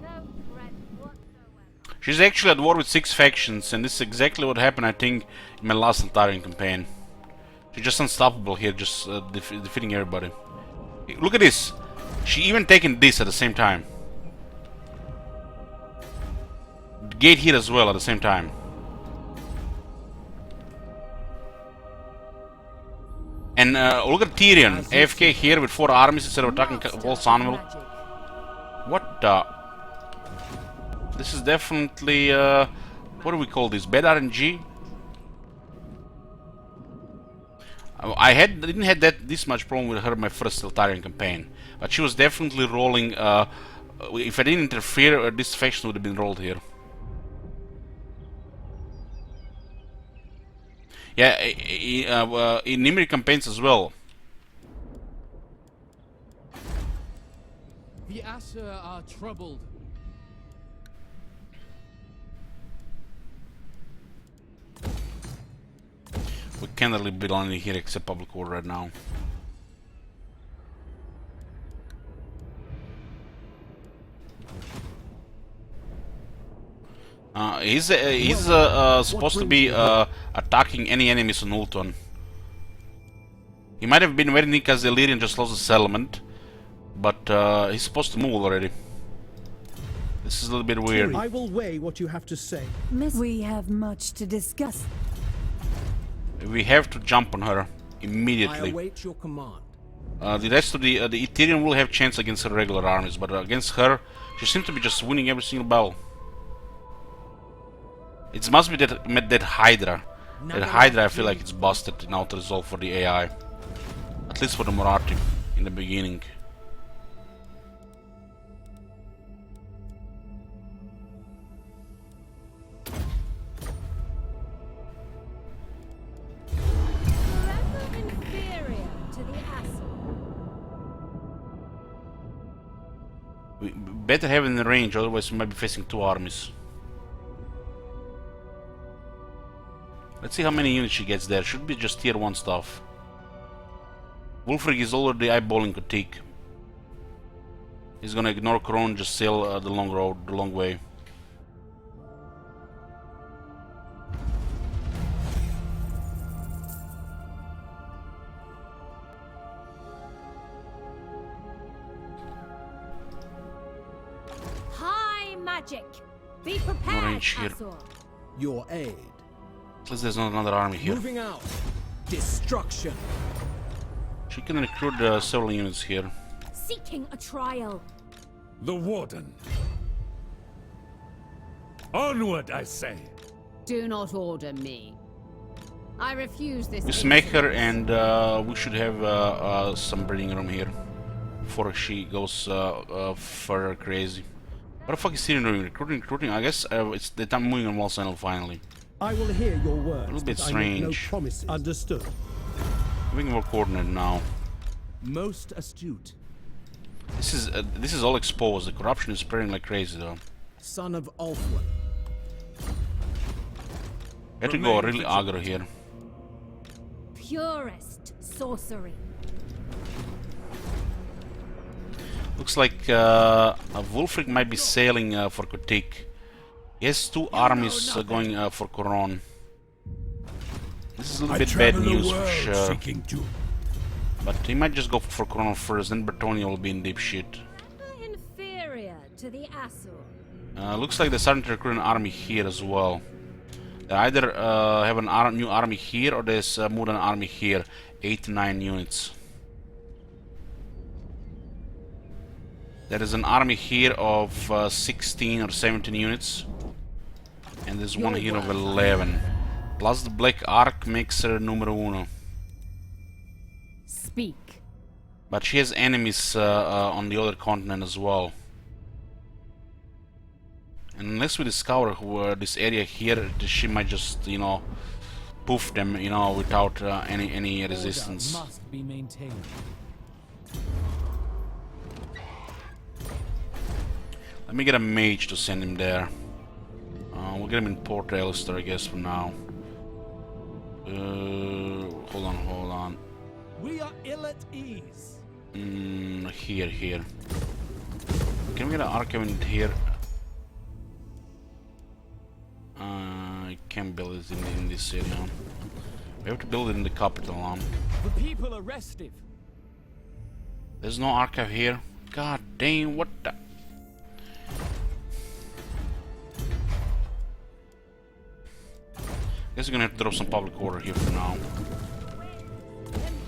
[SPEAKER 8] No threat whatsoever.
[SPEAKER 1] She's actually at war with 6 factions, and this is exactly what happened, I think, in my last Eltarian campaign. She's just unstoppable here, just defeating everybody. Look at this! She even taken this at the same time. Gate here as well at the same time. And look at Tyrion, AFK here with 4 armies instead of attacking whole Sunville. What the? This is definitely, what do we call this? Bad RNG? I didn't have this much problem with her in my first Eltarian campaign, but she was definitely rolling. If I didn't interfere, this faction would have been rolled here. Yeah, in Nimri campaigns as well.
[SPEAKER 12] The Asher are troubled.
[SPEAKER 1] We can't really build anything here except public order right now. He's supposed to be attacking any enemies on Ulthuan. He might have been waiting because the Illyrian just lost the settlement, but he's supposed to move already. This is a little bit weird.
[SPEAKER 4] I will weigh what you have to say.
[SPEAKER 8] We have much to discuss.
[SPEAKER 1] We have to jump on her immediately.
[SPEAKER 4] I await your command.
[SPEAKER 1] The rest of the Ethereum will have chance against her regular armies, but against her, she seems to be just winning every single battle. It must be that Hydra. That Hydra, I feel like it's busted now to resolve for the AI. At least for the Morathi in the beginning.
[SPEAKER 8] Forever inferior to the Asher.
[SPEAKER 1] We better have it in the range, otherwise we might be facing 2 armies. Let's see how many units she gets there. Should be just tier 1 stuff. Wulfric is already eyeballing Kotik. He's gonna ignore Kron, just sail the long road, the long way.
[SPEAKER 8] High magic. Be prepared,
[SPEAKER 1] range here.
[SPEAKER 8] Asur.
[SPEAKER 4] Your aid.
[SPEAKER 1] At least there's not another army here.
[SPEAKER 4] Moving out. Destruction.
[SPEAKER 1] She can recruit several units here.
[SPEAKER 8] Seeking a trial.
[SPEAKER 5] The Warden. Onward, I say.
[SPEAKER 13] Do not order me. I refuse this.
[SPEAKER 1] We smack her, and we should have some breathing room here before she goes further crazy. What the fuck is Tyrion doing? Recruiting? I guess it's the time moving on Wall Channel finally.
[SPEAKER 4] I will hear your words.
[SPEAKER 1] A little bit
[SPEAKER 4] but I make no
[SPEAKER 1] strange.
[SPEAKER 4] promises. Understood.
[SPEAKER 1] Having more coordinate now.
[SPEAKER 4] Most astute.
[SPEAKER 1] This is all exposed. The corruption is spreading like crazy, though.
[SPEAKER 4] Son of Ulthuan.
[SPEAKER 1] We have to go really aggro here.
[SPEAKER 8] Purest sorcery.
[SPEAKER 1] Looks like Wulfric might be sailing for Kotik. He has 2 armies going for Koron. This is a little bit bad news for sure. But he might just go for Koron first, then Bretonia will be in deep shit.
[SPEAKER 8] Inferior to the Asur.
[SPEAKER 1] Looks like they're starting to recruit an army here as well. They either have a new army here or there's moved an army here. 8 to 9 units. There is an army here of 16 or 17 units. And there's one here of 11. Plus the black arc makes her numero uno.
[SPEAKER 13] Speak.
[SPEAKER 1] But she has enemies on the other continent as well. And unless we discover this area here, she might just, you know, poof them, you know, without any resistance.
[SPEAKER 4] Must be maintained.
[SPEAKER 1] Let me get a mage to send him there. We'll get him in Port Alistair, I guess, for now. Hold on.
[SPEAKER 4] We are ill at ease.
[SPEAKER 1] Here. Can we get an archivant here? I can't build it in this area. We have to build it in the capital.
[SPEAKER 4] The people are restive.
[SPEAKER 1] There's no archive here. God dang, what the... Guess we're gonna have to drop some public order here for now.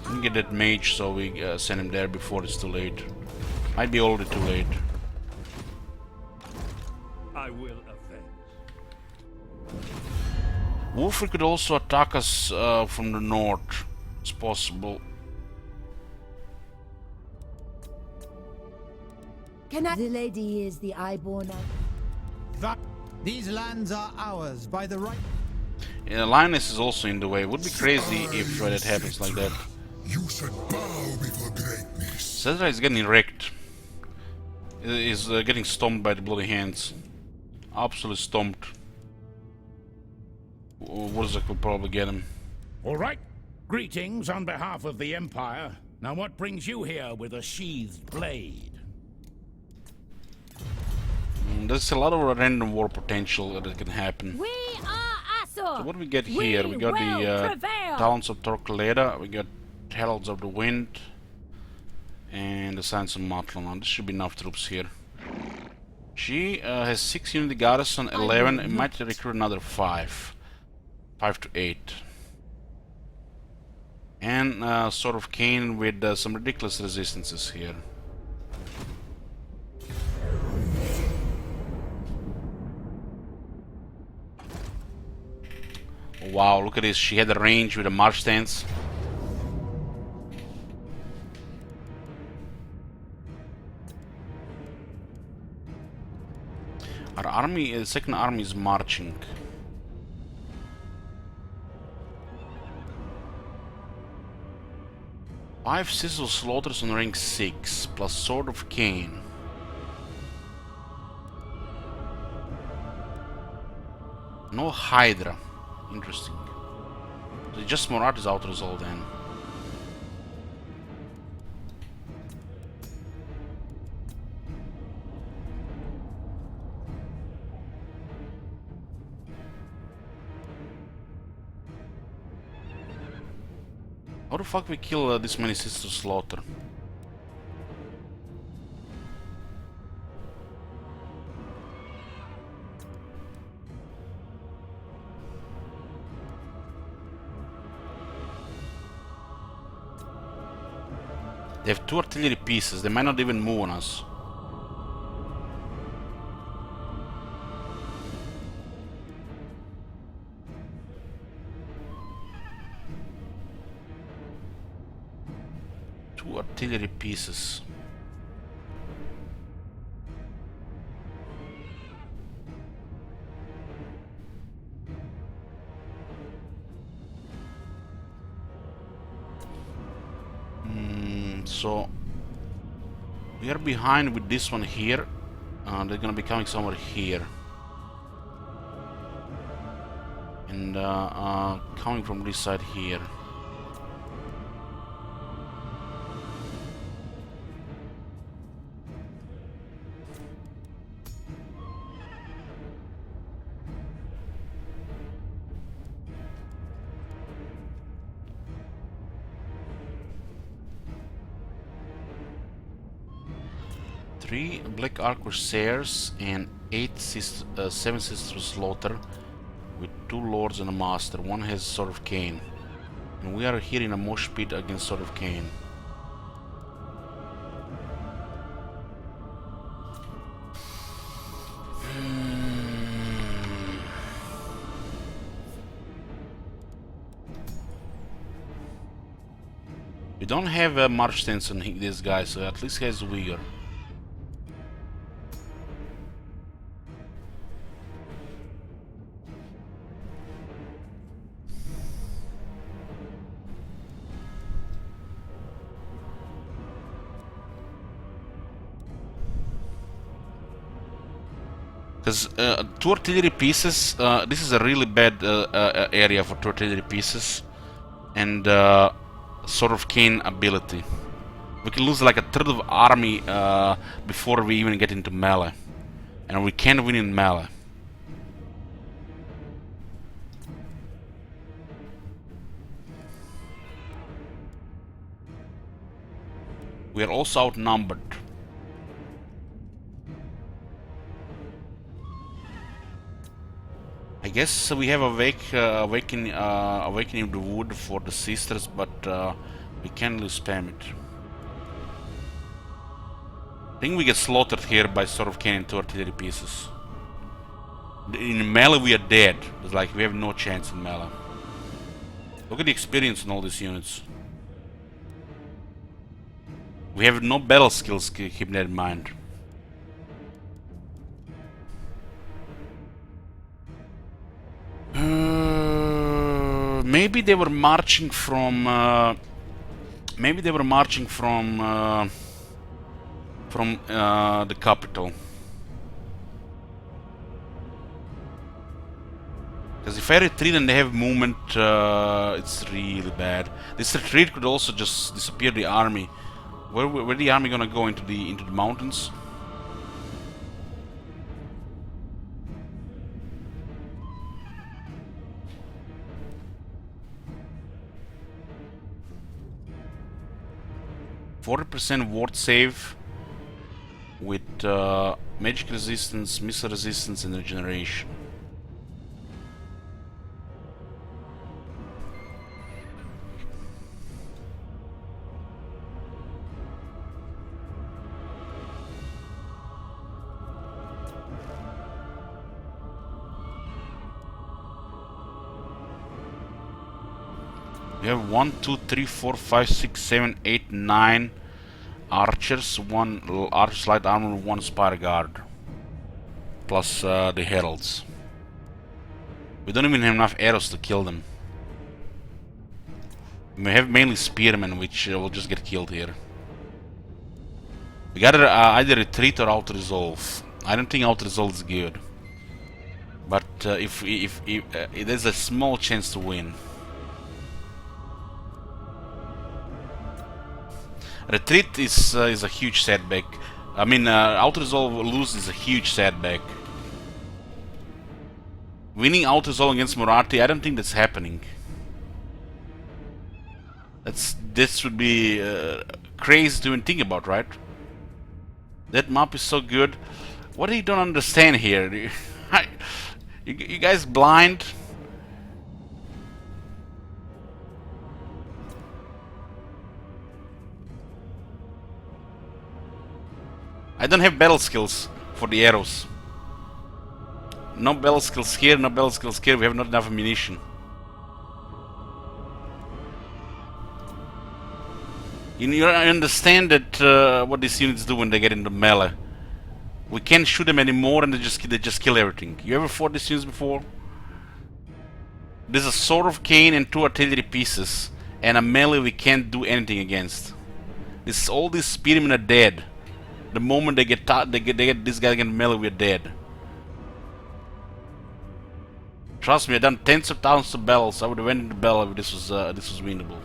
[SPEAKER 1] We can get that mage so we send him there before it's too late. Might be already too late.
[SPEAKER 5] I will avenge.
[SPEAKER 1] Wolfrey could also attack us from the north. It's possible.
[SPEAKER 2] The lady is the Eyeborn.
[SPEAKER 3] These lands are ours by the right.
[SPEAKER 1] Yeah, Lioness is also in the way. Would be crazy if that happens like that.
[SPEAKER 7] You should bow before greatness.
[SPEAKER 1] Cedra is getting wrecked. Is getting stomped by the bloody hands. Absolutely stomped. Wurzak will probably get him.
[SPEAKER 11] All right. Greetings on behalf of the Empire. Now what brings you here with a sheathed blade?
[SPEAKER 1] There's a lot of random war potential that can happen.
[SPEAKER 8] We are Asur.
[SPEAKER 1] So what do we get here? We got the Talents of Torquelada, we got Heralds of the Wind, and the Science of Matlonon. This should be enough troops here. She has 6 unity garrison, 11. It might recruit another 5. 5 to 8. And sort of Kane with some ridiculous resistances here. Wow, look at this. She had a range with a march stance. Our army, the second army is marching. Five Sizzle Slaughters on rank 6, plus Sword of Cain. No Hydra. Interesting. So just Morat is out result then. How the fuck we kill this many Sister Slaughter? They have 2 artillery pieces, they might not even move on us. Two artillery pieces. So we are behind with this one here. They're gonna be coming somewhere here, and coming from this side here. Three Black Arquebusiers and 7 Sisters of Slaughter with 2 Lords and a Master. One has Sword of Cain. And we are here in a mosh pit against Sword of Cain. We don't have a march stance on this guy, so at least he has vigor. Because 2 artillery pieces, this is a really bad area for 2 artillery pieces, and sort of Kane ability. We can lose like a third of army before we even get into melee, and we can't win in melee. We are also outnumbered. I guess we have awakening of the wood for the sisters, but we can't really spam it. I think we get slaughtered here by Sword of Cain and 2 artillery pieces. In melee we are dead. It's like we have no chance in melee. Look at the experience in all these units. We have no battle skills, keep that in mind. Maybe they were marching from. Maybe they were marching from the capital. Because if I retreat and they have movement, it's really bad. This retreat could also just disappear the army. Where the army gonna go into the mountains? %40 ward save with magic resistance, missile resistance, and regeneration. We have 1, 2, 3, 4, 5, 6, 7, 8, 9 archers, 1 archer light armor, 1 spire guard, plus the heralds. We don't even have enough arrows to kill them. We have mainly spearmen, which will just get killed here. We gotta either retreat or out-resolve. I don't think out-resolve is good, but if there's a small chance to win. Retreat is a huge setback. I mean, out-resolve lose is a huge setback. Winning out-resolve against Marathi, I don't think that's happening. This would be crazy to even think about, right? That map is so good. What do you don't understand here? You guys blind? I don't have battle skills for the arrows. No battle skills here, no battle skills here. We have not enough ammunition. You understand that what these units do when they get into melee. We can't shoot them anymore, and they just kill everything. You ever fought these units before? There's a Sword of Cain and 2 artillery pieces, and a melee we can't do anything against. All these spearmen are dead. The moment they get this guy against melee, we're dead. Trust me, I've done tens of thousands of battles. I would have went into battle if this was winnable.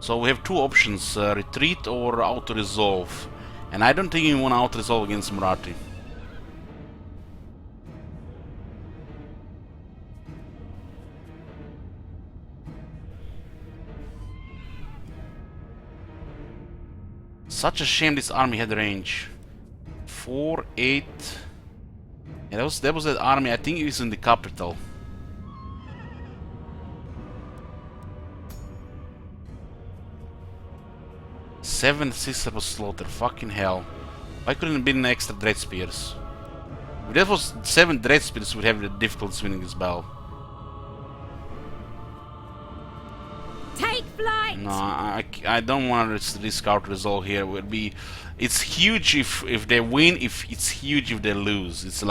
[SPEAKER 1] So we have 2 options: retreat or auto-resolve. And I don't think we want to auto-resolve against Marathi. Such a shame this army had range. 4, 8. Yeah, that was that army. I think it was in the capital. Seven sisters was slaughtered. Fucking hell! Why couldn't it have been extra dread spears? If that was 7 dread spears, we'd have the difficulties winning this battle. No, I don't want to discard resolve here. Would be, it's huge if they win. It's huge if they lose. It's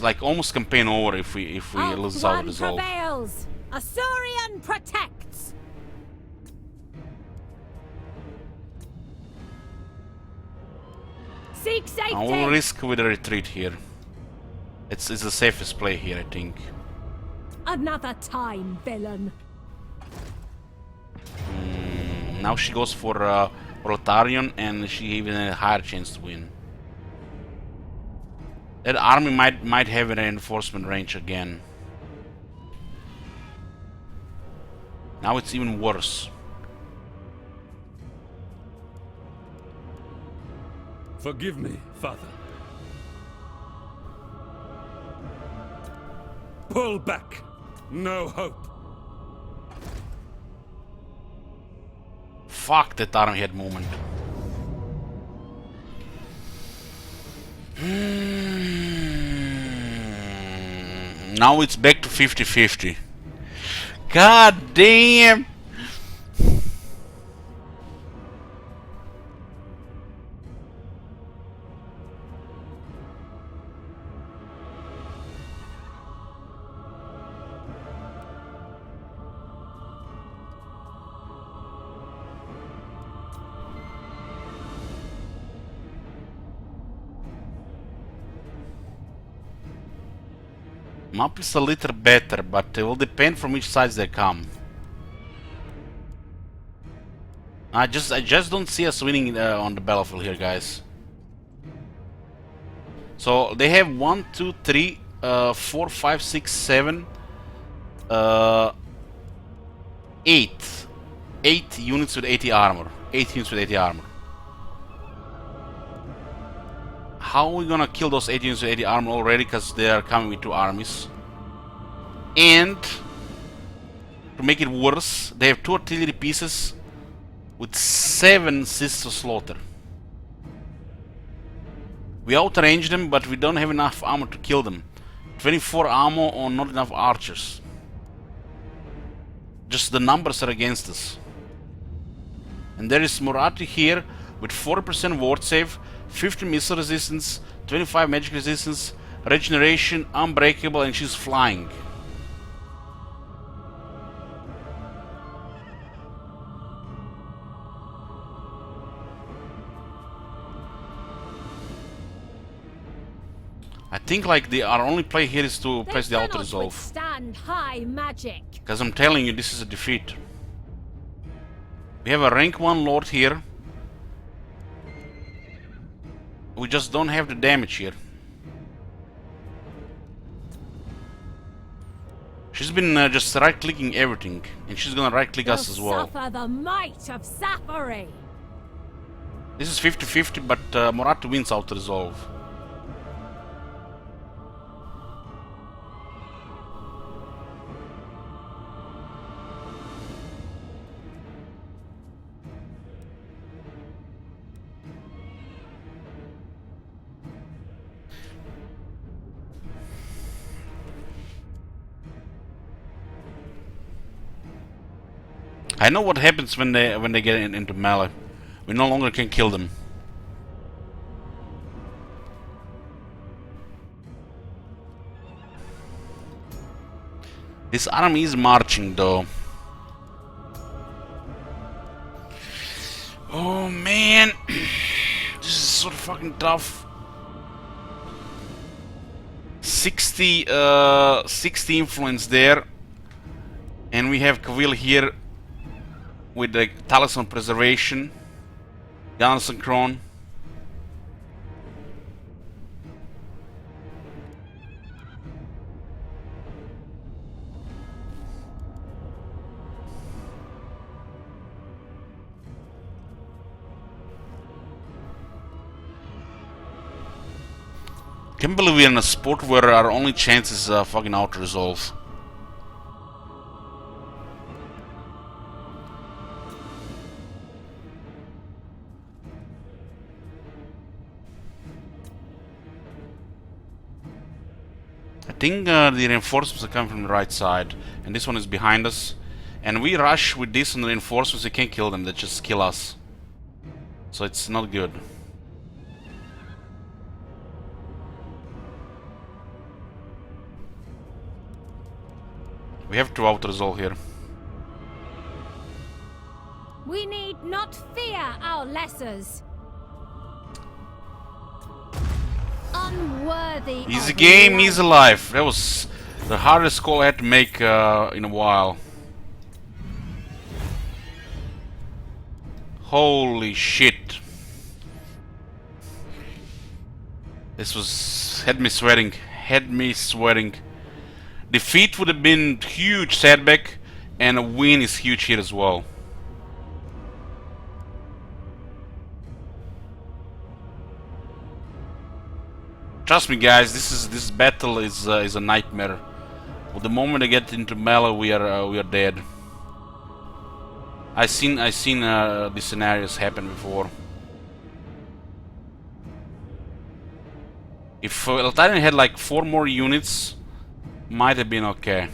[SPEAKER 1] like almost campaign over if we lose our resolve.
[SPEAKER 8] Prevails. Asaurian protects. Seek safety.
[SPEAKER 1] I will risk with a retreat here. It's the safest play here, I think.
[SPEAKER 8] Another time, villain.
[SPEAKER 1] Now she goes for Rotarian, and she even had a higher chance to win. That army might have a reinforcement range again. Now it's even worse.
[SPEAKER 5] Forgive me, Father. Pull back. No hope.
[SPEAKER 1] Fuck, that army had movement. Now it's back to 50-50. God damn! Map is a little better, but it will depend from which sides they come. I just don't see us winning on the battlefield here, guys. So they have 1, 2, 3, 4, 5, 6, 7, 8 units with 80 armor. 8 units with 80 armor. How are we gonna kill those 8 units with 80 armor already? Because they are coming with 2 armies. And to make it worse, they have 2 artillery pieces with 7 Sisters Slaughter. We outrange them, but we don't have enough armor to kill them. 24 armor or not enough archers. Just the numbers are against us. And there is Murati here with 40% ward save, 50 missile resistance, 25 magic resistance, regeneration, unbreakable, and she's flying. I think like our only play here is to press the auto resolve.
[SPEAKER 8] Stand high magic.
[SPEAKER 1] Because I'm telling you, this is a defeat. We have a rank 1 lord here. We just don't have the damage here. She's been just right-clicking everything, and she's gonna right-click us as well.
[SPEAKER 8] Suffer the might of Safari.
[SPEAKER 1] This is 50-50, but Morat wins auto resolve. I know what happens when they get into melee. We no longer can kill them. This army is marching though. Oh man, this is so fucking tough. 60 influence there, and we have Kavil here with the Talisman Preservation, Janssen Kron. Can't believe we're in a sport where our only chance is fucking auto resolve. I think the reinforcements are coming from the right side, and this one is behind us, And we rush with this and reinforcements, we can't kill them, they just kill us. So it's not good. We have to auto-resolve here.
[SPEAKER 8] We need not fear our lessers. Unworthy.
[SPEAKER 1] Easy game, easy life. That was the hardest call I had to make in a while. Holy shit. This was... had me sweating. Had me sweating. Defeat would have been huge setback, and a win is huge here as well. Trust me, guys. This battle is a nightmare. Well, the moment I get into melee, we are dead. I seen these scenarios happen before. If Eltarian had like 4 more units, might have been okay.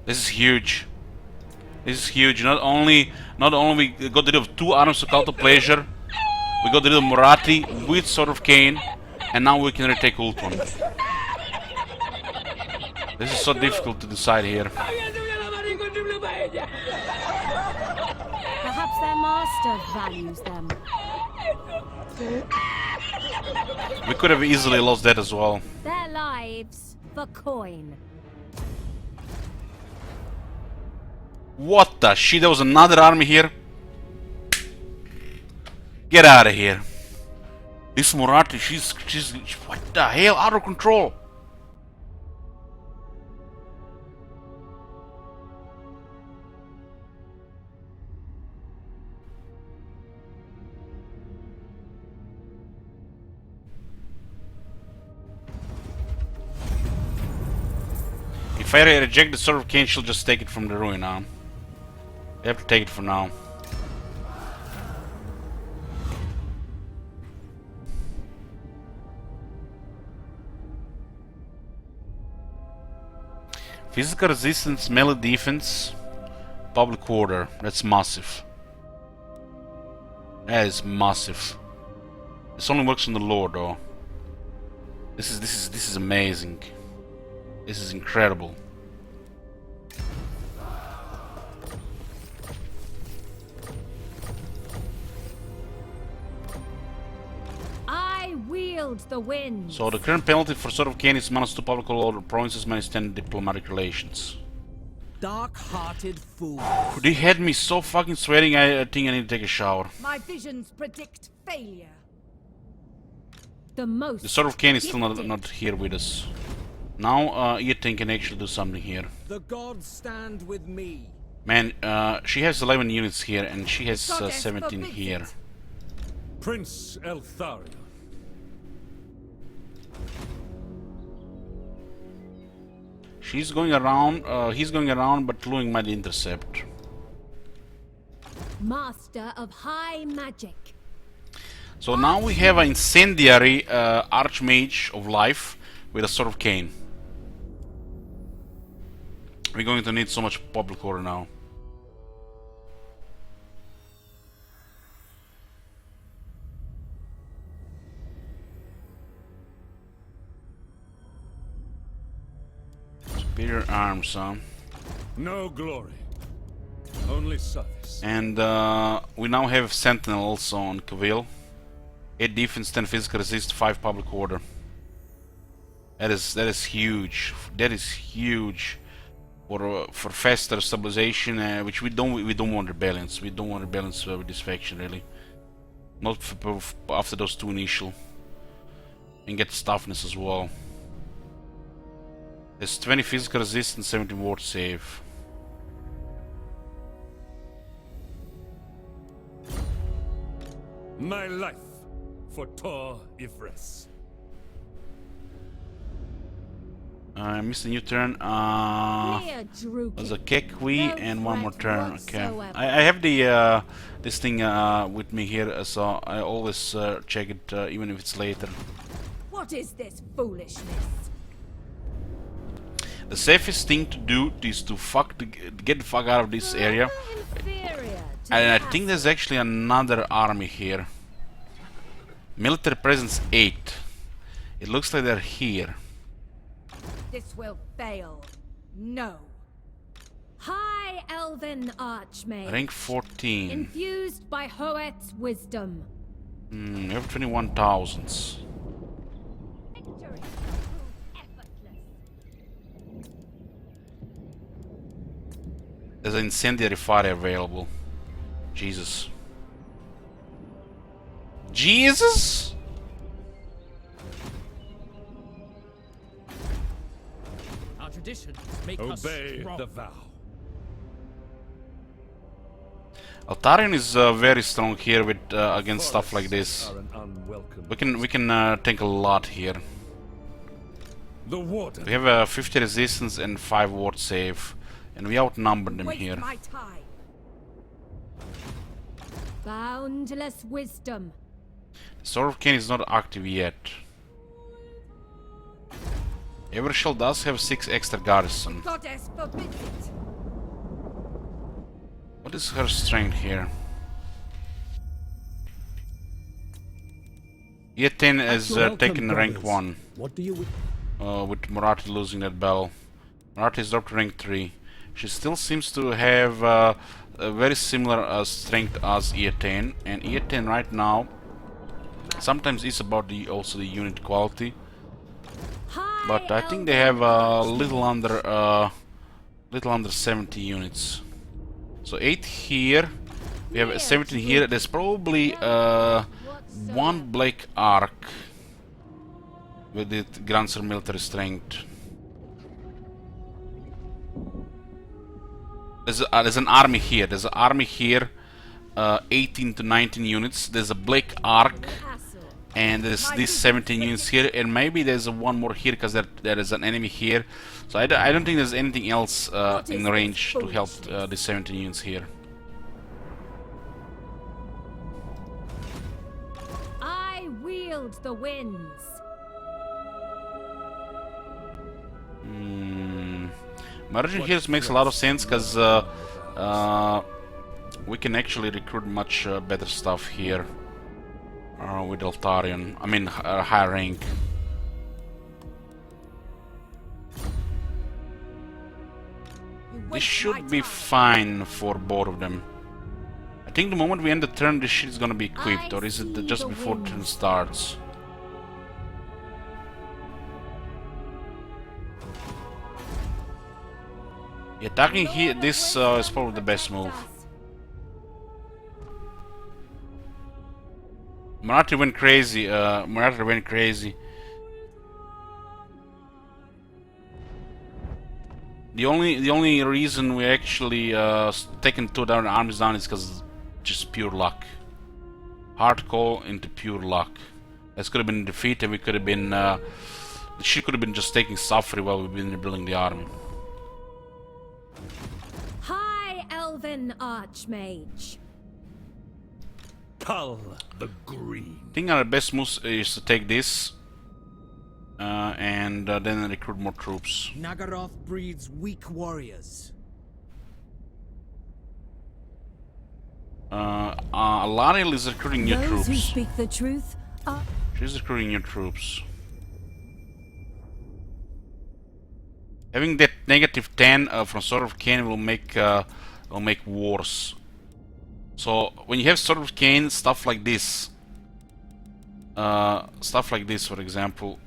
[SPEAKER 1] This is huge. This is huge. Not only we got rid of 2 arms of Cult of Pleasure, we got rid of Moratti with Sword of Cain, and now we can retake Ulthuan. This is so difficult to decide here.
[SPEAKER 8] Perhaps their master values them.
[SPEAKER 1] We could have easily lost that as well.
[SPEAKER 8] Their lives for coin.
[SPEAKER 1] What the shit? There was another army here. Get out of here. This Moratti, she's what the hell? Out of control. If I reject the Sword of Cain, she'll just take it from the ruin now. I have to take it for now. Physical resistance, melee defense, public order. That's massive. That is massive. This only works on the lore though. This is amazing. This is incredible.
[SPEAKER 8] I wield the wind.
[SPEAKER 1] So the current penalty for Sword of Cain is -2 public order, provinces -10 diplomatic relations.
[SPEAKER 4] Dark-hearted fool.
[SPEAKER 1] They had me so fucking sweating. I think I need to take a shower.
[SPEAKER 2] My visions predict failure.
[SPEAKER 8] The most.
[SPEAKER 1] The Sword of Cain is still not here with us. Now Ethan can actually do something here.
[SPEAKER 4] The gods stand with me.
[SPEAKER 1] Man, she has 11 units here and she has 17 here.
[SPEAKER 5] Prince Eltharion.
[SPEAKER 1] She's going around, he's going around, but Luing might intercept.
[SPEAKER 8] Master of high magic.
[SPEAKER 1] So now we have an incendiary Archmage of Life with a Sword of Cain. We're going to need so much public order now. Superior arms, huh?
[SPEAKER 5] No glory, only service.
[SPEAKER 1] And we now have Sentinel also on Cavill. 8 defense, 10 physical resist, 5 public order. That is huge. That is huge for faster stabilization, which we don't want rebellions. We don't want rebellions with this faction really. Not after those 2 initial. And get toughness as well. There's 20 physical resistance, 17 ward save.
[SPEAKER 5] My life for Tor Yvresse.
[SPEAKER 1] I missed a new turn. There's a Kekwi and one more turn. Okay. I have the this thing with me here, so I always check it even if it's later.
[SPEAKER 2] What is this foolishness?
[SPEAKER 1] The safest thing to do is to get the fuck out of this area. And I think there's actually another army here. Military presence 8. It looks like they're here.
[SPEAKER 8] This will fail. No. High Elven Archmage.
[SPEAKER 1] Rank 14.
[SPEAKER 8] Infused by Hoet's wisdom.
[SPEAKER 1] We have 21,000. There's an incendiary fire available. Jesus. Jesus!
[SPEAKER 4] Our traditions make us
[SPEAKER 5] Obey
[SPEAKER 4] strong.
[SPEAKER 5] the vow.
[SPEAKER 1] Eltarion is very strong here with against stuff like this. We can tank a lot here.
[SPEAKER 5] The warden.
[SPEAKER 1] We have 50 resistance and 5 ward save, and we outnumber them here.
[SPEAKER 8] Boundless wisdom.
[SPEAKER 1] Sword of Cain is not active yet. Yvresse does have 6 extra garrison.
[SPEAKER 8] Goddess forbids it.
[SPEAKER 1] What is her strength here? Yvresse has taken rank 1.
[SPEAKER 6] What do you
[SPEAKER 1] with Marathi losing that battle. Marathi is dropped to rank 3. She still seems to have a very similar strength as Yvresse, and Yvresse right now sometimes is about also the unit quality. But I think they have a little under 70 units. So 8 here, we have 17 here. There's probably one Black Arc with it grants her military strength. There's an army here. There's an army here, 18 to 19 units. There's a Black Arc, and there's these 17 units here, and maybe there's one more here because there is an enemy here. So I don't think there's anything else in range to help the 17 units here.
[SPEAKER 8] I wield the winds.
[SPEAKER 1] Merging here makes a lot of sense because we can actually recruit much better stuff here with Eltarion. I mean, higher rank. This should be fine for both of them. I think the moment we end the turn, this shit is gonna be equipped, or is it just before the turn starts? Yeah, attacking here, this is probably the best move. Marathi went crazy. Marathi went crazy. The only reason we actually taken 2 down armies down is because just pure luck. Hard call into pure luck. This could have been defeat, and we could have been. She could have been just taking suffering while we've been rebuilding the army.
[SPEAKER 8] High Elven Archmage.
[SPEAKER 5] Cull the green.
[SPEAKER 1] I think our best move is to take this and then recruit more troops.
[SPEAKER 4] Nagaroth breeds weak warriors.
[SPEAKER 1] Alariel is recruiting new
[SPEAKER 8] Those who
[SPEAKER 1] troops.
[SPEAKER 8] speak the truth are...
[SPEAKER 1] She's recruiting new troops. Having that negative 10 from Sword of Cain will make wars. So when you have Sword of Cain, stuff like this, for example,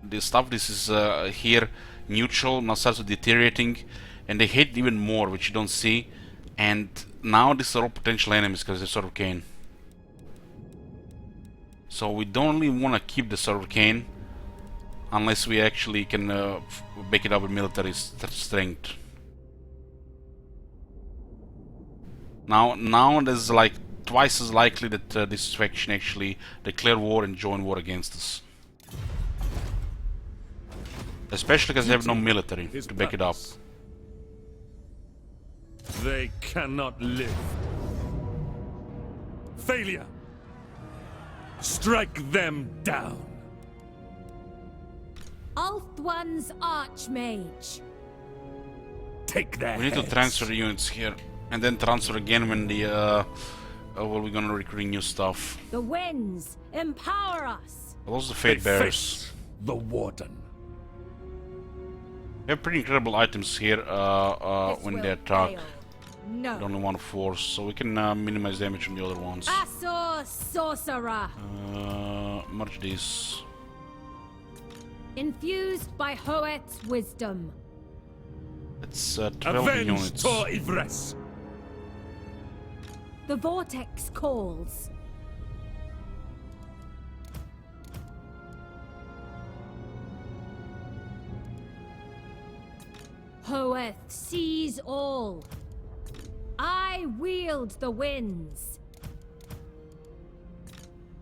[SPEAKER 1] this is here neutral, now starts deteriorating, and they hate even more, which you don't see. And now these are all potential enemies because they're Sword of Cain. So we don't really want to keep the Sword of Cain unless we actually can back it up with military strength. Now there's like twice as likely that this faction actually declare war and join war against us. Especially because they have no military to back it up.
[SPEAKER 5] They cannot live. Failure! Strike them down!
[SPEAKER 8] Ulthuan's Archmage.
[SPEAKER 5] Take their
[SPEAKER 1] We need to
[SPEAKER 5] heads.
[SPEAKER 1] transfer units here, and then transfer again when the well, we're gonna recruit new stuff.
[SPEAKER 8] The winds empower us.
[SPEAKER 1] Also the
[SPEAKER 5] They
[SPEAKER 1] Fate Bearers.
[SPEAKER 5] face the Warden.
[SPEAKER 1] We have pretty incredible items here when they attack.
[SPEAKER 8] No.
[SPEAKER 1] Only one force, so we can minimize damage on the other ones.
[SPEAKER 8] Asor sorcerer.
[SPEAKER 1] Merge these.
[SPEAKER 8] Infused by Hoet's wisdom.
[SPEAKER 1] It's 12
[SPEAKER 5] Avenge
[SPEAKER 1] units.
[SPEAKER 5] for Yvresse.
[SPEAKER 8] The vortex calls. Hoeth sees all. I wield the winds.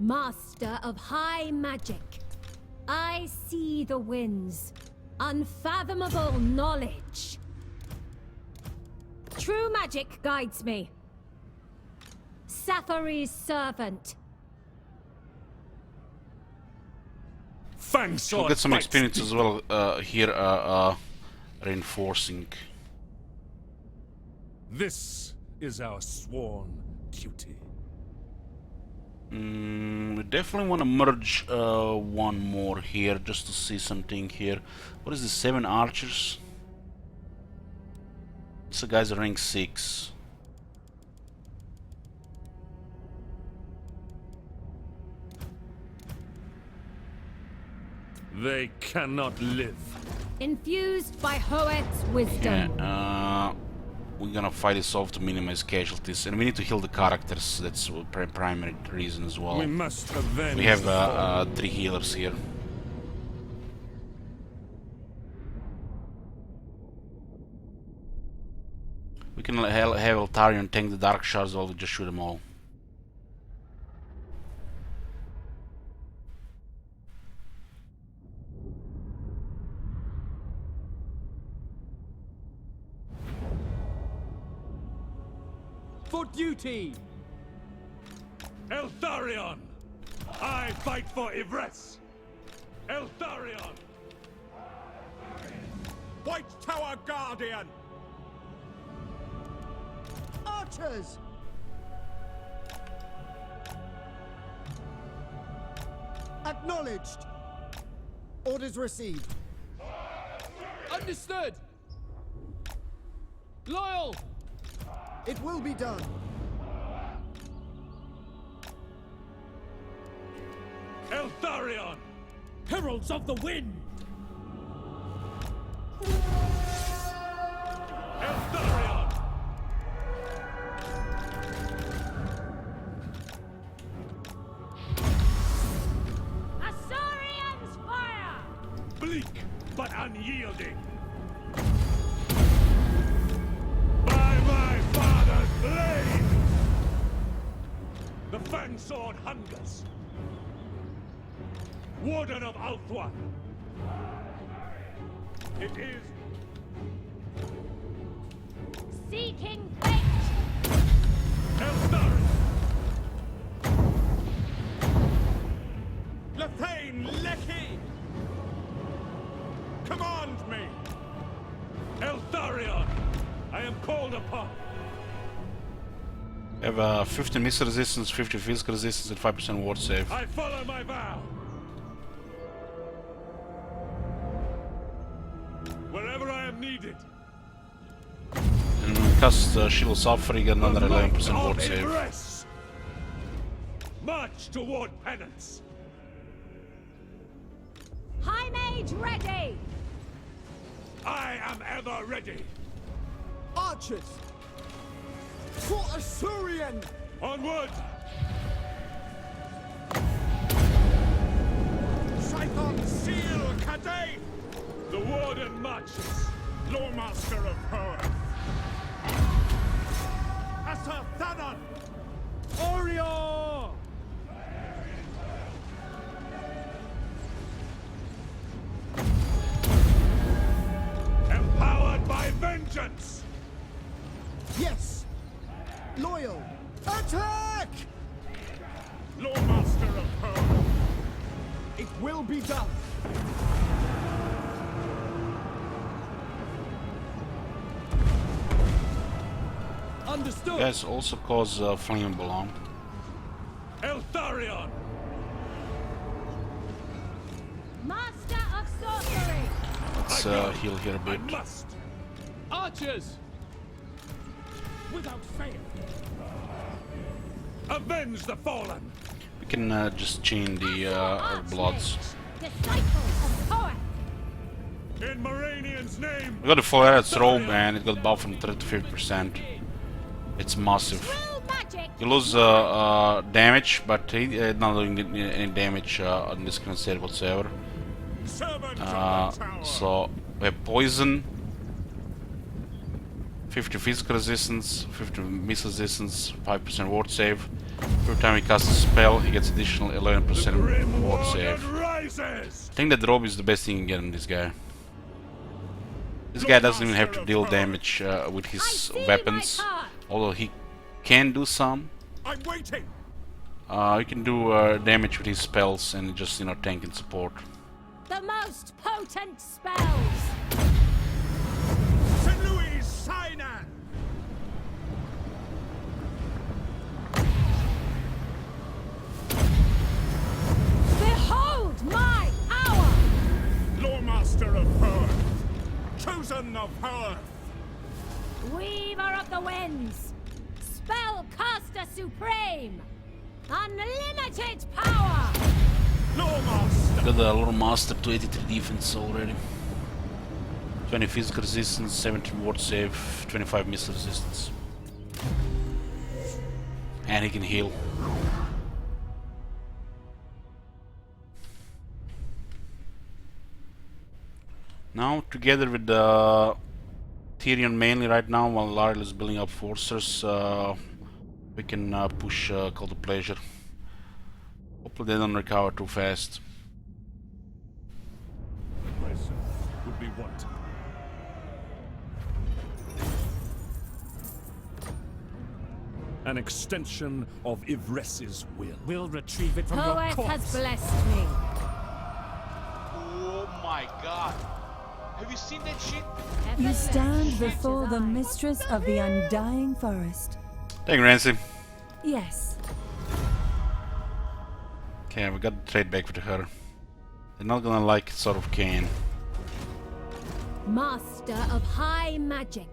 [SPEAKER 8] Master of high magic. I see the winds. Unfathomable knowledge. True magic guides me. Safari's servant.
[SPEAKER 5] Fang
[SPEAKER 1] We'll
[SPEAKER 5] sword
[SPEAKER 1] get some
[SPEAKER 5] fights
[SPEAKER 1] experience as well here, reinforcing.
[SPEAKER 5] This is our sworn duty.
[SPEAKER 1] We definitely want to merge one more here just to see something here. What is the 7 archers? This guy's rank 6.
[SPEAKER 5] They cannot live.
[SPEAKER 8] Infused by Hoet's wisdom.
[SPEAKER 1] Yeah, we're gonna fight this off to minimize casualties, and we need to heal the characters. That's a primary reason as well.
[SPEAKER 5] We must avenge.
[SPEAKER 1] We have
[SPEAKER 5] the fallen.
[SPEAKER 1] 3 healers here. We can have Eltarion tank the dark shards, or we just shoot them all.
[SPEAKER 4] For duty!
[SPEAKER 5] Eltharion! I fight for Yvresse! Eltharion!
[SPEAKER 3] White Tower Guardian! Archers! Acknowledged! Orders received.
[SPEAKER 12] Understood. Loyal.
[SPEAKER 3] It will be done.
[SPEAKER 5] Eltharion!
[SPEAKER 4] Heralds of the Wind!
[SPEAKER 5] Eltharion!
[SPEAKER 8] Asorian's fire!
[SPEAKER 5] Bleak but unyielding. By my father's blade! The Fang Sword hungers. Warden of Ulthuan. It is
[SPEAKER 8] Seeking fate!
[SPEAKER 5] Eltharion!
[SPEAKER 3] Lethane Lecky! Command me!
[SPEAKER 5] Eltharion! I am called upon.
[SPEAKER 1] We have 50 missile resistance, 50 physical resistance, and 5% ward save.
[SPEAKER 5] I follow my vow. Wherever I am needed.
[SPEAKER 1] And we cast Shield of Suffering, get another 11% ward save.
[SPEAKER 5] Yvresse. March toward penance.
[SPEAKER 8] High Mage ready!
[SPEAKER 5] I am ever ready.
[SPEAKER 3] Archers! For Asurian!
[SPEAKER 5] Onward!
[SPEAKER 3] Scython Seal Cadane!
[SPEAKER 5] The Warden marches.
[SPEAKER 3] Lawmaster of Power! Asar Thanon!
[SPEAKER 4] Orior!
[SPEAKER 5] Empowered by vengeance!
[SPEAKER 3] Yes! Loyal! Attack!
[SPEAKER 5] Lawmaster of Power!
[SPEAKER 3] It will be done!
[SPEAKER 4] Understood.
[SPEAKER 1] Guys also cause flammable on.
[SPEAKER 5] Eltharion!
[SPEAKER 13] Master of sorcery.
[SPEAKER 1] Let's heal here a bit.
[SPEAKER 12] Archers!
[SPEAKER 11] Without fail.
[SPEAKER 5] Avenge the fallen!
[SPEAKER 1] We can just chain the bloods.
[SPEAKER 13] Disciples of poet.
[SPEAKER 5] In Moranian's name!
[SPEAKER 1] We got the Flaret's robe and it got buffed from 30 to 50%. It's massive.
[SPEAKER 13] True magic.
[SPEAKER 1] You lose damage, but he not doing any damage on this kind of set whatsoever. So we have poison, 50 physical resistance, 50 missile resistance, 5% ward save. Every time he casts a spell, he gets additional 11% ward save. I think that robe is the best thing you can get on this guy. This guy doesn't even have to deal damage with his weapons, although he can do some.
[SPEAKER 5] I'm waiting.
[SPEAKER 1] You can do damage with his spells and just, you know, tank and support.
[SPEAKER 13] The most potent spells.
[SPEAKER 11] St. Louis Sinan.
[SPEAKER 13] Behold my hour.
[SPEAKER 11] Loremaster of Earth. Chosen of Earth.
[SPEAKER 13] Weaver of the winds. Spellcaster supreme. Unlimited power.
[SPEAKER 11] Loremaster.
[SPEAKER 1] Got the Lord Master to 83 defense already. 20 physical resistance, 17 ward save, 25 missile resistance. And he can heal. Now, together with Tyrion mainly right now, while Lyle is building up forces, we can push Call to Pleasure. Hopefully they don't recover too fast.
[SPEAKER 5] Myself would be wanted. An extension of Yvresse's will.
[SPEAKER 11] We'll retrieve it from your
[SPEAKER 13] Poet
[SPEAKER 11] corpse.
[SPEAKER 13] has blessed me.
[SPEAKER 9] Oh my god. Have you seen that shit?
[SPEAKER 8] You stand before the mistress of the undying forest.
[SPEAKER 1] Thank you, Rancy.
[SPEAKER 8] Yes.
[SPEAKER 1] Okay, we got the trade back with her. They're not gonna like Sword of Cain.
[SPEAKER 13] Master of high magic.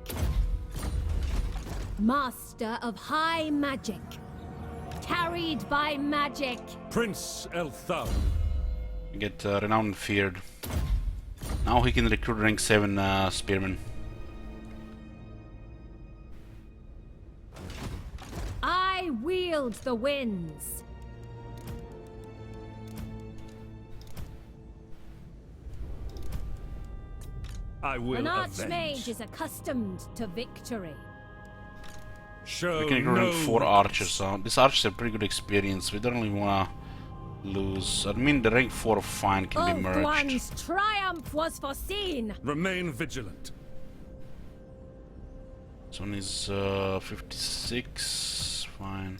[SPEAKER 13] Master of high magic. Carried by magic.
[SPEAKER 5] Prince Eltharion.
[SPEAKER 1] We get Renowned and Feared. Now he can recruit rank 7 spearmen.
[SPEAKER 13] I wield the winds.
[SPEAKER 5] I will
[SPEAKER 13] An
[SPEAKER 5] avenge.
[SPEAKER 13] archmage is accustomed to victory.
[SPEAKER 5] Show
[SPEAKER 1] We can recruit rank
[SPEAKER 5] no
[SPEAKER 1] 4 archers. So these archers have pretty good experience. We don't really wanna lose. I mean, the rank 4 fine can be merged.
[SPEAKER 13] Ulthuan's triumph was foreseen.
[SPEAKER 5] Remain vigilant.
[SPEAKER 1] This one is 56. Fine.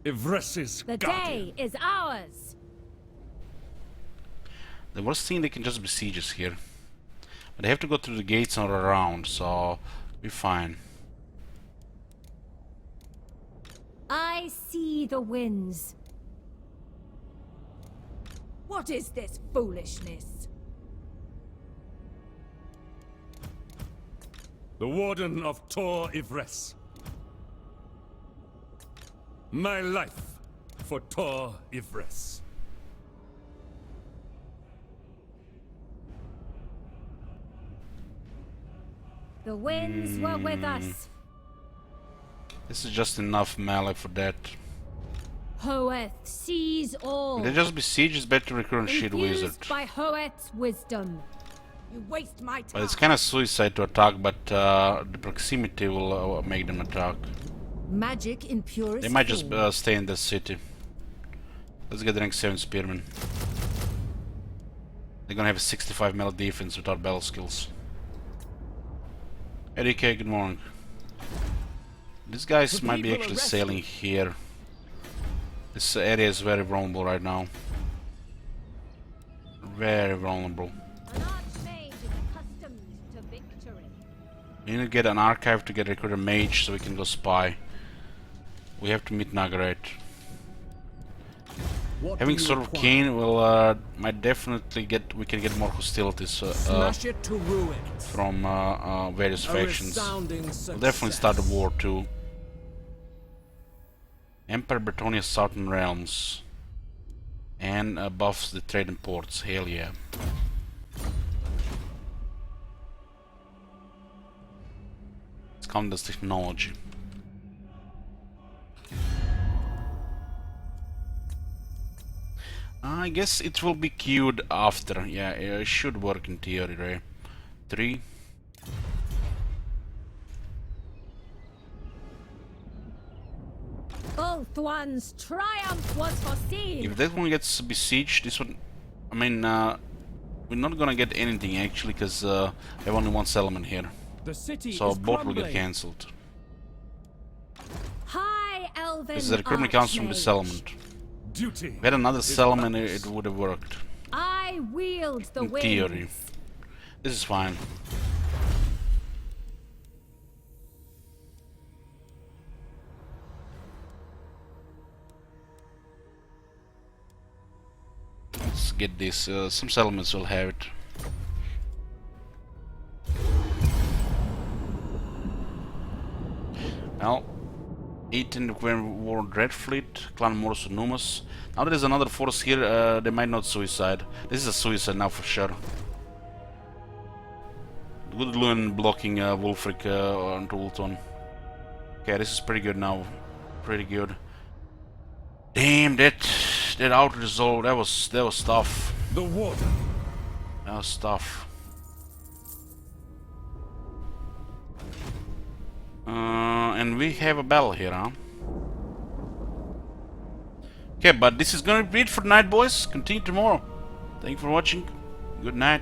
[SPEAKER 5] Yvresse's
[SPEAKER 13] The
[SPEAKER 5] guardian.
[SPEAKER 13] day is ours.
[SPEAKER 1] The worst thing, they can just besiege us here. But they have to go through the gates or around, so we're fine.
[SPEAKER 13] I see the winds.
[SPEAKER 2] What is this foolishness?
[SPEAKER 5] The Warden of Tor Yvresse. My life for Tor Yvresse.
[SPEAKER 13] The winds were with us.
[SPEAKER 1] This is just enough melee for that.
[SPEAKER 13] Hoeth sees all.
[SPEAKER 1] If they just besiege, it's better to recruit a shield wizard.
[SPEAKER 13] Infused by Hoeth's wisdom.
[SPEAKER 2] You waste my time.
[SPEAKER 1] But it's kind of suicide to attack, but the proximity will make them attack.
[SPEAKER 2] Magic in purest
[SPEAKER 1] They might just
[SPEAKER 2] form.
[SPEAKER 1] stay in the city. Let's get rank 7 spearmen. They're gonna have a 65 melee defense without battle skills. Eddie K, good morning. These guys might be actually sailing here. This area is very vulnerable right now. Very vulnerable.
[SPEAKER 13] An archmage is accustomed to victory.
[SPEAKER 1] We need to get an archive to get recruit a mage so we can go spy. We have to meet Nagaret. Having Sword of Cain will might definitely we can get more hostilities
[SPEAKER 4] Smash it to ruin.
[SPEAKER 1] from various factions. We'll definitely
[SPEAKER 4] Success.
[SPEAKER 1] start a war too. Empire Bretonia's Southern Realms. And buffs the trade and ports. Hell yeah. It's come this technology. I guess it will be queued after. Yeah, it should work in theory, right? 3.
[SPEAKER 13] Ulthuan's triumph was foreseen.
[SPEAKER 1] If that one gets besieged, this one, I mean, we're not gonna get anything actually, because I have only one settlement here.
[SPEAKER 4] The city
[SPEAKER 1] So
[SPEAKER 4] is
[SPEAKER 1] both will get
[SPEAKER 4] crumbling.
[SPEAKER 1] cancelled.
[SPEAKER 13] High Elven
[SPEAKER 1] This is the recruitment comes from the
[SPEAKER 13] Archmage.
[SPEAKER 1] settlement.
[SPEAKER 5] Duty.
[SPEAKER 1] If we had another settlement, it would have worked.
[SPEAKER 13] I wield the
[SPEAKER 1] In
[SPEAKER 13] winds.
[SPEAKER 1] theory. This is fine. Let's get this. Some settlements will have it. Well, 18 War Dread Fleet, Clan Morus Numus. Now there is another force here, they might not suicide. This is a suicide now for sure. Good Ulthuan blocking Wulfric onto Ulthuan. Okay, this is pretty good now. Pretty good. Damn, that out resolve, that was tough.
[SPEAKER 5] The water.
[SPEAKER 1] That was tough. And we have a battle here, huh? Okay, but this is gonna be it for tonight, boys. Continue tomorrow. Thank you for watching. Good night.